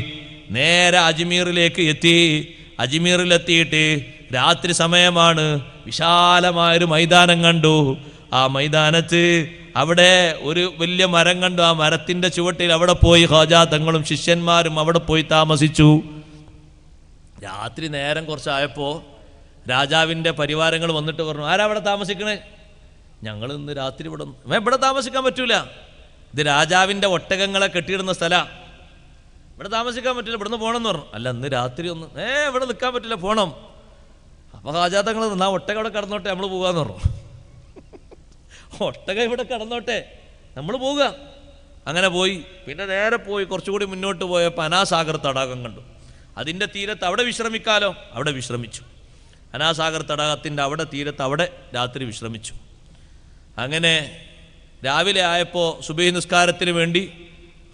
നേരെ അജ്മീറിലേക്ക് എത്തി. അജ്മീറിലെത്തിയിട്ട് രാത്രി സമയമാണ്. വിശാലമായൊരു മൈതാനം കണ്ടു. ആ മൈതാനത്ത് അവിടെ ഒരു വലിയ മരം കണ്ടു. ആ മരത്തിൻ്റെ ചുവട്ടിൽ അവിടെ പോയി ഖാജാ തങ്ങളും ശിഷ്യന്മാരും അവിടെ പോയി താമസിച്ചു. രാത്രി നേരം കുറച്ചായപ്പോൾ രാജാവിൻ്റെ പരിവാരങ്ങൾ വന്നിട്ട് പറഞ്ഞു, ആരാ അവിടെ താമസിക്കണേ? ഞങ്ങൾ ഇന്ന് രാത്രി ഇവിടെ താമസിക്കാൻ പറ്റൂല, ഇത് രാജാവിൻ്റെ ഒട്ടകങ്ങളെ കെട്ടിയിടുന്ന സ്ഥലമാണ്, ഇവിടെ താമസിക്കാൻ പറ്റില്ല, ഇവിടുന്ന് പോകണം എന്ന് പറഞ്ഞു. അല്ല, ഇന്ന് രാത്രി ഒന്ന് ഇവിടെ നിൽക്കാൻ പറ്റില്ല, പോകണം. അപ്പോൾ ഖാജാ തങ്ങൾ നിന്നാ ഒട്ടക ഇവിടെ കടന്നോട്ടെ, നമ്മൾ പോകാമെന്ന് പറഞ്ഞു. ഒട്ടക ഇവിടെ കടന്നോട്ടെ, നമ്മൾ പോവുക. അങ്ങനെ പോയി. പിന്നെ നേരെ പോയി കുറച്ചുകൂടി മുന്നോട്ട് പോയപ്പോൾ അനാസാഗർ തടാകം കണ്ടു. അതിൻ്റെ തീരത്ത് അവിടെ വിശ്രമിക്കാലോ, അവിടെ വിശ്രമിച്ചു. അനാസാഗർ തടാകത്തിൻ്റെ അവിടെ തീരത്ത് അവിടെ രാത്രി വിശ്രമിച്ചു. അങ്ങനെ രാവിലെ ആയപ്പോൾ സുബഹി നിസ്കാരത്തിന് വേണ്ടി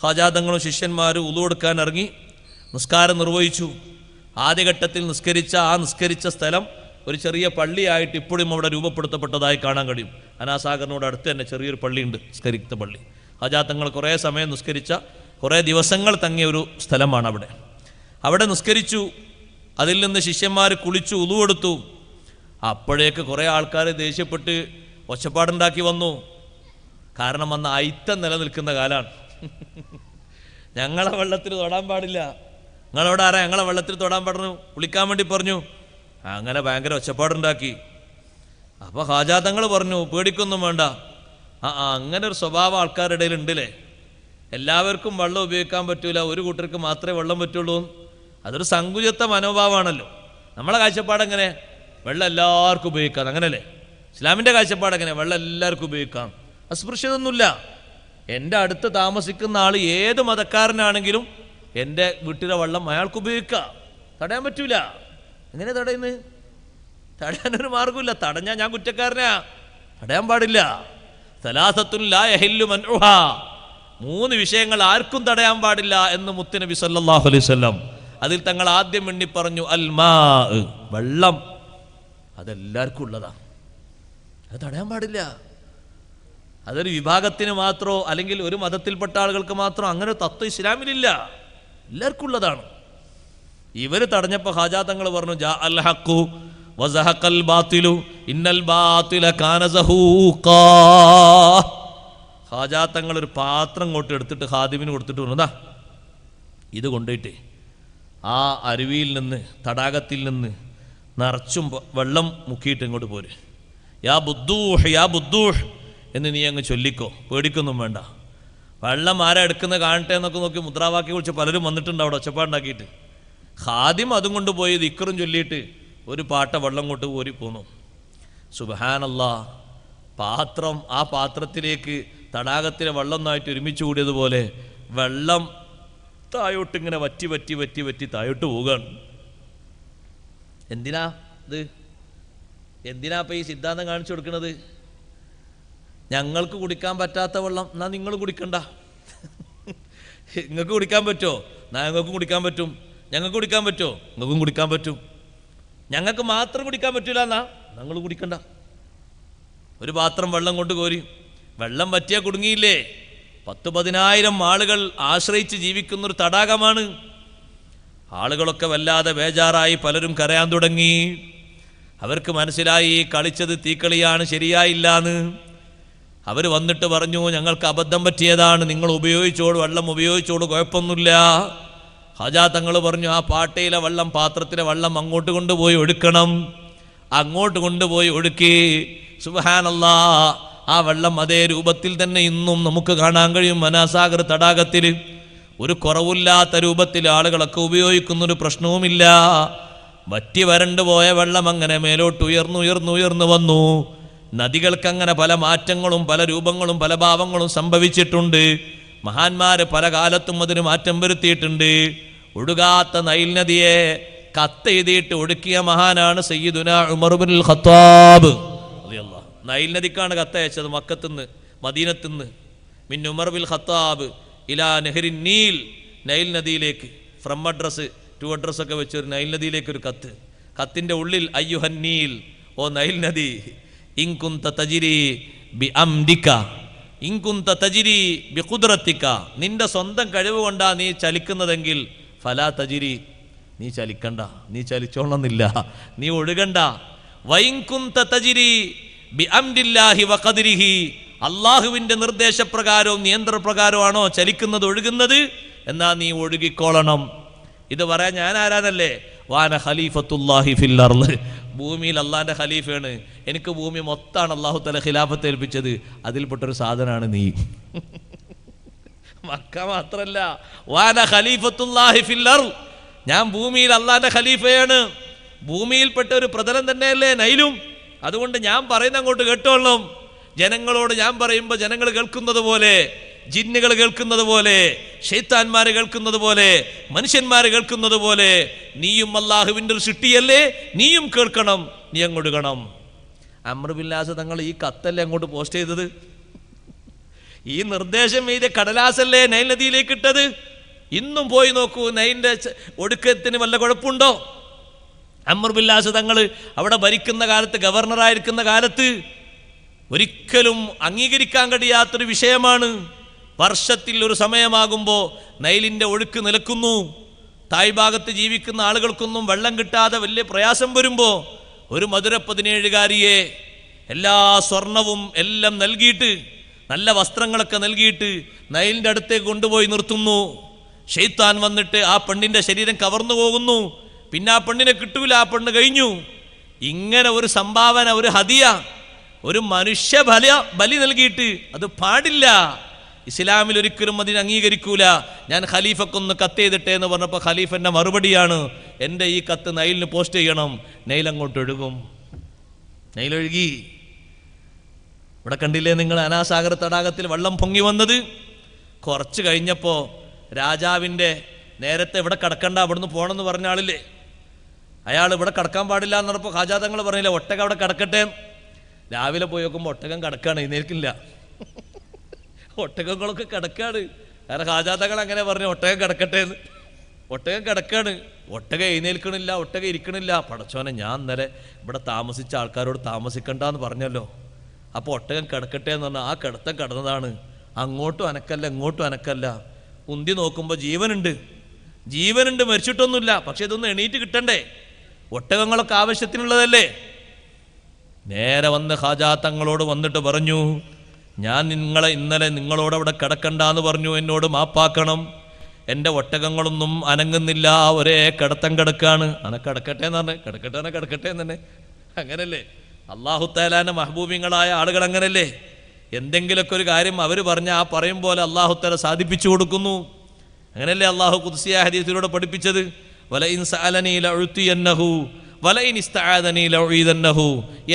ഖാജാ തങ്ങളും ശിഷ്യന്മാരും ഉളു എടുക്കാൻ ഇറങ്ങി. നിസ്കാരം നിർവഹിച്ചു. ആദ്യഘട്ടത്തിൽ നിസ്കരിച്ച സ്ഥലം ഒരു ചെറിയ പള്ളിയായിട്ട് ഇപ്പോഴും അവിടെ രൂപപ്പെടുത്തപ്പെട്ടതായി കാണാൻ കഴിയും. അനാസാഗറിനോട് അടുത്ത് തന്നെ ചെറിയൊരു പള്ളിയുണ്ട്, നിസ്കരിച്ച പള്ളി. ഖാജാ തങ്ങൾ കുറേ സമയം നിസ്കരിച്ച, കുറേ ദിവസങ്ങൾ തങ്ങിയ ഒരു സ്ഥലമാണ് അവിടെ. അവിടെ നിസ്കരിച്ചു. അതിൽ നിന്ന് ശിഷ്യന്മാർ കുളിച്ചു, ഉളു എടുത്തു. അപ്പോഴേക്ക് കുറേ ആൾക്കാർ ദേഷ്യപ്പെട്ട് ഒച്ചപ്പാടുണ്ടാക്കി വന്നു. കാരണം അന്ന് അയിത്തം നിലനിൽക്കുന്ന കാലമാണ്. ഞങ്ങളെ വെള്ളത്തിൽ തൊടാൻ പാടില്ല, നിങ്ങളോട് ആരാ ഞങ്ങളെ വെള്ളത്തിൽ തൊടാൻ പറഞ്ഞു, കുളിക്കാൻ വേണ്ടി പറഞ്ഞു. അങ്ങനെ ഭയങ്കര ഒച്ചപ്പാടുണ്ടാക്കി. അപ്പോൾ ഖാജാ തങ്ങൾ പറഞ്ഞു, പേടിക്കൊന്നും വേണ്ട, അങ്ങനെ ഒരു സ്വഭാവം ആൾക്കാരുടെ ഇടയിൽ ഉണ്ടല്ലേ, എല്ലാവർക്കും വെള്ളം ഉപയോഗിക്കാൻ പറ്റൂല, ഒരു കൂട്ടർക്ക് മാത്രമേ വെള്ളം പറ്റുള്ളൂ. അതൊരു സങ്കുചിത മനോഭാവമാണല്ലോ. നമ്മളെ കാഴ്ചപ്പാടെങ്ങനെ? വെള്ളം എല്ലാവർക്കും ഉപയോഗിക്കാം, അങ്ങനല്ലേ? ഇസ്ലാമിൻ്റെ കാഴ്ചപ്പാടെങ്ങനെ? വെള്ളം എല്ലാവർക്കും ഉപയോഗിക്കാം, അസ്പൃശ്യതൊന്നുമില്ല. എൻ്റെ അടുത്ത് താമസിക്കുന്ന ആൾ ഏത് മതക്കാരനാണെങ്കിലും എൻ്റെ വീട്ടിലെ വെള്ളം അയാൾക്ക് ഉപയോഗിക്കാം, തടയാൻ പറ്റൂല. എങ്ങനെ തടയുന്നു? തടയാനൊരു മാർഗമില്ല. തടഞ്ഞാൽ ഞാൻ കുറ്റക്കാരനാ, തടയാൻ പാടില്ല. സലാസത്തുൻ ലാ യഹില്ലു മൻഉഹാ, 3 വിഷയങ്ങൾ ആർക്കും തടയാൻ പാടില്ല എന്ന് മുത്തുനബി സല്ലല്ലാഹു അലൈഹി വസല്ലം. അതിൽ തങ്ങൾ ആദ്യം എണ്ണി പറഞ്ഞു അൽ മാ, വെള്ളം. അതെല്ലാവർക്കും ഉള്ളതാണ്, അത് തടയാൻ പാടില്ല. അതൊരു വിഭാഗത്തിന് മാത്രമോ അല്ലെങ്കിൽ ഒരു മതത്തിൽപ്പെട്ട ആളുകൾക്ക് മാത്രമോ അങ്ങനെ തത്വം ഇസ്ലാമിലില്ല, എല്ലാവർക്കും ഉള്ളതാണ്. ഇവർ തടഞ്ഞപ്പോൾ ഖാജാ തങ്ങൾ പറഞ്ഞു ജാ അൽ ഹഖു വസഹഖൽ ബാത്തിലു ഇന്നൽ ബാത്തില കാന സഹൂഖാ. ഖാജാ തങ്ങൾ ഒരു പാത്രം കൊണ്ട് എടുത്തിട്ട് ഖാദിമിന് കൊടുത്തിട്ട് പറഞ്ഞു, ഇത് കൊണ്ടുപോയിട്ട് ആ അരുവിയിൽ നിന്ന്, തടാകത്തിൽ നിന്ന് നിറച്ചും വെള്ളം മുക്കിയിട്ട് ഇങ്ങോട്ട് പോര്. യാ ബുദ്ദൂഹ് യാ ബുദ്ദൂഹ് എന്ന് നീ അങ്ങ് ചൊല്ലിക്കോ, പേടിക്കൊന്നും വേണ്ട. വെള്ളം ആരാ എടുക്കുന്നത് കാണട്ടെ എന്നൊക്കെ നോക്കി മുദ്രാവാക്യം വിളിച്ച് പലരും വന്നിട്ടുണ്ട് അവിടെ ഒച്ചപ്പാടുണ്ടാക്കിയിട്ട്. ഖാദിം അതും കൊണ്ട് പോയി ദിക്റും ചൊല്ലിയിട്ട് ഒരു പാട്ട വെള്ളം കൊണ്ട് കോരി പോന്നു. സുബ്ഹാനല്ലാഹ്, പാത്രം, ആ പാത്രത്തിലേക്ക് തടാകത്തിലെ വെള്ളം ഒന്നായിട്ട് ഒരുമിച്ച് കൂടിയതുപോലെ വെള്ളം തായോട്ട് ഇങ്ങനെ വറ്റി വറ്റി വറ്റി വറ്റി തായോട്ട് പോവുകയാണ്. എന്തിനാ ഇത്? എന്തിനാ ഇപ്പം ഈ സിദ്ധാന്തം കാണിച്ചു കൊടുക്കുന്നത്? ഞങ്ങൾക്ക് കുടിക്കാൻ പറ്റാത്ത വെള്ളം എന്നാൽ നിങ്ങൾ കുടിക്കണ്ട. നിങ്ങൾക്ക് കുടിക്കാൻ പറ്റുമോ? എന്നാൽ ഞങ്ങൾക്കും കുടിക്കാൻ പറ്റും. ഞങ്ങൾക്ക് കുടിക്കാൻ പറ്റുമോ? നിങ്ങൾക്കും കുടിക്കാൻ പറ്റും. ഞങ്ങൾക്ക് മാത്രം കുടിക്കാൻ പറ്റില്ല എന്നാ ഞങ്ങൾ കുടിക്കണ്ട. ഒരു പാത്രം വെള്ളം കൊണ്ട് കോരി, വെള്ളം വറ്റിയാൽ കുടുങ്ങിയില്ലേ? 10,000-10,000 ആളുകൾ ആശ്രയിച്ച് ജീവിക്കുന്നൊരു തടാകമാണ്. ആളുകളൊക്കെ വല്ലാതെ ബേജാറായി, പലരും കരയാൻ തുടങ്ങി. അവർക്ക് മനസ്സിലായി കളിച്ചത് തീക്കളിയാണ്, ശരിയായില്ലാന്ന്. അവർ വന്നിട്ട് പറഞ്ഞു, ഞങ്ങൾക്ക് അബദ്ധം പറ്റിയതാണ്, നിങ്ങൾ ഉപയോഗിച്ചോളൂ, വെള്ളം ഉപയോഗിച്ചോളൂ, കുഴപ്പമൊന്നുമില്ല. ഖാജാ തങ്ങൾ പറഞ്ഞു, ആ പാട്ടയിലെ വെള്ളം, പാത്രത്തിലെ വെള്ളം അങ്ങോട്ട് കൊണ്ടുപോയി ഒഴുക്കണം. അങ്ങോട്ട് കൊണ്ടുപോയി ഒഴുക്കി. സുബ്ഹാനല്ലാഹ്, ആ വെള്ളം അതേ രൂപത്തിൽ തന്നെ ഇന്നും നമുക്ക് കാണാൻ കഴിയും. അനാസാഗർ തടാകത്തിൽ ഒരു കുറവില്ലാത്ത രൂപത്തിൽ ആളുകളൊക്കെ ഉപയോഗിക്കുന്നൊരു പ്രശ്നവുമില്ല. വറ്റി വരണ്ടു പോയ വെള്ളം അങ്ങനെ മേലോട്ട് ഉയർന്നു വന്നു. നദികൾക്കങ്ങനെ പല മാറ്റങ്ങളും പല രൂപങ്ങളും പല ഭാവങ്ങളും സംഭവിച്ചിട്ടുണ്ട്. മഹാന്മാര് പല കാലത്തും അതിന് മാറ്റം വരുത്തിയിട്ടുണ്ട്. ഒഴുകാത്ത നൈൽ നദിയെ കത്ത് എഴുതിയിട്ട് ഒടുക്കിയ മഹാനാണ് സയ്യിദുനാ ഉമർ ഇബ്നുൽ ഖത്താബ് റളിയല്ലാഹു. നൈൽ നദിക്കാണ് കത്ത് അയച്ചത്, മക്കത്തുനിന്ന് മദീനത്തുനിന്ന്. മിൻ ഉമർ ബിൽ ഖത്താബ് ഇലാ നെഹ്റിൻ നീൽ, നൈൽ നദിയിലേക്ക് ഫ്രം അഡ്രസ് ടു അഡ്രസ് ഒക്കെ വെച്ചൊരു നൈൽ നദിയിലേക്ക് ഒരു കത്ത്. കത്തിൻ്റെ ഉള്ളിൽ അയ്യുഹൻ നീൽ, ഓ നൈൽ നദി, ഇൻ കുന്ത തജ്രി ബി അംദിക ഇൻ കുന്ത തജ്രി ബി ഖുദ്റതിക, നിന്റെ സ്വന്തം കഴിവ് കൊണ്ടാ നീ ചലിക്കുന്നതെങ്കിൽ ഫലാ തജ്രി, നീ ചലിക്കണ്ട, നീ ചലിച്ചോളന്നില്ല, നീ ഒഴുകണ്ട. വൈൻ കുന്ത തജ്രി ബി അംദില്ലാഹി വ ഖദ്രിഹി, അള്ളാഹുവിൻ്റെ നിർദ്ദേശപ്രകാരവും നിയന്ത്രണപ്രകാരമാണോ ചലിക്കുന്നത്, ഒഴുകുന്നത്, എന്നാ നീ ഒഴുകിക്കോളണം. ഇത് പറയാൻ ഞാൻ ആരാനല്ലേ? വാന ഖലീഫത്തുല്ലാഹി ഫിൽ അർള്, ഭൂമിയിൽ അള്ളാഹിൻ്റെ ഖലീഫയാണ്. എനിക്ക് ഭൂമി മൊത്തമാണ് അള്ളാഹു തആല ഖിലാഫത്ത് ഏൽപ്പിച്ചത്, അതിൽപ്പെട്ടൊരു സാധനമാണ് നീ. മക്ക മാത്രല്ല, വാന ഖലീഫത്തുല്ലാഹി ഫിൽ അർള്, ഞാൻ ഭൂമിയിൽ അള്ളാഹിൻ്റെ ഖലീഫയാണ്. ഭൂമിയിൽപ്പെട്ട ഒരു പ്രതലം തന്നെയല്ലേ നൈലും. അതുകൊണ്ട് ഞാൻ പറയുന്ന അങ്ങോട്ട് കേട്ടോളണം. ജനങ്ങളോട് ഞാൻ പറയുമ്പോൾ ജനങ്ങൾ കേൾക്കുന്നത് പോലെ, ജിന്നുകൾ കേൾക്കുന്നത് പോലെ, ശൈത്താന്മാർ കേൾക്കുന്നത് പോലെ, മനുഷ്യന്മാർ കേൾക്കുന്നത് പോലെ, നീയും അള്ളാഹുവിൻ്റെ ഒരു സൃഷ്ടിയല്ലേ, നീയും കേൾക്കണം, നീ അങ്ങൊടുക്കണം. അംർ ബിൻ ആസ് തങ്ങൾ ഈ കത്തല്ലേ അങ്ങോട്ട് പോസ്റ്റ് ചെയ്തത്? ഈ നിർദ്ദേശം എഴുതിയ കടലാസല്ലേ നൈൽ നദിയിലേക്ക് ഇട്ടത്? ഇന്നും പോയി നോക്കൂ, നൈലിൻ്റെ ഒടുക്കത്തിന് വല്ല കുഴപ്പമുണ്ടോ? അംർ ബിൻ ആസ് തങ്ങൾ അവിടെ ഭരിക്കുന്ന കാലത്ത്, ഗവർണറായിരിക്കുന്ന കാലത്ത് ഒരിക്കലും അംഗീകരിക്കാൻ കഴിയാത്തൊരു വിഷയമാണ്. വർഷത്തിൽ ഒരു സമയമാകുമ്പോൾ നൈലിൻ്റെ ഒഴുക്ക് നിലക്കുന്നു. തായ് ഭാഗത്ത് ജീവിക്കുന്ന ആളുകൾക്കൊന്നും വെള്ളം കിട്ടാതെ വലിയ പ്രയാസം വരുമ്പോൾ ഒരു മധുര 17കാരിയെ എല്ലാ സ്വർണവും എല്ലാം നൽകിയിട്ട്, നല്ല വസ്ത്രങ്ങളൊക്കെ നൽകിയിട്ട് നൈലിൻ്റെ അടുത്തേക്ക് കൊണ്ടുപോയി നിർത്തുന്നു. ശൈത്താൻ വന്നിട്ട് ആ പെണ്ണിൻ്റെ ശരീരം കവർന്നു പോകുന്നു. പിന്നെ ആ പെണ്ണിനെ കിട്ടൂല, ആ പെണ്ണ് കഴിഞ്ഞു. ഇങ്ങനെ ഒരു സംഭാവന, ഒരു ഹദിയ, ഒരു മനുഷ്യ ബലി നൽകിയിട്ട് അത് പാടില്ല. ഇസ്ലാമിൽ ഒരിക്കലും അതിന് അംഗീകരിക്കൂല. ഞാൻ ഖലീഫക്കൊന്ന് കത്ത് ചെയ്തിട്ടെ എന്ന് പറഞ്ഞപ്പോൾ ഖലീഫൻ്റെ മറുപടിയാണ്, എൻ്റെ ഈ കത്ത് നൈലിന് പോസ്റ്റ് ചെയ്യണം. നൈൽ അങ്ങോട്ട് ഒഴുകും. നൈലൊഴുകി. ഇവിടെ കണ്ടില്ലേ നിങ്ങൾ അനാസാഗർ തടാകത്തിൽ വെള്ളം പൊങ്ങി വന്നത്? കുറച്ച് കഴിഞ്ഞപ്പോൾ രാജാവിൻ്റെ, നേരത്തെ ഇവിടെ കിടക്കണ്ട, അവിടുന്ന് പോകണമെന്ന് പറഞ്ഞ ആളില്ലേ, അയാൾ ഇവിടെ കിടക്കാൻ പാടില്ല എന്ന് പറഞ്ഞപ്പോൾ ഖാജാ തങ്ങൾ പറഞ്ഞില്ല, ഒട്ടകം അവിടെ കിടക്കട്ടെ. രാവിലെ പോയി നോക്കുമ്പോൾ ഒട്ടകം കിടക്കാണ്, എഴുന്നേൽക്കില്ല. ഒട്ടകങ്ങളൊക്കെ കിടക്കാണ്. കാരണം ഖാജാ തങ്ങൾ അങ്ങനെ പറഞ്ഞു, ഒട്ടകം കിടക്കട്ടെ എന്ന്. ഒട്ടകം കിടക്കാണ്, ഒട്ടകം എഴുന്നേൽക്കണില്ല, ഒട്ടകം ഇരിക്കണില്ല. പടച്ചോനെ, ഞാൻ ഇന്നലെ ഇവിടെ താമസിച്ച ആൾക്കാരോട് താമസിക്കണ്ടെന്ന് പറഞ്ഞല്ലോ, അപ്പോൾ ഒട്ടകം കിടക്കട്ടെ എന്ന് പറഞ്ഞാൽ ആ കിടത്തം കിടന്നതാണ്. അങ്ങോട്ടും അനക്കല്ല, ഇങ്ങോട്ടും അനക്കല്ല. ഉന്തി നോക്കുമ്പോൾ ജീവനുണ്ട്, ജീവനുണ്ട്, മരിച്ചിട്ടൊന്നുമില്ല. പക്ഷെ ഇതൊന്നും എണീറ്റ് കിട്ടണ്ടേ? ഒട്ടകങ്ങളൊക്കെ ആവശ്യത്തിനുള്ളതല്ലേ? നേരെ വന്ന് ഖാജാ തങ്ങളോട് വന്നിട്ട് പറഞ്ഞു, ഞാൻ ഇന്നലെ നിങ്ങളോടവിടെ കിടക്കണ്ടെന്ന് പറഞ്ഞു, എന്നോട് മാപ്പാക്കണം. എൻ്റെ ഒട്ടകങ്ങളൊന്നും അനങ്ങുന്നില്ല, ഒരേ കിടത്തം കിടക്കാണ്. കിടക്കട്ടെ എന്ന് പറഞ്ഞേ, കിടക്കട്ടെ എന്ന് തന്നെ. അങ്ങനല്ലേ അല്ലാഹു തആലാന്റെ മഹബൂബിങ്ങളായ ആളുകൾ? അങ്ങനല്ലേ? എന്തെങ്കിലുമൊക്കെ ഒരു കാര്യം അവർ പറഞ്ഞ ആ പറയും പോലെ അല്ലാഹു തആല സാധിപ്പിച്ചു കൊടുക്കുന്നു. അങ്ങനല്ലേ അല്ലാഹു ഖുദ്സിയ ഹദീസിലൂടെ പഠിപ്പിച്ചത്? വലഇൻ സഅലനി ലഉതിയന്നഹു വലഇൻ ഇസ്തആദനി ലഉഇദന്നഹു.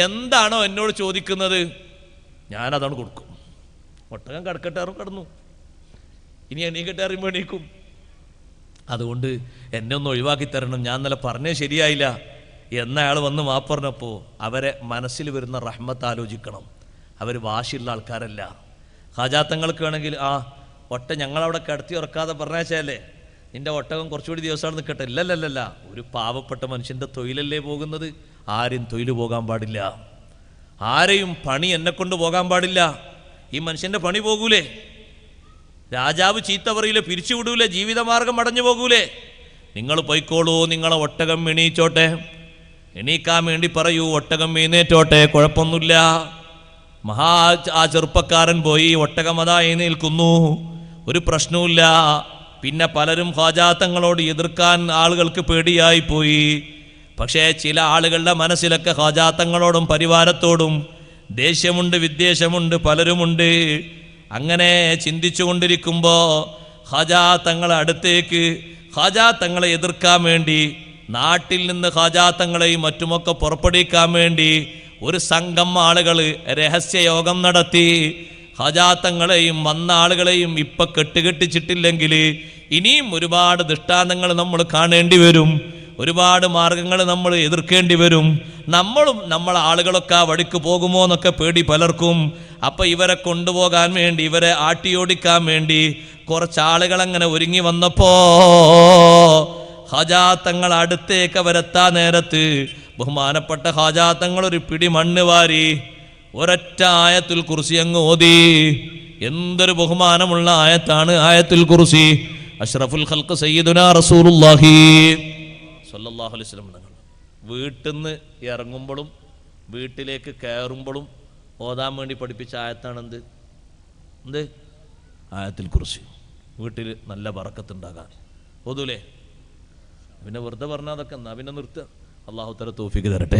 എന്താണോ എന്നോട് ചോദിക്കുന്നത് ഞാനതാണ് കൊടുക്കും. ഒട്ടകം കിടക്കട്ടെ കിടന്നു, ഇനി എണീക്കട്ടെ അറിയുമ്പോൾ എണീക്കും. അതുകൊണ്ട് എന്നെ ഒന്ന് ഒഴിവാക്കി തരണം, ഞാൻ ഇന്നലെ പറഞ്ഞേ ശരിയായില്ല എന്നയാൾ വന്ന് മാപ്പ് പറഞ്ഞപ്പോൾ അവരെ മനസ്സിൽ വരുന്ന റഹ്മത്ത് ആലോചിക്കണം. അവർ വാശിയുള്ള ആൾക്കാരല്ല. ഖാജാത്തങ്ങൾക്ക് വേണമെങ്കിൽ ഞങ്ങളവിടെ കിടത്തി ഉറക്കാതെ പറഞ്ഞേച്ചല്ലേ, നിന്റെ ഒട്ടകം കുറച്ചുകൂടി ദിവസമാണ് നിൽക്കട്ടെ. ഇല്ലല്ലല്ല, ഒരു പാവപ്പെട്ട മനുഷ്യൻ്റെ തൊഴിലല്ലേ പോകുന്നത്. ആരും തൊഴിൽ പോകാൻ പാടില്ല, ആരെയും പണി എന്നെ കൊണ്ട് പോകാൻ പാടില്ല. ഈ മനുഷ്യൻ്റെ പണി പോകൂലേ? രാജാവ് ചീത്ത പറയില്ലേ, പിരിച്ചുവിടൂലേ, ജീവിതമാർഗം അടഞ്ഞു പോകൂലേ? നിങ്ങൾ പൊയ്ക്കോളൂ, നിങ്ങളെ ഒട്ടകം എണീച്ചോട്ടെ, എണീക്കാൻ വേണ്ടി പറയൂ, ഒട്ടകം എഴുന്നേറ്റോട്ടെ, കുഴപ്പമൊന്നുമില്ല. ആ ചെറുപ്പക്കാരൻ പോയി, ഒട്ടകം അതാ എഴുന്നേൽക്കുന്നു, ഒരു പ്രശ്നവുമില്ല. പിന്നെ പലരും ഖാജാ തങ്ങളോട് എതിർക്കാൻ ആളുകൾക്ക് പേടിയായി പോയി. പക്ഷേ ചില ആളുകളുടെ മനസ്സിലൊക്കെ ഖാജാ തങ്ങളോടും പരിവാരത്തോടും ദേഷ്യമുണ്ട്, വിദ്വേഷമുണ്ട്, പലരുമുണ്ട്. അങ്ങനെ ചിന്തിച്ചു കൊണ്ടിരിക്കുമ്പോൾ ഖാജാ തങ്ങളെ അടുത്തേക്ക്, ഖാജാ തങ്ങളെ എതിർക്കാൻ വേണ്ടി, നാട്ടിൽ നിന്ന് ഖാജാ തങ്ങളെയും മറ്റുമൊക്കെ പുറപ്പെടുവിക്കാൻ വേണ്ടി ഒരു സംഘം ആളുകൾ രഹസ്യയോഗം നടത്തി. ഖാജാ തങ്ങളെയും വന്ന ആളുകളെയും ഇപ്പം കെട്ടുകെട്ടിച്ചിട്ടില്ലെങ്കിൽ ഇനിയും ഒരുപാട് ദൃഷ്ടാന്തങ്ങൾ നമ്മൾ കാണേണ്ടി വരും. ഒരുപാട് മാർഗങ്ങൾ നമ്മൾ എതിർക്കേണ്ടി വരും. നമ്മളും നമ്മളെ ആളുകളൊക്കെ ആ വഴിക്ക് പോകുമോ എന്നൊക്കെ പേടി പലർക്കും. അപ്പം ഇവരെ കൊണ്ടുപോകാൻ വേണ്ടി, ഇവരെ ആട്ടിയോടിക്കാൻ വേണ്ടി കുറച്ചാളുകളങ്ങനെ ഒരുങ്ങി വന്നപ്പോ ഹാജാ തങ്ങൾ അടുത്തേക്ക് അവരെത്താ നേരത്ത് ബഹുമാനപ്പെട്ട ഹാജാ തങ്ങൾ ഒരു പിടി മണ്ണ് വാരി ഒരൊറ്റ ആയത്തുൽ കുർസി അങ്ങ് ഓതി. എന്തൊരു ബഹുമാനമുള്ള ആയത്താണ് ആയത്തുൽ കുർസി. അഷ്റഫുൽ ഖൽഖ് സയ്യിദുനാ റസൂലുള്ളാഹി സ്വല്ലല്ലാഹു അലൈഹി വസല്ലം തങ്ങൾ വീട്ടിൽ നിന്ന് ഇറങ്ങുമ്പോഴും വീട്ടിലേക്ക് കയറുമ്പോഴും ഓതാൻ വേണ്ടി പഠിപ്പിച്ച ആയത്താണ് എന്ത് ആയത്തുൽ കുർസി. വീട്ടിൽ നല്ല ബറക്കത്തുണ്ടാകാൻ ഓതൂലേ? പിന്നെ വെറുതെ പറഞ്ഞാൽ അതൊക്കെ എന്നാ പിന്നെ നിർത്തുക. അള്ളാഹു തആല തൗഫീഖ് തരട്ടെ.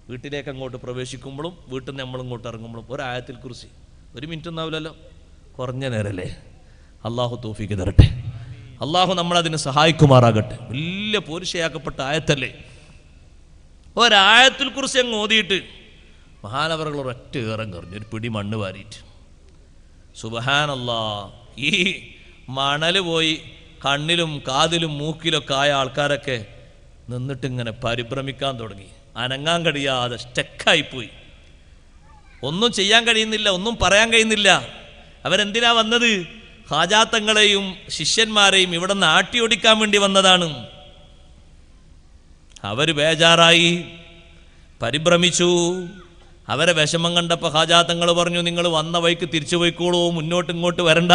വീട്ടിലേക്ക് അങ്ങോട്ട് പ്രവേശിക്കുമ്പോഴും വീട്ടിൽ നിന്ന് നമ്മളിങ്ങോട്ട് ഇറങ്ങുമ്പോഴും ഒരു ആയത്തുൽ കുർസി. 1 മിനിറ്റ് ഒന്നാവില്ലല്ലോ, കുറഞ്ഞ നേരല്ലേ. അള്ളാഹു തൗഫീഖ് തരട്ടെ. അള്ളാഹു നമ്മളതിന് സഹായിക്കുമാറാകട്ടെ. വലിയ പോരിശയാക്കപ്പെട്ട ആയത്തല്ലേ. ഒരായത്തുൽ കുർസി അങ്ങ് ഓതിയിട്ട് മഹാനവറുകൾ ഒരൊറ്റ ഏറം കറിഞ്ഞു, ഒരു പിടി മണ്ണ് വാരിയിട്ട്. സുബ്ഹാനല്ലാഹ്. ഈ മണൽ പോയി കണ്ണിലും കാതിലും മൂക്കിലൊക്കെ ആയ ആൾക്കാരൊക്കെ നിന്നിട്ടിങ്ങനെ പരിഭ്രമിക്കാൻ തുടങ്ങി. അനങ്ങാൻ കഴിയാതെ സ്റ്റക്കായിപ്പോയി. ഒന്നും ചെയ്യാൻ കഴിയുന്നില്ല, ഒന്നും പറയാൻ കഴിയുന്നില്ല. അവരെന്തിനാ വന്നത്? ഹാജാത്തങ്ങളെയും ശിഷ്യന്മാരെയും ഇവിടെ നിന്ന് ആട്ടിയോടിക്കാൻ വേണ്ടി വന്നതാണ്. അവർ ബേജാറായി, പരിഭ്രമിച്ചു. അവരെ വിഷമം കണ്ടപ്പോൾ ഹാജാത്തങ്ങൾ പറഞ്ഞു, നിങ്ങൾ വന്ന വഴിക്ക് തിരിച്ചു പോയിക്കോളൂ, ഇങ്ങോട്ട് വരണ്ട.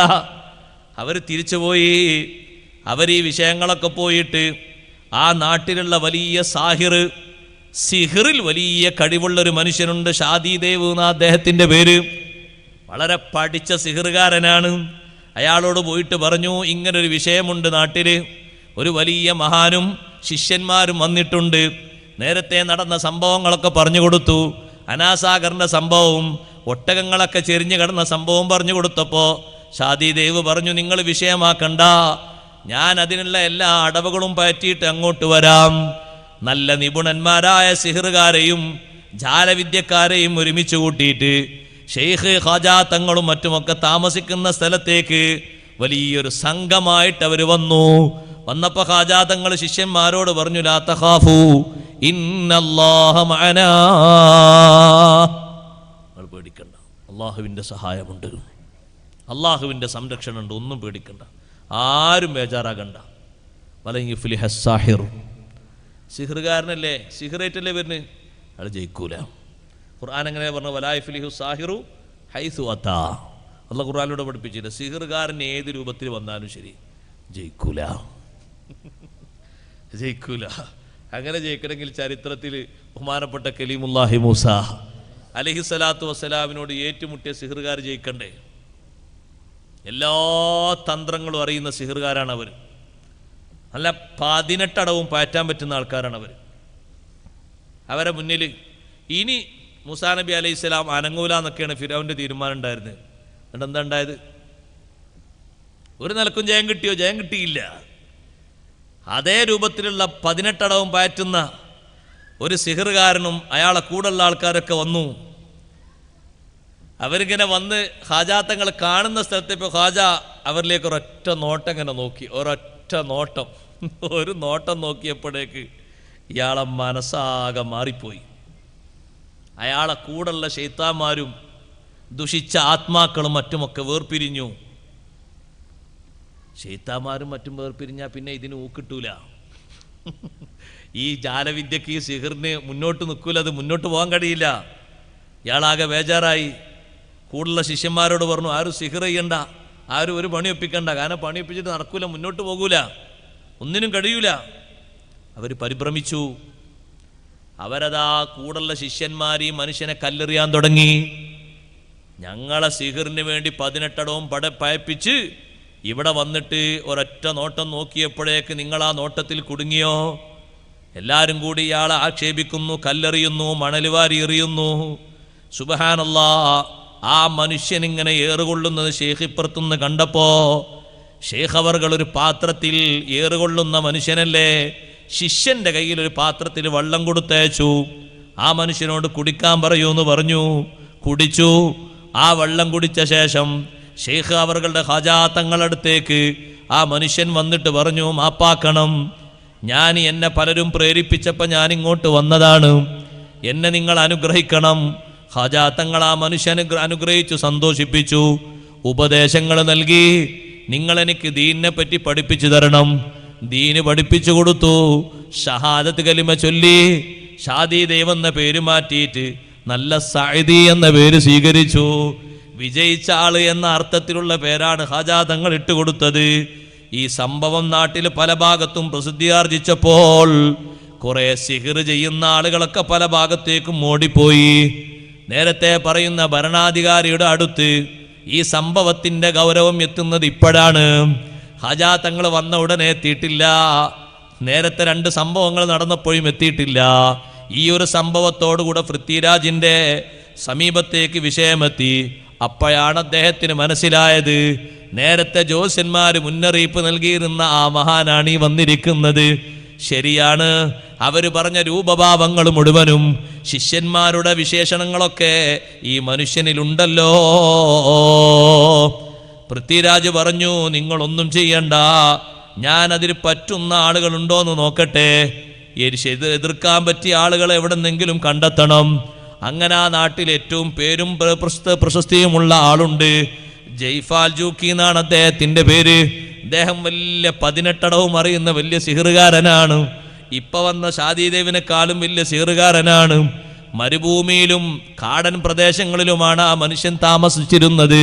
അവർ തിരിച്ചുപോയി. അവർ ഈ വിഷയങ്ങളൊക്കെ പോയിട്ട് ആ നാട്ടിലുള്ള വലിയ സിഹിറിൽ വലിയ കഴിവുള്ളൊരു മനുഷ്യനുണ്ട്, ഷാദി ദേവ് എന്ന അദ്ദേഹത്തിൻ്റെ പേര്. വളരെ പഠിച്ച സിഹിറുകാരനാണ്. അയാളോട് പോയിട്ട് പറഞ്ഞു, ഇങ്ങനൊരു വിഷയമുണ്ട് നാട്ടിൽ, ഒരു വലിയ മഹാനും ശിഷ്യന്മാരും വന്നിട്ടുണ്ട്. നേരത്തെ നടന്ന സംഭവങ്ങളൊക്കെ പറഞ്ഞു കൊടുത്തു. അനാസാഗറിൻ്റെ സംഭവവും ഒട്ടകങ്ങളൊക്കെ ചെരിഞ്ഞു കിടന്ന സംഭവം പറഞ്ഞു കൊടുത്തപ്പോൾ ഷാദി ദേവ് പറഞ്ഞു, നിങ്ങൾ വിഷയമാക്കണ്ട, ഞാൻ അതിനുള്ള എല്ലാ അടവുകളും പറ്റിയിട്ട് അങ്ങോട്ട് വരാം. നല്ല നിപുണന്മാരായ സിഹിറുകാരെയും ജാലവിദ്യക്കാരെയും ഒരുമിച്ച് കൂട്ടിയിട്ട് ഷെയ്ഖ് ഖാജാ തങ്ങളും മറ്റുമൊക്കെ താമസിക്കുന്ന സ്ഥലത്തേക്ക് വലിയൊരു സംഘമായിട്ട് അവർ വന്നപ്പോൾ ഖാജാ തങ്ങൾ ശിഷ്യന്മാരോട് പറഞ്ഞു, ലാ തഖാഫു ഇന്നല്ലാഹ മഅനാ, നിങ്ങൾ പേടിക്കണ്ട, അള്ളാഹുവിൻ്റെ സഹായമുണ്ട്, അള്ളാഹുവിൻ്റെ സംരക്ഷണമുണ്ട്, ഒന്നും പേടിക്കണ്ട, ആരും ബേജാറാകണ്ട. വലൻ യുഫ്ലിഹ സാഹിർ, സിഹിറുകാരനല്ലേ, സിഹിറേറ്റല്ലേ വരുന്നത്, അയാൾ ജയിക്കൂല. ഖുർആൻ എങ്ങനെ പറഞ്ഞു? വലാ യുഫ്ലിഹു സാഹിറു ഹൈസു അതാ. അള്ളാഹ് ഖുർആനിലൂടെ പഠിപ്പിച്ചില്ല, സിഹിറുകാരൻ ഏത് രൂപത്തിൽ വന്നാലും ശരി ജയിക്കൂല. അങ്ങനെ ജയിക്കണമെങ്കിൽ ചരിത്രത്തിൽ ബഹുമാനപ്പെട്ട കലീമുല്ലാഹി മൂസ അലൈഹി സ്വലാത്തു വസ്സലാമിനോട് ഏറ്റുമുട്ടിയ സിഹിറുകാർ ജയിക്കണ്ടേ? എല്ലാ തന്ത്രങ്ങളും അറിയുന്ന സിഹിറുകാരാണ് അവർ. നല്ല 18 അടവും പാറ്റാൻ പറ്റുന്ന ആൾക്കാരാണ് അവർ. അവരെ മുന്നിൽ ഇനി മൂസാ നബി അലൈഹി സ്വലാം അനങ്ങൂല എന്നൊക്കെയാണ് ഫിറൗന്റെ തീരുമാനം ഉണ്ടായിരുന്നത്. എന്നിട്ട് എന്താ ഉണ്ടായത്? ഒരു നിലക്കും ജയം കിട്ടിയോ? ജയം കിട്ടിയില്ല. അതേ രൂപത്തിലുള്ള 18 അടവും പാറ്റുന്ന ഒരു സിഹിറുകാരനും അയാളെ കൂടെയുള്ള ആൾക്കാരൊക്കെ വന്നു. അവരിങ്ങനെ വന്ന് ഹാജാത്തങ്ങൾ കാണുന്ന സ്ഥലത്തിപ്പോൾ ഹാജ അവരിലേക്ക് ഒരൊറ്റ നോട്ടം ഇങ്ങനെ നോക്കി, ഒരൊറ്റ നോട്ടം, ഒരു നോട്ടം നോക്കിയപ്പോഴേക്ക് ഇയാളെ മനസ്സാകെ മാറിപ്പോയി. അയാളെ കൂടെയുള്ള ശൈത്താന്മാരും ദുഷിച്ച ആത്മാക്കളും മറ്റുമൊക്കെ വേർപിരിഞ്ഞു. ശൈത്താന്മാരും മറ്റും വേർപിരിഞ്ഞാൽ പിന്നെ ഇതിന് ഊക്കിട്ടൂല. ഈ ജാലവിദ്യക്ക്, ഈ സിഹിറിന് മുന്നോട്ട് നിൽക്കൂല, അത് മുന്നോട്ട് പോകാൻ കഴിയില്ല. ഇയാളാകെ ബേജാറായി. കൂടുതലുള്ള ശിഷ്യന്മാരോട് പറഞ്ഞു, ആരും സിഹിർ ചെയ്യണ്ട, ആരും ഒരു പണി ഒപ്പിക്കണ്ട, കാരണം പണി ഒപ്പിച്ചിട്ട് നടക്കൂല, മുന്നോട്ട് പോകൂല, ഒന്നിനും കഴിയൂല. അവർ പരിഭ്രമിച്ചു. അവരതാ കൂടുള്ള ശിഷ്യന്മാരെയും മനുഷ്യനെ കല്ലെറിയാൻ തുടങ്ങി. ഞങ്ങളെ സിഹിറിന് വേണ്ടി 18 അടവും പയപ്പിച്ച് ഇവിടെ വന്നിട്ട് ഒരൊറ്റ നോട്ടം നോക്കിയപ്പോഴേക്ക് നിങ്ങൾ ആ നോട്ടത്തിൽ കുടുങ്ങിയോ? എല്ലാവരും കൂടി ഇയാളെ ആക്ഷേപിക്കുന്നു, കല്ലെറിയുന്നു, മണലുവാരി എറിയുന്നു. സുബ്ഹാനല്ലാഹ്. ആ മനുഷ്യൻ ഇങ്ങനെ ഏറുകൊള്ളുന്നത് ഷെയ്ഖ് ഇപ്പുറത്തുനിന്ന് കണ്ടപ്പോ ഷെയ്ഖ് അവർകൾ ഒരു പാത്രത്തിൽ ഏറുകൊള്ളുന്ന മനുഷ്യനല്ലേ, ശിഷ്യന്റെ കയ്യിൽ ഒരു പാത്രത്തിൽ വെള്ളം കൊടുത്തയച്ചു. ആ മനുഷ്യനോട് കുടിക്കാൻ പറയൂന്ന് പറഞ്ഞു. കുടിച്ചു. ആ വെള്ളം കുടിച്ച ശേഷം ഷെയ്ഖ് അവരുടെ ഹാജാ തങ്ങളടുത്തേക്ക് ആ മനുഷ്യൻ വന്നിട്ട് പറഞ്ഞു, മാപ്പാക്കണം, എന്നെ പലരും പ്രേരിപ്പിച്ചപ്പോൾ ഞാൻ ഇങ്ങോട്ട് വന്നതാണ്. എന്നെ നിങ്ങൾ അനുഗ്രഹിക്കണം. ഖാജാ തങ്ങൾ ആ മനുഷ്യനെ അനുഗ്രഹിച്ചു സന്തോഷിപ്പിച്ചു, ഉപദേശങ്ങൾ നൽകി. നിങ്ങളെനിക്ക് ദീനിനെ പറ്റി പഠിപ്പിച്ചു തരണം. ദീന് പഠിപ്പിച്ചു കൊടുത്തു. ഷഹാദത്ത് കലിമ ചൊല്ലി ഷാദി ദേവ് എന്ന പേര് മാറ്റിയിട്ട് നല്ല സഅദി എന്ന പേര് സ്വീകരിച്ചു. വിജയിച്ച ആള് എന്ന അർത്ഥത്തിലുള്ള പേരാണ് ഖാജാ തങ്ങൾ ഇട്ടുകൊടുത്തത്. ഈ സംഭവം നാട്ടിൽ പല ഭാഗത്തും പ്രസിദ്ധിയാർജിച്ചപ്പോൾ കുറെ സിഹിർ ചെയ്യുന്ന ആളുകളൊക്കെ പല ഭാഗത്തേക്കും ഓടിപ്പോയി. നേരത്തെ പറയുന്ന ഭരണാധികാരിയുടെ അടുത്ത് ഈ സംഭവത്തിന്റെ ഗൗരവം എത്തുന്നത് ഇപ്പോഴാണ്. ഖാജാ തങ്ങൾ വന്ന ഉടനെ എത്തിയിട്ടില്ല. നേരത്തെ 2 സംഭവങ്ങൾ നടന്നപ്പോഴും എത്തിയിട്ടില്ല. ഈ ഒരു സംഭവത്തോടുകൂടെ പൃഥ്വിരാജിന്റെ സമീപത്തേക്ക് വിഷയമെത്തി. അപ്പോഴാണ് അദ്ദേഹത്തിന് മനസ്സിലായത്, നേരത്തെ ജ്യോത്സ്യന്മാര് മുന്നറിയിപ്പ് നൽകിയിരുന്ന ആ മഹാനാണ് ഈ വന്നിരിക്കുന്നത്. ശരിയാണ്, അവര് പറഞ്ഞ രൂപഭാവങ്ങൾ മുഴുവനും ശിഷ്യന്മാരുടെ വിശേഷണങ്ങളൊക്കെ ഈ മനുഷ്യനിലുണ്ടല്ലോ. പൃഥ്വിരാജ് പറഞ്ഞു, നിങ്ങളൊന്നും ചെയ്യണ്ട, ഞാൻ അതിന് പറ്റുന്ന ആളുകളുണ്ടോന്ന് നോക്കട്ടെ. എതിർക്കാൻ പറ്റിയ ആളുകളെ എവിടെന്നെങ്കിലും കണ്ടെത്തണം. അങ്ങനെ ആ നാട്ടിൽ ഏറ്റവും പേരും പ്രശസ്തിയുമുള്ള ആളുണ്ട്. ജയ്ഫാൽ ജൂക്കി എന്നാണ് അദ്ദേഹത്തിന്റെ പേര്. അദ്ദേഹം വലിയ 18 അടവും അറിയുന്ന വലിയ സിഹറുകാരനാണ്. ഇപ്പൊ വന്ന ഷാദീദേവിനെക്കാളും വലിയ സിഹറുകാരനാണ്. മരുഭൂമിയിലും കാടൻ പ്രദേശങ്ങളിലുമാണ് ആ മനുഷ്യൻ താമസിച്ചിരുന്നത്.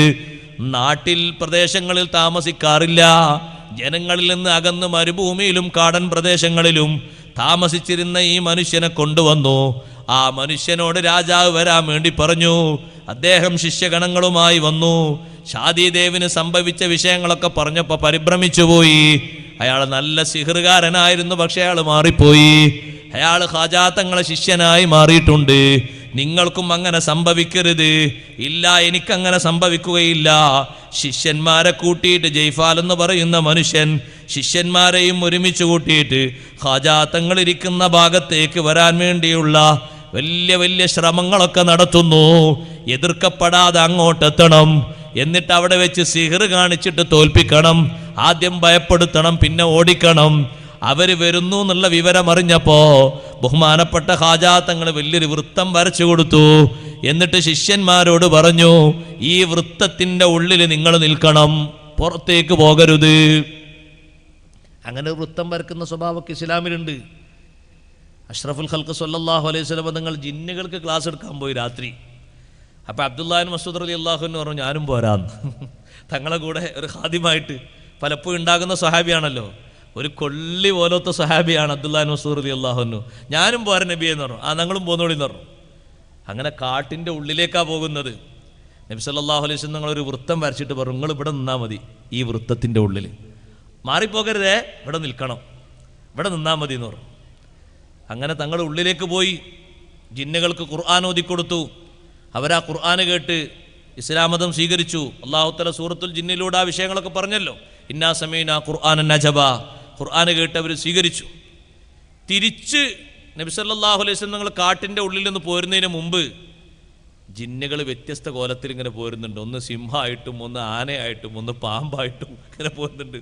നാട്ടിൽ പ്രദേശങ്ങളിൽ താമസിക്കാറില്ല. ജനങ്ങളിൽ നിന്ന് അകന്ന് മരുഭൂമിയിലും കാടൻ പ്രദേശങ്ങളിലും താമസിച്ചിരുന്ന ഈ മനുഷ്യനെ കൊണ്ടുവന്നു. ആ മനുഷ്യനോട് രാജാവ് വരാൻ വേണ്ടി പറഞ്ഞു. അദ്ദേഹം ശിഷ്യഗണങ്ങളുമായി വന്നു. ഷാദീദേവിന് സംഭവിച്ച വിഷയങ്ങളൊക്കെ പറഞ്ഞപ്പോൾ പരിഭ്രമിച്ചുപോയി. അയാൾ നല്ല സിഹറുകാരനായിരുന്നു, പക്ഷെ അയാൾ മാറിപ്പോയി. അയാൾ ഖാജാ തങ്ങളെ ശിഷ്യനായി മാറിയിട്ടുണ്ട്. നിങ്ങൾക്കും അങ്ങനെ സംഭവിക്കരുത്. ഇല്ല, എനിക്കങ്ങനെ സംഭവിക്കുകയില്ല. ശിഷ്യന്മാരെ കൂട്ടിയിട്ട് ജയ്ഫാൽ എന്ന് പറയുന്ന മനുഷ്യൻ ശിഷ്യന്മാരെയും ഒരുമിച്ച് കൂട്ടിയിട്ട് ഖാജാ തങ്ങൾ ഇരിക്കുന്ന ഭാഗത്തേക്ക് വരാൻ വേണ്ടിയുള്ള വലിയ വലിയ ശ്രമങ്ങളൊക്കെ നടത്തുന്നു. എതിർക്കപ്പെടാതെ അങ്ങോട്ടെത്തണം. എന്നിട്ട് അവിടെ വെച്ച് സിഹർ കാണിച്ചിട്ട് തോൽപ്പിക്കണം. ആദ്യം ഭയപ്പെടുത്തണം, പിന്നെ ഓടിക്കണം. അവര് വരുന്നു എന്നുള്ള വിവരം അറിഞ്ഞപ്പോ ബഹുമാനപ്പെട്ട ഖാജാ തങ്ങൾ വലിയൊരു വൃത്തം വരച്ചു കൊടുത്തു. എന്നിട്ട് ശിഷ്യന്മാരോട് പറഞ്ഞു, ഈ വൃത്തത്തിന്റെ ഉള്ളിൽ നിങ്ങൾ നിൽക്കണം, പുറത്തേക്ക് പോകരുത്. അങ്ങനെ വൃത്തം വരക്കുന്ന സ്വഭാവമൊക്കെ ഇസ്ലാമിലുണ്ട്. അഷ്റഫുൽ ഖൽഖ് സല്ലല്ലാഹു അലൈഹി വസല്ലം തങ്ങൾ ജിന്നുകൾക്ക് ക്ലാസ് എടുക്കാൻ പോയി രാത്രി. അപ്പം അബ്ദുല്ലാഹിബ്നു മസ്ഊദ് റളിയല്ലാഹു അൻഹു പറഞ്ഞു, ഞാനും പോരാന്ന്. തങ്ങളെ കൂടെ ഒരു ഖാദിമായിട്ട് പലപ്പോഴും ഉണ്ടാകുന്ന സ്വഹാബിയാണല്ലോ. ഒരു കൊള്ളി പോലത്തെ സ്വഹാബിയാണ് അബ്ദുല്ലാഹിബ്നു മസ്ഊദ് റളിയല്ലാഹു അൻഹു. ഞാനും പോരാ നബിയെ എന്ന് പറഞ്ഞു. ഞങ്ങളും പോന്നോളി എന്ന് പറഞ്ഞു. അങ്ങനെ കാട്ടിൻ്റെ ഉള്ളിലേക്കാണ് പോകുന്നത്. നബി സല്ലല്ലാഹു അലൈഹി വസല്ലം തങ്ങൾ ഒരു വൃത്തം വരച്ചിട്ട് പറഞ്ഞു, നിങ്ങൾ ഇവിടെ നിന്നാൽ മതി, ഈ വൃത്തത്തിൻ്റെ ഉള്ളിൽ മാറിപ്പോകരുതേ, ഇവിടെ നിൽക്കണം, ഇവിടെ നിന്നാൽ മതി എന്ന് പറഞ്ഞു. അങ്ങനെ തങ്ങൾ ഉള്ളിലേക്ക് പോയി. ജിന്നുകൾക്ക് ഖുർആൻ ഓതിക്കൊടുത്തു. അവരാ ഖുർആൻ കേട്ട് ഇസ്ലാം മതം സ്വീകരിച്ചു. അല്ലാഹു തആല സൂറത്തുൽ ജിന്നിലൂടെ ആ വിഷയങ്ങളൊക്കെ പറഞ്ഞല്ലോ. ഇന്നാ സമീനാ ഖുർആനൻ അജബാ. ഖുർആൻ കേട്ട് അവർ സ്വീകരിച്ചു. തിരിച്ച് നബി സല്ലല്ലാഹു അലൈഹി വസല്ലം തങ്ങൾ കാട്ടിൻ്റെ ഉള്ളിൽ നിന്ന് പോരുന്നതിന് മുമ്പ് ജിന്നുകൾ വ്യത്യസ്ത കോലത്തിൽ ഇങ്ങനെ പോരുന്നുണ്ട്. ഒന്ന് സിംഹമായിട്ടും, ഒന്ന് ആനയായിട്ടും, ഒന്ന് പാമ്പായിട്ടും ഇങ്ങനെ പോരുന്നുണ്ട്.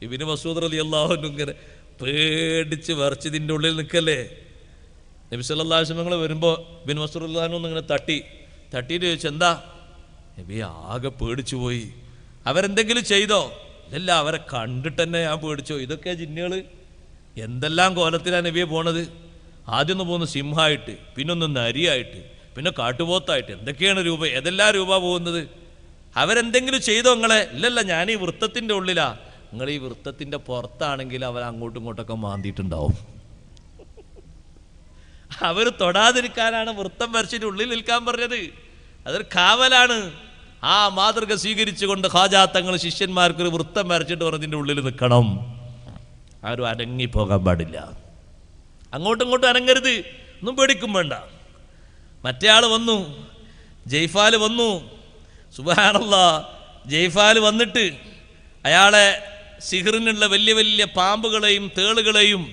ഇബ്നു മസ്ഊദ് റളിയല്ലാഹു അൻഹു ഇങ്ങനെ പേടിച്ച് വിറച്ചതിൻ്റെ ഉള്ളിൽ നിൽക്കല്ലേ. നബി സല്ലല്ലാഹു അലൈഹി വസല്ലം വരുമ്പോൾ ഇബ്നു മസ്ഊദ് റളിയല്ലാഹു അൻഹു ഇങ്ങനെ തട്ടിയിട്ട് ചോദിച്ചു, എന്താ നബി? ആകെ പേടിച്ചു പോയി. അവരെന്തെങ്കിലും ചെയ്തോ? ഇല്ല, അവരെ കണ്ടിട്ട് തന്നെ ഞാൻ പേടിച്ചോ. ഇതൊക്കെ ജിന്നുകൾ എന്തെല്ലാം കോലത്തിലാണ് നബിയെ പോണത്. ആദ്യം ഒന്ന് പോകുന്നത് സിംഹമായിട്ട്, പിന്നെ ഒന്ന് നരിയായിട്ട്, പിന്നെ കാട്ടുപോത്തായിട്ട്, എന്തൊക്കെയാണ് രൂപ, ഏതെല്ലാം രൂപ പോകുന്നത്. അവരെന്തെങ്കിലും ചെയ്തോ നിങ്ങളെ? ഇല്ലല്ല, ഞാൻ ഈ വൃത്തത്തിൻ്റെ ഉള്ളിലാ. നിങ്ങൾ ഈ വൃത്തത്തിൻ്റെ പുറത്താണെങ്കിൽ അവർ അങ്ങോട്ടും ഇങ്ങോട്ടൊക്കെ മാന്തിയിട്ടുണ്ടാവും. അവർ തൊടാതിരിക്കാനാണ് വൃത്തം വരച്ചിട്ട് ഉള്ളിൽ നിൽക്കാൻ പറഞ്ഞത്. അതൊരു കാവലാണ്. ആ മാതൃക സ്വീകരിച്ചുകൊണ്ട് ഖാജാ തങ്ങൾ ശിഷ്യന്മാർക്കൊരു വൃത്തം വരച്ചിട്ട് പറഞ്ഞതിൻ്റെ ഉള്ളിൽ നിൽക്കണം. ആരും അനങ്ങിപ്പോകാൻ പാടില്ല, അങ്ങോട്ടും ഇങ്ങോട്ടും അനങ്ങരുത്, ഒന്നും പേടിക്കും വേണ്ട. മറ്റേ ആൾ വന്നു, ജയ്ഫാൽ വന്നു. സുബ്ഹാനല്ലാഹ്, ജയ്ഫാൽ വന്നിട്ട് അയാളെ സിഹറിനുള്ള വലിയ വലിയ പാമ്പുകളെയും തേളുകളെയും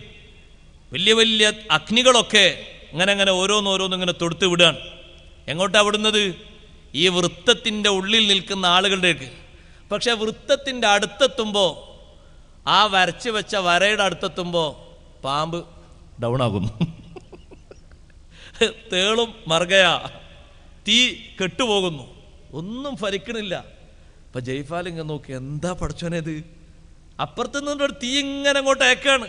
വലിയ വലിയ അഗ്നികളൊക്കെ അങ്ങനെ ഓരോന്നിങ്ങനെ തൊടുത്ത് വിടുകയാണ്. എങ്ങോട്ടാണ് വിടുന്നത്? ഈ വൃത്തത്തിൻ്റെ ഉള്ളിൽ നിൽക്കുന്ന ആളുകളുടേക്ക്. പക്ഷെ വൃത്തത്തിൻ്റെ അടുത്തെത്തുമ്പോൾ, ആ വരച്ച് വെച്ച വരയുടെ അടുത്തെത്തുമ്പോൾ പാമ്പ് ഡൗൺ ആകുന്നു. തേളും മറുകയാ, തീ കെട്ടുപോകുന്നു, ഒന്നും ഫലിക്കണില്ല. അപ്പൊ ജയ്ഫാൽ ഇങ്ങനെ നോക്കി, എന്താ പഠിച്ചോനേത്? അപ്പുറത്ത് നിന്നൊരു തീ ഇങ്ങനെ അങ്ങോട്ട് അയക്കാണ്.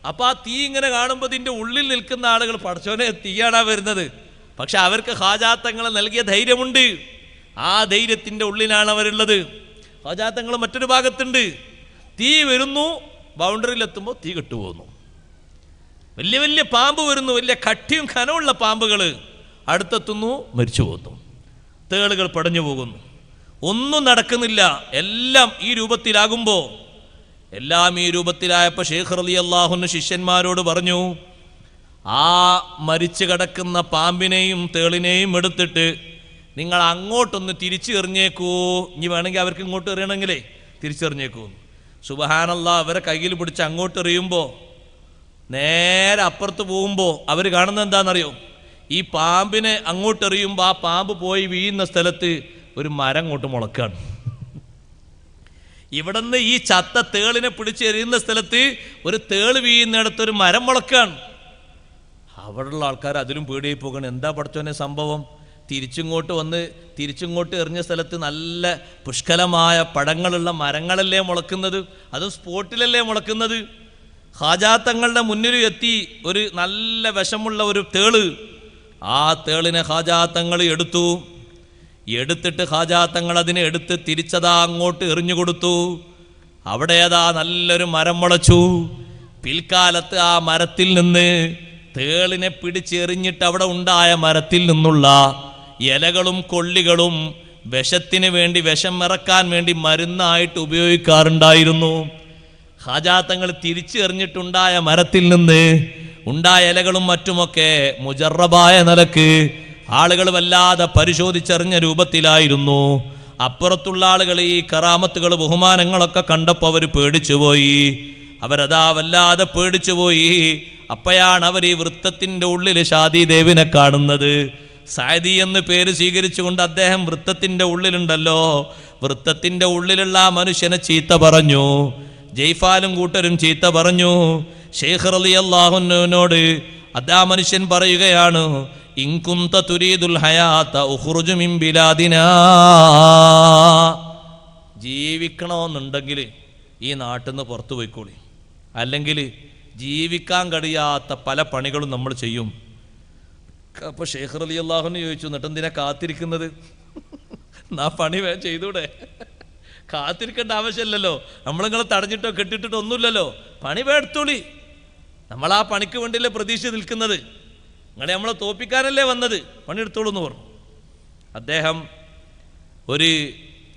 അപ്പൊ ആ തീ ഇങ്ങനെ കാണുമ്പോൾ ഇതിന്റെ ഉള്ളിൽ നിൽക്കുന്ന ആളുകൾ പഠിച്ചോനെ തീയാണാ വരുന്നത്. പക്ഷെ അവർക്ക് ഹാജാത്തങ്ങൾ നൽകിയ ധൈര്യമുണ്ട്. ആ ധൈര്യത്തിന്റെ ഉള്ളിലാണ് അവരുള്ളത്. ഹാജാത്തങ്ങൾ മറ്റൊരു ഭാഗത്തുണ്ട്. തീ വരുന്നു, ബൗണ്ടറിയിലെത്തുമ്പോൾ തീ കെട്ടുപോകുന്നു. വലിയ വലിയ പാമ്പ് വരുന്നു, വലിയ കട്ടിയും കനമുള്ള പാമ്പുകൾ അടുത്തെത്തുന്നു, മരിച്ചു പോകുന്നു. തേളുകൾ പടഞ്ഞു പോകുന്നു. ഒന്നും നടക്കുന്നില്ല. എല്ലാം ഈ രൂപത്തിലാകുമ്പോൾ, എല്ലാം ഈ രൂപത്തിലായപ്പോൾ ശൈഖ് റളിയല്ലാഹു അൻഹു ശിഷ്യന്മാരോട് പറഞ്ഞു, ആ മരിച്ചു കിടക്കുന്ന പാമ്പിനെയും തേളിനെയും എടുത്തിട്ട് നിങ്ങൾ അങ്ങോട്ടൊന്ന് തിരിച്ചു എറിഞ്ഞേക്കൂ. ഇനി വേണമെങ്കിൽ അവർക്ക് ഇങ്ങോട്ട് എറിയണമെങ്കിലേ തിരിച്ചെറിഞ്ഞേക്കൂ. സുബ്ഹാനല്ലാഹ്, അവരെ കയ്യിൽ പിടിച്ച് അങ്ങോട്ട് എറിയുമ്പോൾ നേരെ അപ്പുറത്ത് പോകുമ്പോൾ അവർ കാണുന്നത് എന്താണെന്നറിയോ? ഈ പാമ്പിനെ അങ്ങോട്ട് എറിയുമ്പോൾ ആ പാമ്പ് പോയി വീഴുന്ന സ്ഥലത്ത് ഒരു മരം അങ്ങോട്ട് മുളക്കാണ്. ഇവിടെ നിന്ന് ഈ ചത്ത തേളിനെ പിടിച്ച് എറിയുന്ന സ്ഥലത്ത് ഒരു തേള് വീഴുന്നിടത്തൊരു മരം മുളക്കാണ്. അവിടെയുള്ള ആൾക്കാർ അതിലും പേടിയായി പോകണം. എന്താ പഠിച്ചോനെ സംഭവം? തിരിച്ചിങ്ങോട്ട് എറിഞ്ഞ സ്ഥലത്ത് നല്ല പുഷ്കലമായ പഴങ്ങളുള്ള മരങ്ങളല്ലേ മുളക്കുന്നത്, അതും സ്പോട്ടിലല്ലേ മുളക്കുന്നത്. ഹാജാത്തങ്ങളുടെ മുന്നിൽ എത്തി ഒരു നല്ല വിഷമുള്ള ഒരു തേള്. ആ തേളിനെ ഹാജാത്തങ്ങൾ എടുത്തിട്ട് ഹാജാത്തങ്ങൾ അതിനെ എടുത്ത് തിരിച്ചതാ അങ്ങോട്ട് എറിഞ്ഞു കൊടുത്തു. അവിടെ അതാ നല്ലൊരു മരം മുളച്ചു. പിൽക്കാലത്ത് ആ മരത്തിൽ നിന്ന് തേളിനെ പിടിച്ചെറിഞ്ഞിട്ട് അവിടെ ഉണ്ടായ മരത്തിൽ നിന്നുള്ള ഇലകളും കൊള്ളികളും വിഷത്തിന് വേണ്ടി, വിഷം ഇറക്കാൻ വേണ്ടി മരുന്നായിട്ട് ഉപയോഗിക്കാറുണ്ടായിരുന്നു. ഹാജാത്തങ്ങൾ തിരിച്ചെറിഞ്ഞിട്ടുണ്ടായ മരത്തിൽ നിന്ന് ഉണ്ടായ ഇലകളും മറ്റുമൊക്കെ മുജറബായ നിലക്ക് ആളുകൾ വല്ലാതെ പരിശോധിച്ചറിഞ്ഞ രൂപത്തിലായിരുന്നു. അപ്പുറത്തുള്ള ആളുകൾ ഈ കറാമത്തുകൾ, ബഹുമാനങ്ങളൊക്കെ കണ്ടപ്പോൾ അവർ പേടിച്ചുപോയി. അവരതാ വല്ലാതെ പേടിച്ചുപോയി. അപ്പോഴാണ് അവർ ഈ വൃത്തത്തിൻ്റെ ഉള്ളിൽ ഷാദി ദേവിനെ കാണുന്നത്. സാദി എന്ന് പേര് സ്വീകരിച്ചുകൊണ്ട് അദ്ദേഹം വൃത്തത്തിൻ്റെ ഉള്ളിലുണ്ടല്ലോ. വൃത്തത്തിൻ്റെ ഉള്ളിലുള്ള ആ മനുഷ്യനെ ചീത്ത പറഞ്ഞു. ജയ്ഫാലും കൂട്ടരും ചീത്ത പറഞ്ഞു. ശൈഖ് റളിയല്ലാഹു അൻഹുവിനോട് അതാ മനുഷ്യൻ പറയുകയാണ്, ഇൻ കുന്ത തുരീദുൽ ഹയാത ഉഖ്റുജ് മിൻ ബിലാദിനാ, ജീവിക്കണമെന്നുണ്ടെങ്കിൽ ഈ നാട്ടിൽ നിന്ന് പുറത്തു പോയിക്കോളി, അല്ലെങ്കിൽ ജീവിക്കാൻ കഴിയാത്ത പല പണികളും നമ്മൾ ചെയ്യും. അപ്പോൾ ശൈഖ് റളിയല്ലാഹു അൻഹു ചോദിച്ചു, എന്നിട്ട് എന്തിനാ കാത്തിരിക്കുന്നത്? ആ പണി വേഗം ചെയ്തൂടെ? കാത്തിരിക്കേണ്ട ആവശ്യമില്ലല്ലോ. നമ്മളിങ്ങനെ തടഞ്ഞിട്ടോ കെട്ടിട്ടിട്ടോ ഒന്നുമില്ലല്ലോ. പണി വേടുത്തോളി. നമ്മൾ ആ പണിക്ക് വേണ്ടിയല്ലേ പ്രതീക്ഷ നിൽക്കുന്നത്. നിങ്ങളെ നമ്മളെ തോപ്പിക്കാനല്ലേ വന്നത്, പണിയെടുത്തോളൂ എന്ന് പറഞ്ഞു. അദ്ദേഹം ഒരു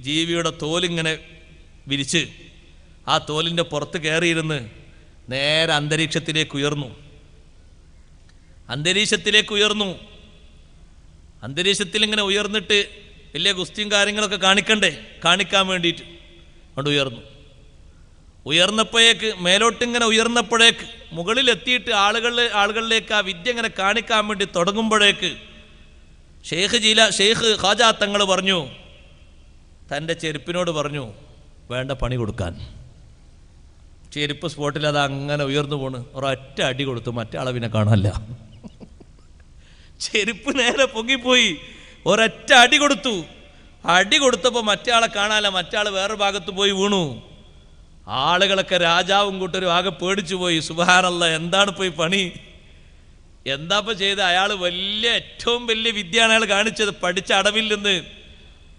ജീവിയുടെ തോലിങ്ങനെ വിരിച്ച് ആ തോലിൻ്റെ പുറത്ത് കയറിയിരുന്ന് നേരെ അന്തരീക്ഷത്തിലേക്ക് ഉയർന്നു. അന്തരീക്ഷത്തിൽ ഇങ്ങനെ ഉയർന്നിട്ട് വലിയ ഗുസ്തിയും കാര്യങ്ങളൊക്കെ കാണിക്കാൻ വേണ്ടിയിട്ട് അവിടെ ഉയർന്നപ്പോഴേക്ക് മേലോട്ടിങ്ങനെ ഉയർന്നപ്പോഴേക്ക് മുകളിലെത്തിയിട്ട് ആളുകളിലേക്ക് ആ വിദ്യ ഇങ്ങനെ കാണിക്കാൻ വേണ്ടി തുടങ്ങുമ്പോഴേക്ക് ഷെയ്ഖ് ഖാജാ തങ്ങൾ പറഞ്ഞു, തൻ്റെ ചെരുപ്പിനോട് പറഞ്ഞു വേണ്ട പണി കൊടുക്കാൻ. ചെരുപ്പ് സ്പോട്ടിൽ അത് അങ്ങനെ ഉയർന്നു പോണ്. ഒരൊറ്റ അടി കൊടുത്തു, മറ്റേ അളവിനെ കാണാനില്ല. ചെരുപ്പ് നേരെ പൊങ്ങിപ്പോയി. ഒരൊറ്റ അടി കൊടുത്തപ്പോൾ മറ്റേ ആളെ കാണാനില്ല. മറ്റേ ആൾ വേറെ ഭാഗത്ത് പോയി വീണു. ആളുകളൊക്കെ രാജാവും കൂട്ടരും ആകെ പേടിച്ചു പോയി. സുബ്ഹാനല്ലാഹ്, എന്താണ് പോയി പണി? എന്താപ്പോൾ ചെയ്ത്? അയാൾ ഏറ്റവും വലിയ വിദ്യയാണ് അയാൾ കാണിച്ചത്, പഠിച്ച അടവിൽ നിന്ന്.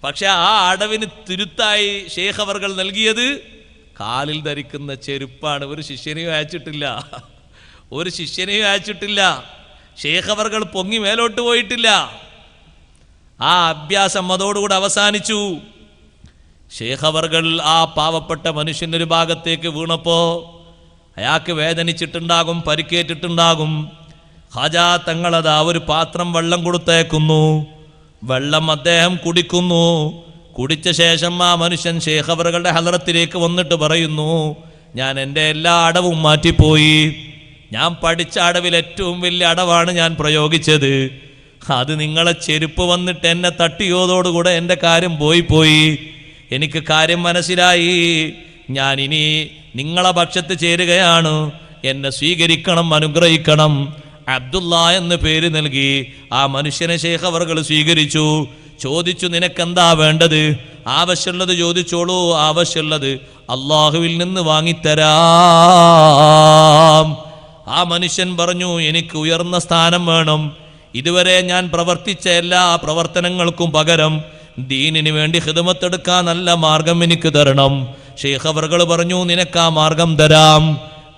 പക്ഷെ ആ അടവിന് തിരുത്തായി ശൈഖ് അവർകൾ നൽകിയത് കാലിൽ ധരിക്കുന്ന ചെരുപ്പാണ്. ഒരു ശിഷ്യനെയും അയച്ചിട്ടില്ല. ശൈഖ് അവർകൾ പൊങ്ങി മേലോട്ട് പോയിട്ടില്ല. ആ അഭ്യാസം അതോടുകൂടി അവസാനിച്ചു. ശൈഖ് അവർകൾ ആ പാവപ്പെട്ട മനുഷ്യനൊരു ഭാഗത്തേക്ക് വീണപ്പോൾ അയാൾക്ക് വേദനിച്ചിട്ടുണ്ടാകും, പരിക്കേറ്റിട്ടുണ്ടാകും. ഖാജാ തങ്ങളത് ആ ഒരു പാത്രം വെള്ളം കൊടുത്തേക്കുന്നു. വെള്ളം അദ്ദേഹം കുടിക്കുന്നു. കുടിച്ച ശേഷം ആ മനുഷ്യൻ ശൈഖ് അവർകളുടെ ഹളറത്തിലേക്ക് വന്നിട്ട് പറയുന്നു, ഞാൻ എൻ്റെ എല്ലാ അടവും മാറ്റിപ്പോയി. ഞാൻ പഠിച്ച അടവിൽ ഏറ്റവും വലിയ അടവാണ് ഞാൻ പ്രയോഗിച്ചത്. അത് നിങ്ങളെ ചെരുപ്പ് വന്നിട്ട് എന്നെ തട്ടിയോതോടുകൂടെ എൻ്റെ കാര്യം പോയി. എനിക്ക് കാര്യം മനസ്സിലായി. ഞാനിനി നിങ്ങളെ പക്ഷത്ത് ചേരുകയാണ്. എന്നെ സ്വീകരിക്കണം, അനുഗ്രഹിക്കണം. അബ്ദുള്ള എന്ന് പേര് നൽകി ആ മനുഷ്യനെ ശൈഖ് അവർകൾ സ്വീകരിച്ചു. ചോദിച്ചു, നിനക്കെന്താ വേണ്ടത്? ആവശ്യമുള്ളത് ചോദിച്ചോളൂ, ആവശ്യമുള്ളത് അള്ളാഹുവിൽ നിന്ന് വാങ്ങിത്തരാം. ആ മനുഷ്യൻ പറഞ്ഞു, എനിക്ക് ഉയർന്ന സ്ഥാനം വേണം. ഇതുവരെ ഞാൻ പ്രവർത്തിച്ച എല്ലാ പ്രവർത്തനങ്ങൾക്കും പകരം ദീനിന് വേണ്ടി ഖിദ്മത്തെടുക്കാൻ നല്ല മാർഗം എനിക്ക് തരണം. ശൈഖ് അവർകൾ പറഞ്ഞു, നിനക്ക് ആ മാർഗം തരാം,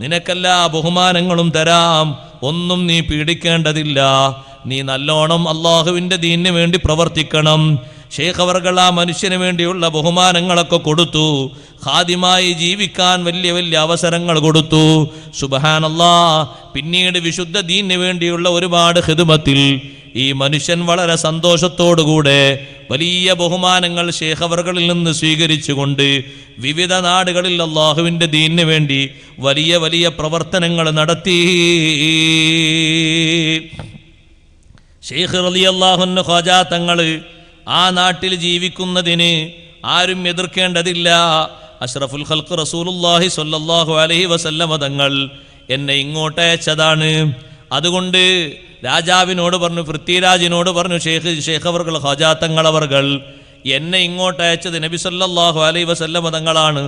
നിനക്കെല്ലാ ബഹുമാനങ്ങളും തരാം, ഒന്നും നീ പീഡിക്കേണ്ടതില്ല, നീ നല്ലോണം അള്ളാഹുവിൻ്റെ ദീനിന് വേണ്ടി പ്രവർത്തിക്കണം. ശൈഖ് അവർകൾ ആ മനുഷ്യന് വേണ്ടിയുള്ള ബഹുമാനങ്ങളൊക്കെ കൊടുത്തു. ഖാദിമായി ജീവിക്കാൻ വലിയ വലിയ അവസരങ്ങൾ കൊടുത്തു. സുബ്ഹാനല്ലാഹ്. പിന്നീട് വിശുദ്ധ ദീനിന് വേണ്ടിയുള്ള ഒരുപാട് ഖിദ്മത്തിൽ ഈ മനുഷ്യൻ വളരെ സന്തോഷത്തോടുകൂടെ വലിയ ബഹുമാനങ്ങൾ ശൈഖ് അവർകളിൽ നിന്ന് സ്വീകരിച്ചുകൊണ്ട് വിവിധ നാടുകളിൽ അള്ളാഹുവിൻ്റെ ദീനിന് വേണ്ടി വലിയ വലിയ പ്രവർത്തനങ്ങൾ നടത്തി. ശൈഖ് റളിയല്ലാഹു അൻഹു ഖാജ തങ്ങൾ ആ നാട്ടിൽ ജീവിക്കുന്നതിന് ആരും എതിർക്കേണ്ടതില്ല. അഷ്റഫുൽ ഖൽഖ് റസൂലുള്ളാഹി സ്വല്ലല്ലാഹു അലൈഹി വസല്ലമ തങ്ങൾ എന്നെ ഇങ്ങോട്ട് അയച്ചതാണ്. അതുകൊണ്ട് രാജാവിനോട് പറഞ്ഞു, പൃഥ്വിരാജിനോട് പറഞ്ഞു, ശൈഖ് അവർകൾ ഖാജ തങ്ങൾ അവർകൾ എന്നെ ഇങ്ങോട്ട് അയച്ചത് നബി സല്ലല്ലാഹു അലൈഹി വസല്ലമ തങ്ങളാണ്.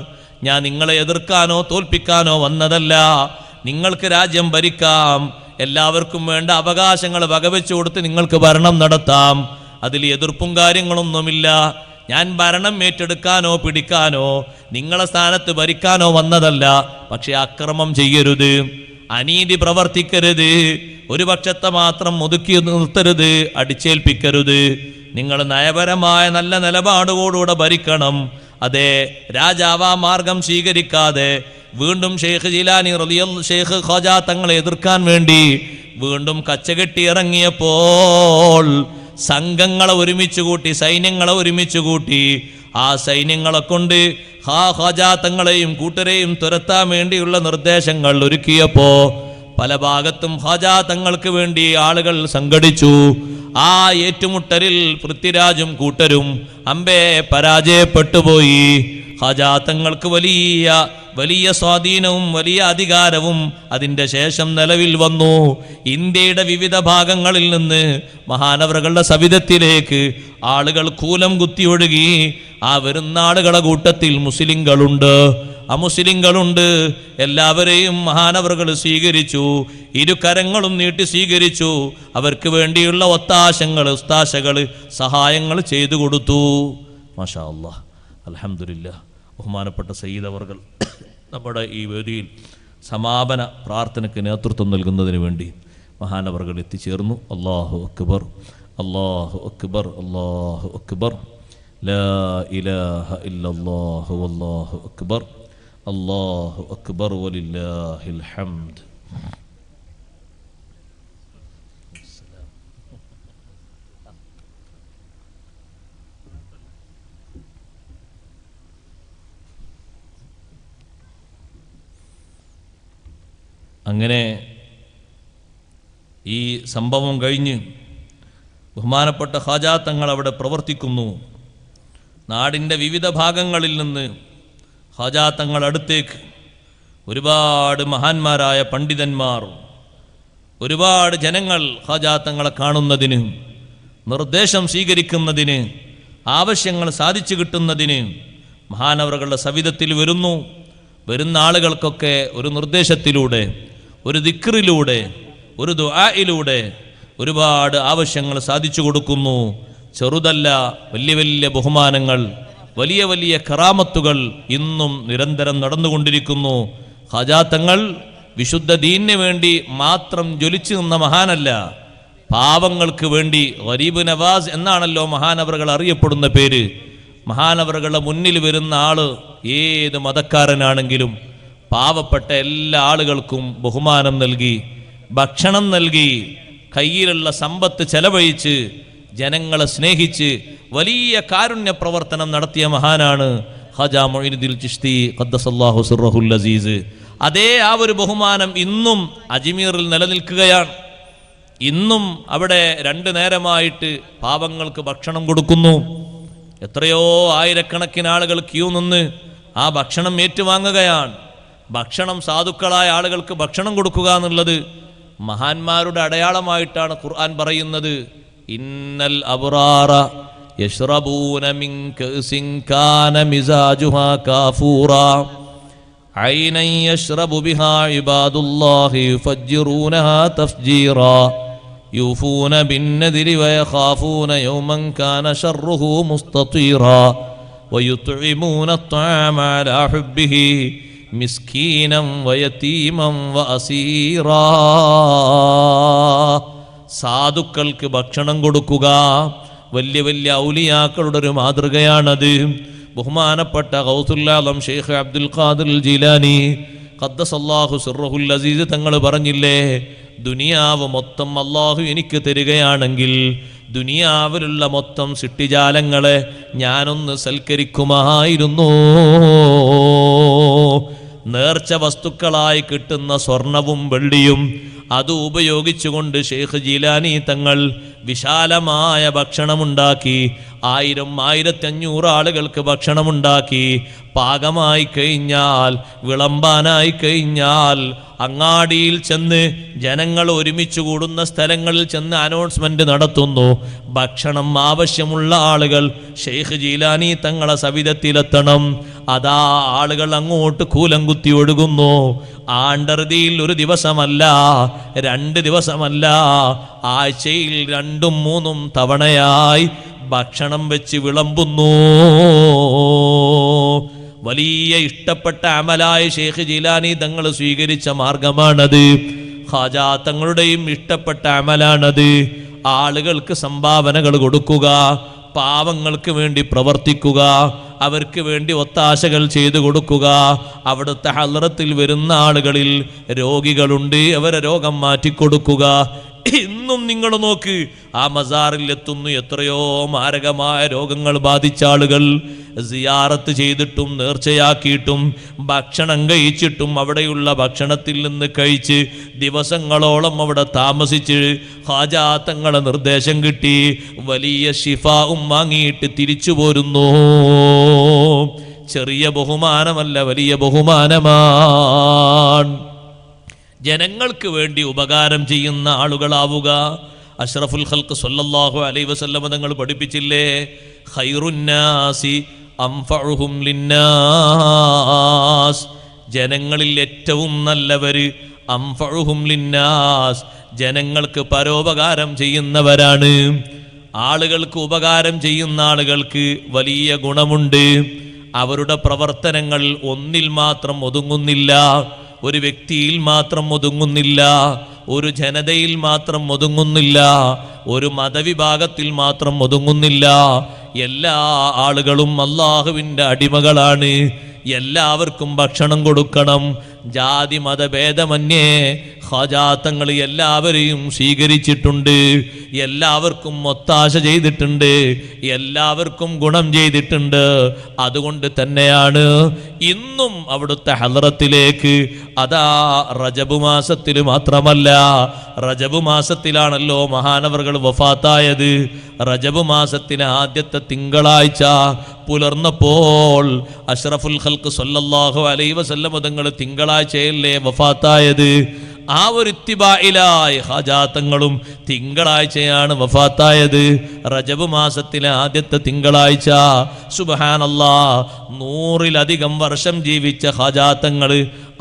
ഞാൻ നിങ്ങളെ എതിർക്കാനോ തോൽപ്പിക്കാനോ വന്നതല്ല. നിങ്ങൾക്ക് രാജ്യം ഭരിക്കാം, എല്ലാവർക്കും വേണ്ട അവകാശങ്ങൾ വകവെച്ചു കൊടുത്ത് നിങ്ങൾക്ക് ഭരണം നടത്താം, അതിൽ എതിർപ്പും കാര്യങ്ങളൊന്നുമില്ല. ഞാൻ ഭരണം ഏറ്റെടുക്കാനോ പിടിക്കാനോ നിങ്ങളെ സ്ഥാനത്ത് ഭരിക്കാനോ വന്നതല്ല. പക്ഷെ അക്രമം ചെയ്യരുത്, അനീതി പ്രവർത്തിക്കരുത്, ഒരു പക്ഷത്തെ മാത്രം ഒതുക്കി നിർത്തരുത്, അടിച്ചേൽപ്പിക്കരുത്. നിങ്ങൾ നയപരമായ നല്ല നിലപാടുകളോടുകൂടെ ഭരിക്കണം. അതെ, രാജാവ് ആ മാർഗം സ്വീകരിക്കാതെ വീണ്ടും ഷെയ്ഖ് ജിലാനി ഷെയ്ഖ് ഖാജ തങ്ങളെ എതിർക്കാൻ വേണ്ടി വീണ്ടും കച്ചകെട്ടി ഇറങ്ങിയപ്പോൾ സംഘങ്ങളെ ഒരുമിച്ച് കൂട്ടി, സൈന്യങ്ങളെ ഒരുമിച്ച് കൂട്ടി. ആ സൈന്യങ്ങളെ കൊണ്ട് ഖാജ തങ്ങളെയും കൂട്ടരെയും തുരത്താൻ വേണ്ടിയുള്ള നിർദ്ദേശങ്ങൾ ഒരുക്കിയപ്പോ പല ഭാഗത്തും ഖാജ തങ്ങൾക്ക് വേണ്ടി ആളുകൾ സംഘടിച്ചു. ആ ഏറ്റുമുട്ടലിൽ പൃഥ്വിരാജും കൂട്ടരും അമ്പേ പരാജയപ്പെട്ടുപോയി. ഖാജ തങ്ങൾക്ക് വലിയ വലിയ സ്വാധീനവും വലിയ അധികാരവും അതിൻ്റെ ശേഷം നിലവിൽ വന്നു. ഇന്ത്യയുടെ വിവിധ ഭാഗങ്ങളിൽ നിന്ന് മഹാനവറുകളുടെ സവിധത്തിലേക്ക് ആളുകൾ കൂലം കുത്തി ഒഴുകി. ആ വരുന്ന ആളുകളുടെ കൂട്ടത്തിൽ മുസ്ലിങ്ങളുണ്ട്, അമുസ്ലിങ്ങളുണ്ട്. എല്ലാവരെയും മഹാനവറുകൾ സ്വീകരിച്ചു, ഇരുകരങ്ങളും നീട്ടി സ്വീകരിച്ചു. അവർക്ക് വേണ്ടിയുള്ള ഒത്താശങ്ങൾ, ഉസ്താശകൾ, സഹായങ്ങൾ ചെയ്തു കൊടുത്തു. മാഷാ അല്ലാഹ്, അൽഹംദുലില്ലാഹ്. ബഹുമാനപ്പെട്ട സയ്യിദ് അവർകൾ നമ്മുടെ ഈ വേദിയിൽ സമാപന പ്രാർത്ഥനയ്ക്ക് നേതൃത്വം നൽകുന്നതിന് വേണ്ടി മഹാനവറുകൾ എത്തിച്ചേർന്നു. അല്ലാഹു അക്ബർ, അല്ലാഹു അക്ബർ, അല്ലാഹു അക്ബർ, ലാ ഇലാഹ ഇല്ലല്ലാഹു വല്ലാഹു അക്ബർ, അല്ലാഹു അക്ബർ വലില്ലാഹിൽ ഹംദ്. അങ്ങനെ ഈ സംഭവം കഴിഞ്ഞ് ബഹുമാനപ്പെട്ട ഖാജ തങ്ങൾ അവിടെ പ്രവർത്തിക്കുന്നു. നാടിൻ്റെ വിവിധ ഭാഗങ്ങളിൽ നിന്ന് ഖാജ തങ്ങൾ അടുത്തേക്ക് ഒരുപാട് മഹാന്മാരായ പണ്ഡിതന്മാർ, ഒരുപാട് ജനങ്ങൾ ഖാജ തങ്ങളെ കാണുന്നതിന്, നിർദ്ദേശം സ്വീകരിക്കുന്നതിന്, ആവശ്യങ്ങൾ സാധിച്ചു കിട്ടുന്നതിന് മഹാനവറുകളുടെ സവിധത്തിൽ വരുന്നു. വരുന്ന ആളുകൾക്കൊക്കെ ഒരു നിർദ്ദേശത്തിലൂടെ, ഒരു ദിക്റിലൂടെ, ഒരു ദുആയിലൂടെ ഒരുപാട് ആവശ്യങ്ങൾ സാധിച്ചു കൊടുക്കുന്നു. ചെറുതല്ല, വലിയ വലിയ ബഹുമാനങ്ങൾ, വലിയ വലിയ കറാമത്തുകൾ ഇന്നും നിരന്തരം നടന്നുകൊണ്ടിരിക്കുന്നു. ഖാജ തങ്ങൾ വിശുദ്ധ ദീനിന് വേണ്ടി മാത്രം ജ്വലിച്ചു നിന്ന മഹാനല്ല, പാവങ്ങൾക്ക് വേണ്ടി ഗരീബ് നവാസ് എന്നാണല്ലോ മഹാനവറുകൾ അറിയപ്പെടുന്ന പേര്. മഹാനവറുകളുടെ മുന്നിൽ വരുന്ന ആള് ഏത് മതക്കാരനാണെങ്കിലും പാവപ്പെട്ട എല്ലാ ആളുകൾക്കും ബഹുമാനം നൽകി, ഭക്ഷണം നൽകി, കയ്യിലുള്ള സമ്പത്ത് ചെലവഴിച്ച് ജനങ്ങളെ സ്നേഹിച്ച് വലിയ കാരുണ്യ പ്രവർത്തനം നടത്തിയ മഹാനാണ് ഖാജ മൊയ്നുദ്ദീൻ ചിശ്തി ഖദ്ദസല്ലാഹു സിർറഹുൽ അസീസ്. അതേ ആ ഒരു ബഹുമാനം ഇന്നും അജ്മീറിൽ നിലനിൽക്കുകയാണ്. ഇന്നും അവിടെ 2 നേരമായിട്ട് പാവങ്ങൾക്ക് ഭക്ഷണം കൊടുക്കുന്നു. എത്രയോ ആയിരക്കണക്കിന് ആളുകൾ ക്യൂ നിന്ന് ആ ഭക്ഷണം ഏറ്റുവാങ്ങുകയാണ്. ഭക്ഷണം സാധുക്കളായ ആളുകൾക്ക് ഭക്ഷണം കൊടുക്കുക എന്നുള്ളത് മഹാന്മാരുടെ അടയാളമായിട്ടാണ് ഖുർആൻ പറയുന്നത്. ഇന്നൽ അബ്റാറ യശ്റബൂന മിൻ കഅസിൻ കാന മിസാജുഹാ കാഫൂറാ ഐനൻ യശ്റബു ബിഹാ ഇബാദുല്ലാഹി യുഫജ്ജിറൂനഹാ തഫ്ജീറാ യൂഫൂന ബിന്നദിരി വയഖാഫൂന യൗമൻ കാന ശർറുഹു മുസ്തതീറാ വയുത്ഇമൂന അത്അമ അലാ ഹുബ്ബിഹി മിസ്കീനം വയതീമം വഅസീറാ. സാധുക്കൾക്ക് ഭക്ഷണം കൊടുക്കുക വലിയ വലിയ ഔലിയാക്കളുടെ ഒരു മാതൃകയാണത്. ബഹുമാനപ്പെട്ട ഗൗസുൽ ആലം ഷെയ്ഖ് അബ്ദുൽ ഖാദിർ ജീലാനി ഖദ്ദസല്ലാഹു സിർറഹുൽ അസീസ് തങ്ങൾ പറഞ്ഞില്ലേ, ദുനിയാവ് മൊത്തം അള്ളാഹു എനിക്ക് തരികയാണെങ്കിൽ ദുനിയാവിലുള്ള മൊത്തം സൃഷ്ടിജാലങ്ങളെ ഞാനൊന്ന് സൽക്കരിക്കുമായിരുന്നു. നേർച്ച വസ്തുക്കളായി കിട്ടുന്ന സ്വർണവും വെള്ളിയും അത് ഉപയോഗിച്ചുകൊണ്ട് ഷെയ്ഖ് ജീലാനി തങ്ങൾ വിശാലമായ ഭക്ഷണമുണ്ടാക്കി 1000-1500 ആളുകൾക്ക് ഭക്ഷണമുണ്ടാക്കി. പാകമായി കഴിഞ്ഞാൽ, വിളമ്പാനായി കഴിഞ്ഞാൽ അങ്ങാടിയിൽ ചെന്ന് ജനങ്ങൾ ഒരുമിച്ച് കൂടുന്ന സ്ഥലങ്ങളിൽ ചെന്ന് അനൗൺസ്മെന്റ് നടത്തുന്നു. ഭക്ഷണം ആവശ്യമുള്ള ആളുകൾ ഷെയ്ഖ് ജീലാനി തങ്ങളെ സവിധത്തിലെത്തണം. അതാ ആളുകൾ അങ്ങോട്ട് കൂലം കുത്തി ഒഴുകുന്നു. ആണ്ടറുതിയിൽ ഒരു ദിവസമല്ല, 2 ദിവസമല്ല, ആഴ്ചയിൽ 2-3 തവണയായി ഭക്ഷണം വെച്ച് വിളമ്പുന്നു. വലിയ ഇഷ്ടപ്പെട്ട അമലായ ഷെയ്ഖ് ജീലാനി തങ്ങൾ സ്വീകരിച്ച മാർഗമാണത്. ഖാജാ തങ്ങളുടെയും ഇഷ്ടപ്പെട്ട അമലാണത്. ആളുകൾക്ക് സംഭാവനകൾ കൊടുക്കുക, പാവങ്ങൾക്ക് വേണ്ടി പ്രവർത്തിക്കുക, അവർക്ക് വേണ്ടി ഒത്താശകൾ ചെയ്തു കൊടുക്കുക. അവിടുത്തെ ഹളറത്തിൽ വരുന്ന ആളുകളിൽ രോഗികളുണ്ട്, അവരെ രോഗം മാറ്റിക്കൊടുക്കുക. ഇന്നും നിങ്ങൾ നോക്ക്, ആ മസാറിൽ എത്തുന്നു എത്രയോ മാരകമായ രോഗങ്ങൾ ബാധിച്ച ആളുകൾ. സിയാറത്ത് ചെയ്തിട്ടും നേർച്ചയാക്കിയിട്ടും ഭക്ഷണം കഴിച്ചിട്ടും അവിടെയുള്ള ഭക്ഷണത്തിൽ നിന്ന് കഴിച്ച് ദിവസങ്ങളോളം അവിടെ താമസിച്ച് ഖാജാ തങ്ങളെ നിർദ്ദേശം കിട്ടി വലിയ ശിഫാവും വാങ്ങിയിട്ട് തിരിച്ചു പോരുന്നു. ചെറിയ ബഹുമാനമല്ല, വലിയ ബഹുമാനമാണ്. ജനങ്ങൾക്ക് വേണ്ടി ഉപകാരം ചെയ്യുന്ന ആളുകളാവുക. അഷ്റഫുൽ ഖൽഖ് സ്വല്ലല്ലാഹു അലൈഹി വസല്ലം തങ്ങൾ പഠിപ്പിച്ചില്ലേ, ഖൈറുന്നാസി അൻഫഉഹും ലിന്നാസ്, ജനങ്ങളിൽ ഏറ്റവും നല്ലവര് അൻഫഉഹും ലിന്നാസ്, ജനങ്ങൾക്ക് പരോപകാരം ചെയ്യുന്നവരാണ്. ആളുകൾക്ക് ഉപകാരം ചെയ്യുന്ന ആളുകൾക്ക് വലിയ ഗുണമുണ്ട്. അവരുടെ പ്രവർത്തനങ്ങൾ ഒന്നിൽ മാത്രം ഒതുങ്ങുന്നില്ല, ഒരു വ്യക്തിയിൽ മാത്രം ഒതുങ്ങുന്നില്ല, ഒരു ജനതയിൽ മാത്രം ഒതുങ്ങുന്നില്ല, ഒരു മതവിഭാഗത്തിൽ മാത്രം ഒതുങ്ങുന്നില്ല. എല്ലാ ആളുകളും അള്ളാഹുവിൻ്റെ അടിമകളാണ്. എല്ലാവർക്കും ഭക്ഷണം കൊടുക്കണം. ജാതി മതഭേദമന്യേ ഖാജാ തങ്ങൾ എല്ലാവരെയും സ്വീകരിച്ചിട്ടുണ്ട്. എല്ലാവർക്കും ഒത്താശ ചെയ്തിട്ടുണ്ട്, എല്ലാവർക്കും ഗുണം ചെയ്തിട്ടുണ്ട്. അതുകൊണ്ട് തന്നെയാണ് ഇന്നും അവിടുത്തെ ഹളറത്തിലേക്ക്, അതാ റജബ് മാസത്തിൽ മാത്രമല്ല, റജബ് മാസത്തിലാണല്ലോ മഹാനവറുകൾ വഫാത്തായത്. റജബ് മാസത്തിന് ആദ്യത്തെ തിങ്കളാഴ്ച പുലർന്നപ്പോൾ അഷ്റഫുൽ ഖൽഖ് സ്വല്ലല്ലാഹു അലൈഹി വസല്ലം തങ്ങൾ തിങ്കളാഴ്ചയല്ലേ വഫാത്തായത്. ആ ഒരു ഇത്തിബായിലായി ഖാജാ തങ്ങളും തിങ്കളാഴ്ചയാണ് വഫാത്തായത്. റജബ് മാസത്തിലെ ആദ്യത്തെ തിങ്കളാഴ്ച. സുബ്ഹാനല്ലാഹ്, 100-ലധികം വർഷം ജീവിച്ച ഖാജാ തങ്ങൾ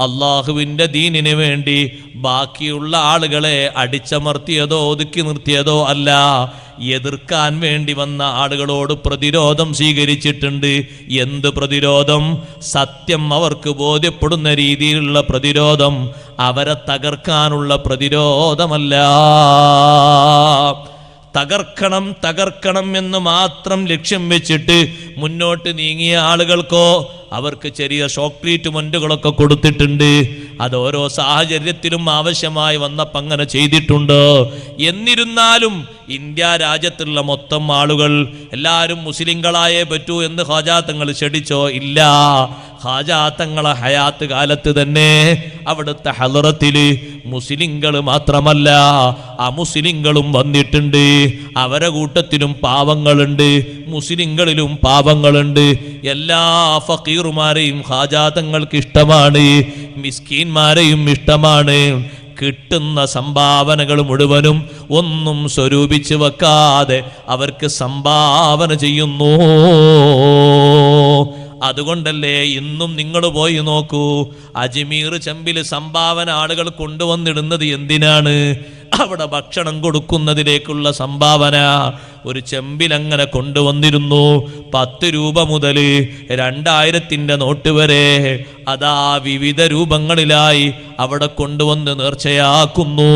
അള്ളാഹുവിൻ്റെ ദീനിന് വേണ്ടി ബാക്കിയുള്ള ആളുകളെ അടിച്ചമർത്തിയതോ ഒതുക്കി നിർത്തിയതോ അല്ല, എതിർക്കാൻ വേണ്ടി വന്ന ആളുകളോട് പ്രതിരോധം സ്വീകരിച്ചിട്ടുണ്ട്. എന്ത് പ്രതിരോധം? സത്യം അവർക്ക് ബോധ്യപ്പെടുന്ന രീതിയിലുള്ള പ്രതിരോധം, അവരെ തകർക്കാനുള്ള പ്രതിരോധമല്ല. തകർക്കണം തകർക്കണം എന്ന് മാത്രം ലക്ഷ്യം വെച്ചിട്ട് മുന്നോട്ട് നീങ്ങിയ ആളുകൾക്കോ അവർക്ക് ചെറിയ ഷോക്ക് ട്രീറ്റ്മെന്റുകളൊക്കെ കൊടുത്തിട്ടുണ്ട്. അത് ഓരോ സാഹചര്യത്തിലും ആവശ്യമായി വന്നപ്പോൾ അങ്ങനെ ചെയ്തിട്ടുണ്ട്. എന്നിരുന്നാലും ഇന്ത്യ രാജ്യത്തുള്ള മൊത്തം ആളുകൾ എല്ലാവരും മുസ്ലിങ്ങളായേ പറ്റൂ എന്ന് ഖാജാ തങ്ങൾ ക്ഷണിച്ചോ? ഇല്ല. ഖാജാ തങ്ങളെ ഹയാത്ത് കാലത്ത് തന്നെ അവിടുത്തെ ഹളറത്തില് മുസ്ലിങ്ങൾ മാത്രമല്ല അമുസ്ലിങ്ങളും വന്നിട്ടുണ്ട്. അവരെ കൂട്ടത്തിലും പാവങ്ങളുണ്ട്, മുസ്ലിങ്ങളിലും പാവങ്ങളുണ്ട്. എല്ലാ ഫക്കീറുമാരെയും ഖാജാ തങ്ങൾക്ക് ഇഷ്ടമാണ്. മിസ്കീന്മാരെയും ഇഷ്ടമാണ്. കിട്ടുന്ന സംഭാവനകൾ മുഴുവനും ഒന്നും സ്വരൂപിച്ച് വെക്കാതെ അവർക്ക് സംഭാവന ചെയ്യുന്നു. അതുകൊണ്ടല്ലേ ഇന്നും നിങ്ങൾ പോയി നോക്കൂ, അജ്മീർ ചെമ്പിൽ സംഭാവന ആളുകൾ കൊണ്ടുവന്നിടുന്നത് എന്തിനാണ്? അവിടെ ഭക്ഷണം കൊടുക്കുന്നതിലേക്കുള്ള സംഭാവന ഒരു ചെമ്പിലങ്ങനെ കൊണ്ടുവന്നിരുന്നു. 10 രൂപ മുതൽ 2000-ന്റെ നോട്ട് വരെ അതാ വിവിധ രൂപങ്ങളിലായി അവിടെ കൊണ്ടുവന്ന് നേർച്ചയാക്കുന്നു.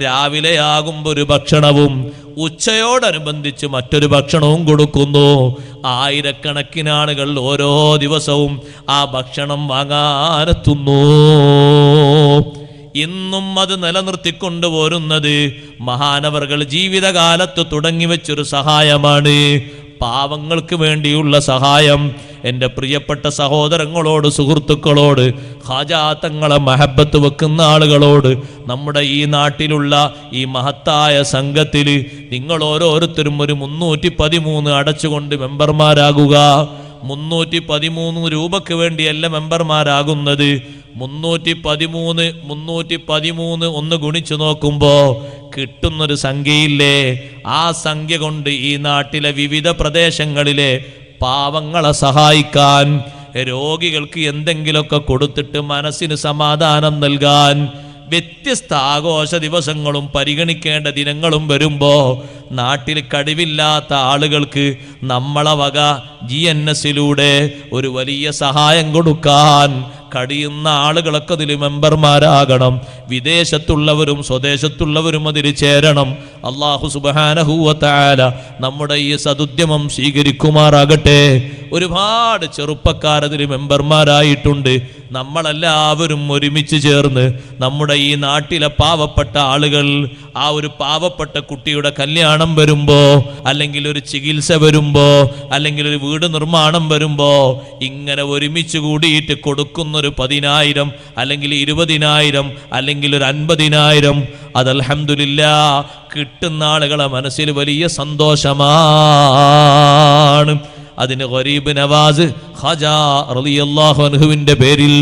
രാവിലെയാകുമ്പോൾ ഒരു ഭക്ഷണവും ഉച്ചയോടനുബന്ധിച്ച് മറ്റൊരു ഭക്ഷണവും കൊടുക്കുന്നു. ആയിരക്കണക്കിന് ആളുകൾ ഓരോ ദിവസവും ആ ഭക്ഷണം വാങ്ങാനെത്തുന്നു. ഇന്നും അത് നിലനിർത്തിക്കൊണ്ടുപോരുന്നത് മഹാനവറുകൾ ജീവിതകാലത്ത് തുടങ്ങി വെച്ചൊരു സഹായമാണ്. പാവങ്ങൾക്ക് വേണ്ടിയുള്ള സഹായം. എൻ്റെ പ്രിയപ്പെട്ട സഹോദരങ്ങളോട്, സുഹൃത്തുക്കളോട്, ഖാജാ തങ്ങളെ മഹബത്ത് വെക്കുന്ന ആളുകളോട്, നമ്മുടെ ഈ നാട്ടിലുള്ള ഈ മഹത്തായ സംഘത്തിൽ നിങ്ങൾ ഓരോരുത്തരും ഒരു 313 അടച്ചുകൊണ്ട് മെമ്പർമാരാകുക. 313 രൂപയ്ക്ക് വേണ്ടിയല്ല മെമ്പർമാരാകുന്നത്. 313 ഒന്ന് ഗുണിച്ചു നോക്കുമ്പോ കിട്ടുന്നൊരു സംഖ്യയില്ലേ? ആ സംഖ്യ കൊണ്ട് ഈ നാട്ടിലെ വിവിധ പ്രദേശങ്ങളിലെ പാവങ്ങളെ സഹായിക്കാൻ, രോഗികൾക്ക് എന്തെങ്കിലുമൊക്കെ കൊടുത്തിട്ട് മനസ്സിന് സമാധാനം നൽകാൻ, വ്യത്യസ്ത ആഘോഷ ദിവസങ്ങളും പരിഗണിക്കേണ്ട ദിനങ്ങളും വരുമ്പോ നാട്ടിൽ കഴിവില്ലാത്ത ആളുകൾക്ക് നമ്മളെ വക GNS-ലൂടെ ഒരു വലിയ സഹായം കൊടുക്കാൻ കഴിയുന്ന ആളുകളൊക്കെ അതിൽ മെമ്പർമാരാകണം. വിദേശത്തുള്ളവരും സ്വദേശത്തുള്ളവരും അതിൽ ചേരണം. അല്ലാഹു സുബ്ഹാനഹു വ തആല നമ്മുടെ ഈ സദുദ്യമം സ്വീകരിക്കുമാറാകട്ടെ. ഒരുപാട് ചെറുപ്പക്കാരതിൽ മെമ്പർമാരായിട്ടുണ്ട്. നമ്മളെല്ലാവരും ഒരുമിച്ച് ചേർന്ന് നമ്മുടെ ഈ നാട്ടിലെ പാവപ്പെട്ട ആളുകൾ, ആ ഒരു പാവപ്പെട്ട കുട്ടിയുടെ കല്യാണം വരുമ്പോ, അല്ലെങ്കിൽ ഒരു ചികിത്സ വരുമ്പോ, അല്ലെങ്കിൽ ഒരു വീട് നിർമ്മാണം വരുമ്പോ ഇങ്ങനെ ഒരുമിച്ച് കൂടിയിട്ട് കൊടുക്കുന്നൊരു 10,000 അല്ലെങ്കിൽ 20,000 അല്ലെങ്കിൽ ഒരു 50,000, അത് അൽഹംദുലില്ലാഹ് കിട്ടുന്ന ആളുകളെ മനസ്സിൽ വലിയ സന്തോഷമാണ്. അതിന് ഗരീബ് നവാസ് ഖാജാ റളിയല്ലാഹു അൻഹുവിന്റെ പേരിൽ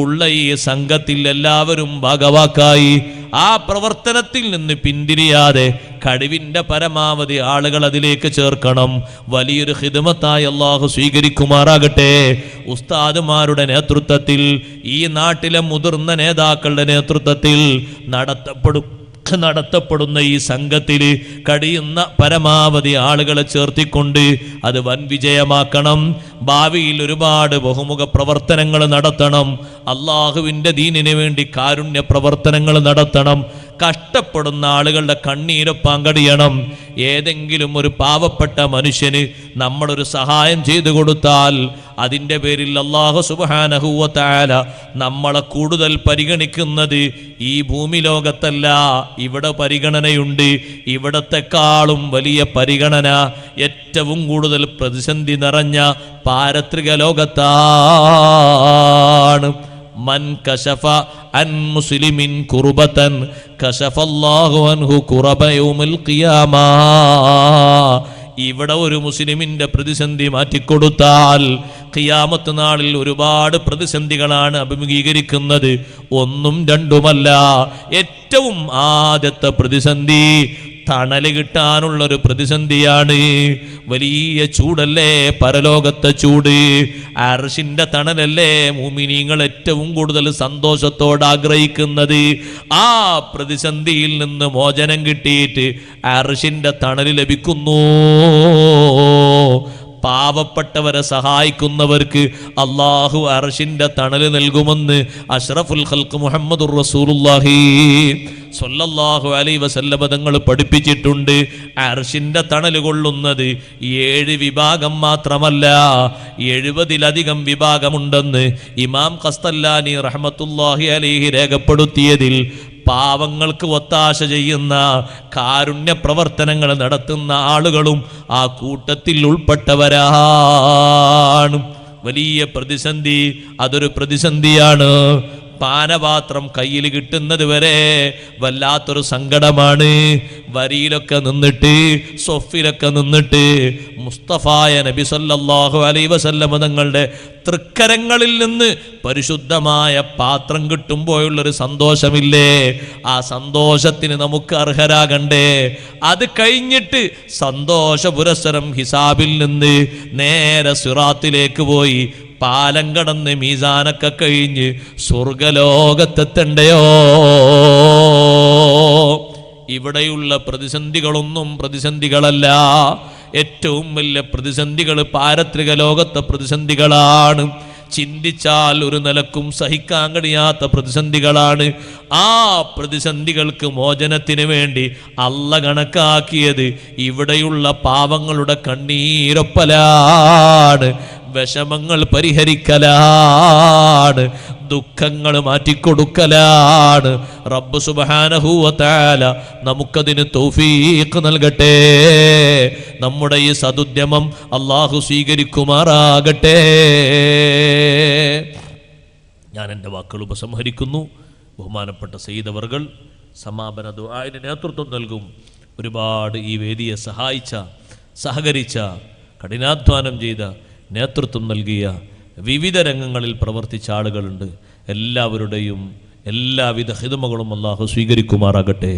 ഉള്ള ഈ സംഘത്തിൽ എല്ലാവരും ഭാഗവാക്കായി ആ പ്രവർത്തനത്തിൽ നിന്ന് പിന്തിരിയാതെ കഴിവിന്റെ പരമാവധി ആളുകൾ അതിലേക്ക് ചേർക്കണം. വലിയൊരു ഖിദ്മത്തായി അല്ലാഹു സ്വീകരിക്കുമാറാകട്ടെ. ഉസ്താദുമാരുടെ നേതൃത്വത്തിൽ, ഈ നാട്ടിലെ മുതിർന്ന നേതാക്കളുടെ നേതൃത്വത്തിൽ നടത്തപ്പെടുന്ന ഈ സംഘത്തിൽ കഴിയുന്ന പരമാവധി ആളുകളെ ചേർത്തിക്കൊണ്ട് അത് വൻ വിജയമാക്കണം. ഭാവിയിൽ ഒരുപാട് ബഹുമുഖ പ്രവർത്തനങ്ങൾ നടത്തണം. അള്ളാഹുവിൻ്റെ ദീനിന് വേണ്ടി കാരുണ്യ പ്രവർത്തനങ്ങൾ നടത്തണം. കഷ്ടപ്പെടുന്ന ആളുകളുടെ കണ്ണീരൊപ്പാങ്കടിയണം. ഏതെങ്കിലും ഒരു പാവപ്പെട്ട മനുഷ്യന് നമ്മളൊരു സഹായം ചെയ്തു കൊടുത്താൽ അതിൻ്റെ പേരിൽ അല്ലാഹു സുബ്ഹാനഹു വ തആല നമ്മളെ കൂടുതൽ പരിഗണിക്കുന്നത് ഈ ഭൂമി ലോകത്തല്ല, ഇവിടെ പരിഗണനയുണ്ട്. ഇവിടത്തെക്കാളും വലിയ പരിഗണന ഏറ്റവും കൂടുതൽ പ്രതിസന്ധി നിറഞ്ഞ പാരത്രിക ലോകത്താണ്. മൻ കശഫ അൻ മുസ്ലിമിൻ കുർബതൻ കശഫല്ലാഹു അൻഹു കുറബ യൗമിൽ ഖിയാമ. ഇവിടെ ഒരു മുസ്ലിമിന്റെ പ്രതിസന്ധി മാറ്റിക്കൊടുത്താൽ ഖിയാമത്ത് നാളിൽ ഒരുപാട് പ്രതിസന്ധികളാണ് അഭിമുഖീകരിക്കുന്നത്. ഒന്നും രണ്ടുമല്ല. ഏറ്റവും ആദ്യത്തെ പ്രതിസന്ധി തണല് കിട്ടാനുള്ളൊരു പ്രതിസന്ധിയാണ്. വലിയ ചൂടല്ലേ പരലോകത്തെ ചൂട്. അർശിന്റെ തണലല്ലേ മുഅ്മിനീങ്ങൾ ഏറ്റവും കൂടുതൽ സന്തോഷത്തോടെ ആഗ്രഹിക്കുന്നത്. ആ പ്രതിസന്ധിയിൽ നിന്ന് മോചനം കിട്ടിയിട്ട് അർശിന്റെ തണല് ലഭിക്കുന്നു. പാവപ്പെട്ടവരെ സഹായിക്കുന്നവർക്ക് അല്ലാഹു അർശിന്റെ തണല് നൽകുമെന്ന് അഷ്റഫുൽ ഖൽഖ് മുഹമ്മദുർ റസൂലുള്ളാഹി സ്വല്ലല്ലാഹു അലൈഹി വസല്ലം തങ്ങൾ പഠിപ്പിച്ചിട്ടുണ്ട്. അർശിന്റെ തണല് കൊള്ളുന്നത് 7 വിഭാഗം മാത്രമല്ല, 70-ലധികം വിഭാഗമുണ്ടെന്ന് ഇമാം ഖസ്തല്ലാനി റഹ്മത്തുള്ളാഹി അലൈഹി രേഖപ്പെടുത്തിയതിൽ പാവങ്ങൾക്ക് ഒത്താശ ചെയ്യുന്ന കാരുണ്യ പ്രവർത്തനങ്ങൾ നടത്തുന്ന ആളുകളും ആ കൂട്ടത്തിൽ ഉൾപ്പെട്ടവരാണ്. വലിയ പ്രതിസന്ധി, അതൊരു പ്രതിസന്ധിയാണ്. പാനപാത്രം കയ്യിൽ കിട്ടുന്നത് വരെ വല്ലാത്തൊരു സങ്കടമാണ്. വരിയിലൊക്കെ നിന്നിട്ട് സൊഫിലൊക്കെ നിന്നിട്ട് മുസ്തഫായ നബി സല്ലല്ലാഹു അലൈഹി വസല്ലം തങ്ങളുടെ തൃക്കരങ്ങളിൽ നിന്ന് പരിശുദ്ധമായ പാത്രം കിട്ടുമ്പോഴുള്ളൊരു സന്തോഷമില്ലേ? ആ സന്തോഷത്തിന് നമുക്ക് അർഹരാകണ്ടേ? അത് കഴിഞ്ഞിട്ട് സന്തോഷ പുരസ്സരം ഹിസാബിൽ നിന്ന് നേരെ സിറാത്തിലേക്ക് പോയി പാലം കടന്ന് മീസാനൊക്കെ കഴിഞ്ഞ് സ്വർഗലോകത്തെത്തണ്ടയോ? ഇവിടെയുള്ള പ്രതിസന്ധികളൊന്നും പ്രതിസന്ധികളല്ല. ഏറ്റവും വലിയ പ്രതിസന്ധികൾ പാരത്രിക ലോകത്തെ പ്രതിസന്ധികളാണ്. ചിന്തിച്ചാൽ ഒരു നിലക്കും സഹിക്കാൻ കഴിയാത്ത പ്രതിസന്ധികളാണ്. ആ പ്രതിസന്ധികൾക്ക് മോചനത്തിന് വേണ്ടി അല്ല കണക്കാക്കിയത് ഇവിടെയുള്ള പാവങ്ങളുടെ കണ്ണീരൊപ്പലാണ്, വിഷമങ്ങൾ പരിഹരിക്കലാണ്, ദുഃഖങ്ങൾ മാറ്റിക്കൊടുക്കലാണ്. റബ്ബ് സുബ്ഹാനഹു വ തആല നമുക്കതിന് തൗഫീഖ് നൽകട്ടെ. നമ്മുടെ ഈ സദുദ്യമം അല്ലാഹു സ്വീകരിക്കുമാറാകട്ടെ. ഞാൻ എൻ്റെ വാക്കുകൾ ഉപസംഹരിക്കുന്നു. ബഹുമാനപ്പെട്ട സയ്യിദ് അവർകൾ സമാപന ദുആഇന് നേതൃത്വം നൽകും. ഒരുപാട് ഈ വേദിയെ സഹായിച്ച, സഹകരിച്ച, കഠിനാധ്വാനം ചെയ്ത, നേതൃത്വം നൽകിയ, വിവിധ രംഗങ്ങളിൽ പ്രവർത്തിച്ച ആളുകളുണ്ട്. എല്ലാവരുടെയും എല്ലാവിധ ഹിദമകളും അല്ലാഹു സ്വീകരിക്കുമാറാകട്ടെ.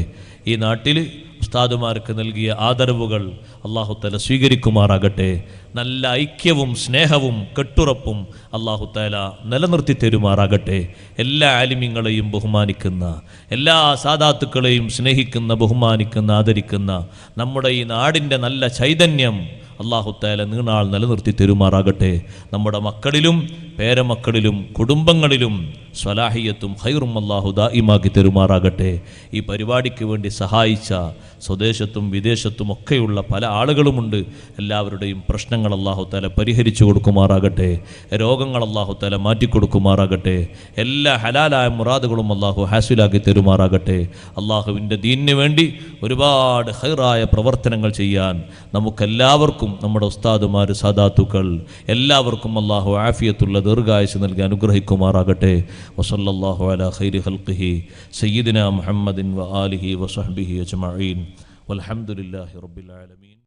ഈ നാട്ടിൽ ഉസ്താദുമാർക്ക് നൽകിയ ആദരവുകൾ അല്ലാഹു തആല സ്വീകരിക്കുമാറാകട്ടെ. നല്ല ഐക്യവും സ്നേഹവും കെട്ടുറപ്പും അല്ലാഹു തആല നിലനിർത്തി തരുമാറാകട്ടെ. എല്ലാ ആലിമീങ്ങളെയും ബഹുമാനിക്കുന്ന, എല്ലാ സാദാത്തുക്കളെയും സ്നേഹിക്കുന്ന, ബഹുമാനിക്കുന്ന, ആദരിക്കുന്ന നമ്മുടെ ഈ നാടിൻ്റെ നല്ല ചൈതന്യം അല്ലാഹു തആല നീണാൾ നിലനിർത്തി തരുമാറാകട്ടെ. നമ്മുടെ മക്കളിലും പേരമക്കളിലും കുടുംബങ്ങളിലും സ്വലാഹിയത്തും ഖൈറും അല്ലാഹു ദായിമാക്കി തരുമാറാകട്ടെ. ഈ പരിപാടിക്ക് വേണ്ടി സഹായിച്ച സ്വദേശത്തും വിദേശത്തും ഒക്കെയുള്ള പല ആളുകളുമുണ്ട്. എല്ലാവരുടെയും പ്രശ്നങ്ങൾ അല്ലാഹു തആല പരിഹരിച്ചു കൊടുക്കുമാറാകട്ടെ. രോഗങ്ങൾ അല്ലാഹു തആല മാറ്റിക്കൊടുക്കുമാറാകട്ടെ. എല്ലാ ഹലാലായ മുറാദുകളും അല്ലാഹു ഹാസിലാക്കി തരുമാറാകട്ടെ. അല്ലാഹുവിൻ്റെ ദീനിന് വേണ്ടി ഒരുപാട് ഖൈറായ പ്രവർത്തനങ്ങൾ ചെയ്യാൻ നമുക്കെല്ലാവർക്കും, നമ്മുടെ ഉസ്താദുമാർ, സാദാത്തുക്കൾ എല്ലാവർക്കും അല്ലാഹു ആഫിയത്തുള്ള ദീർഘായുസ്സ് നൽകി അനുഗ്രഹിക്കുമാറാകട്ടെ. വസല്ലല്ലാഹു അലാ ഖൈരി ഖൽഖിഹി സയ്യിദിനാ മുഹമ്മദിൻ വ ആലിഹി വസഹ്ബിഹി അജ്മഈൻ വൽഹംദുലില്ലാഹി റബ്ബിൽ ആലമീൻ.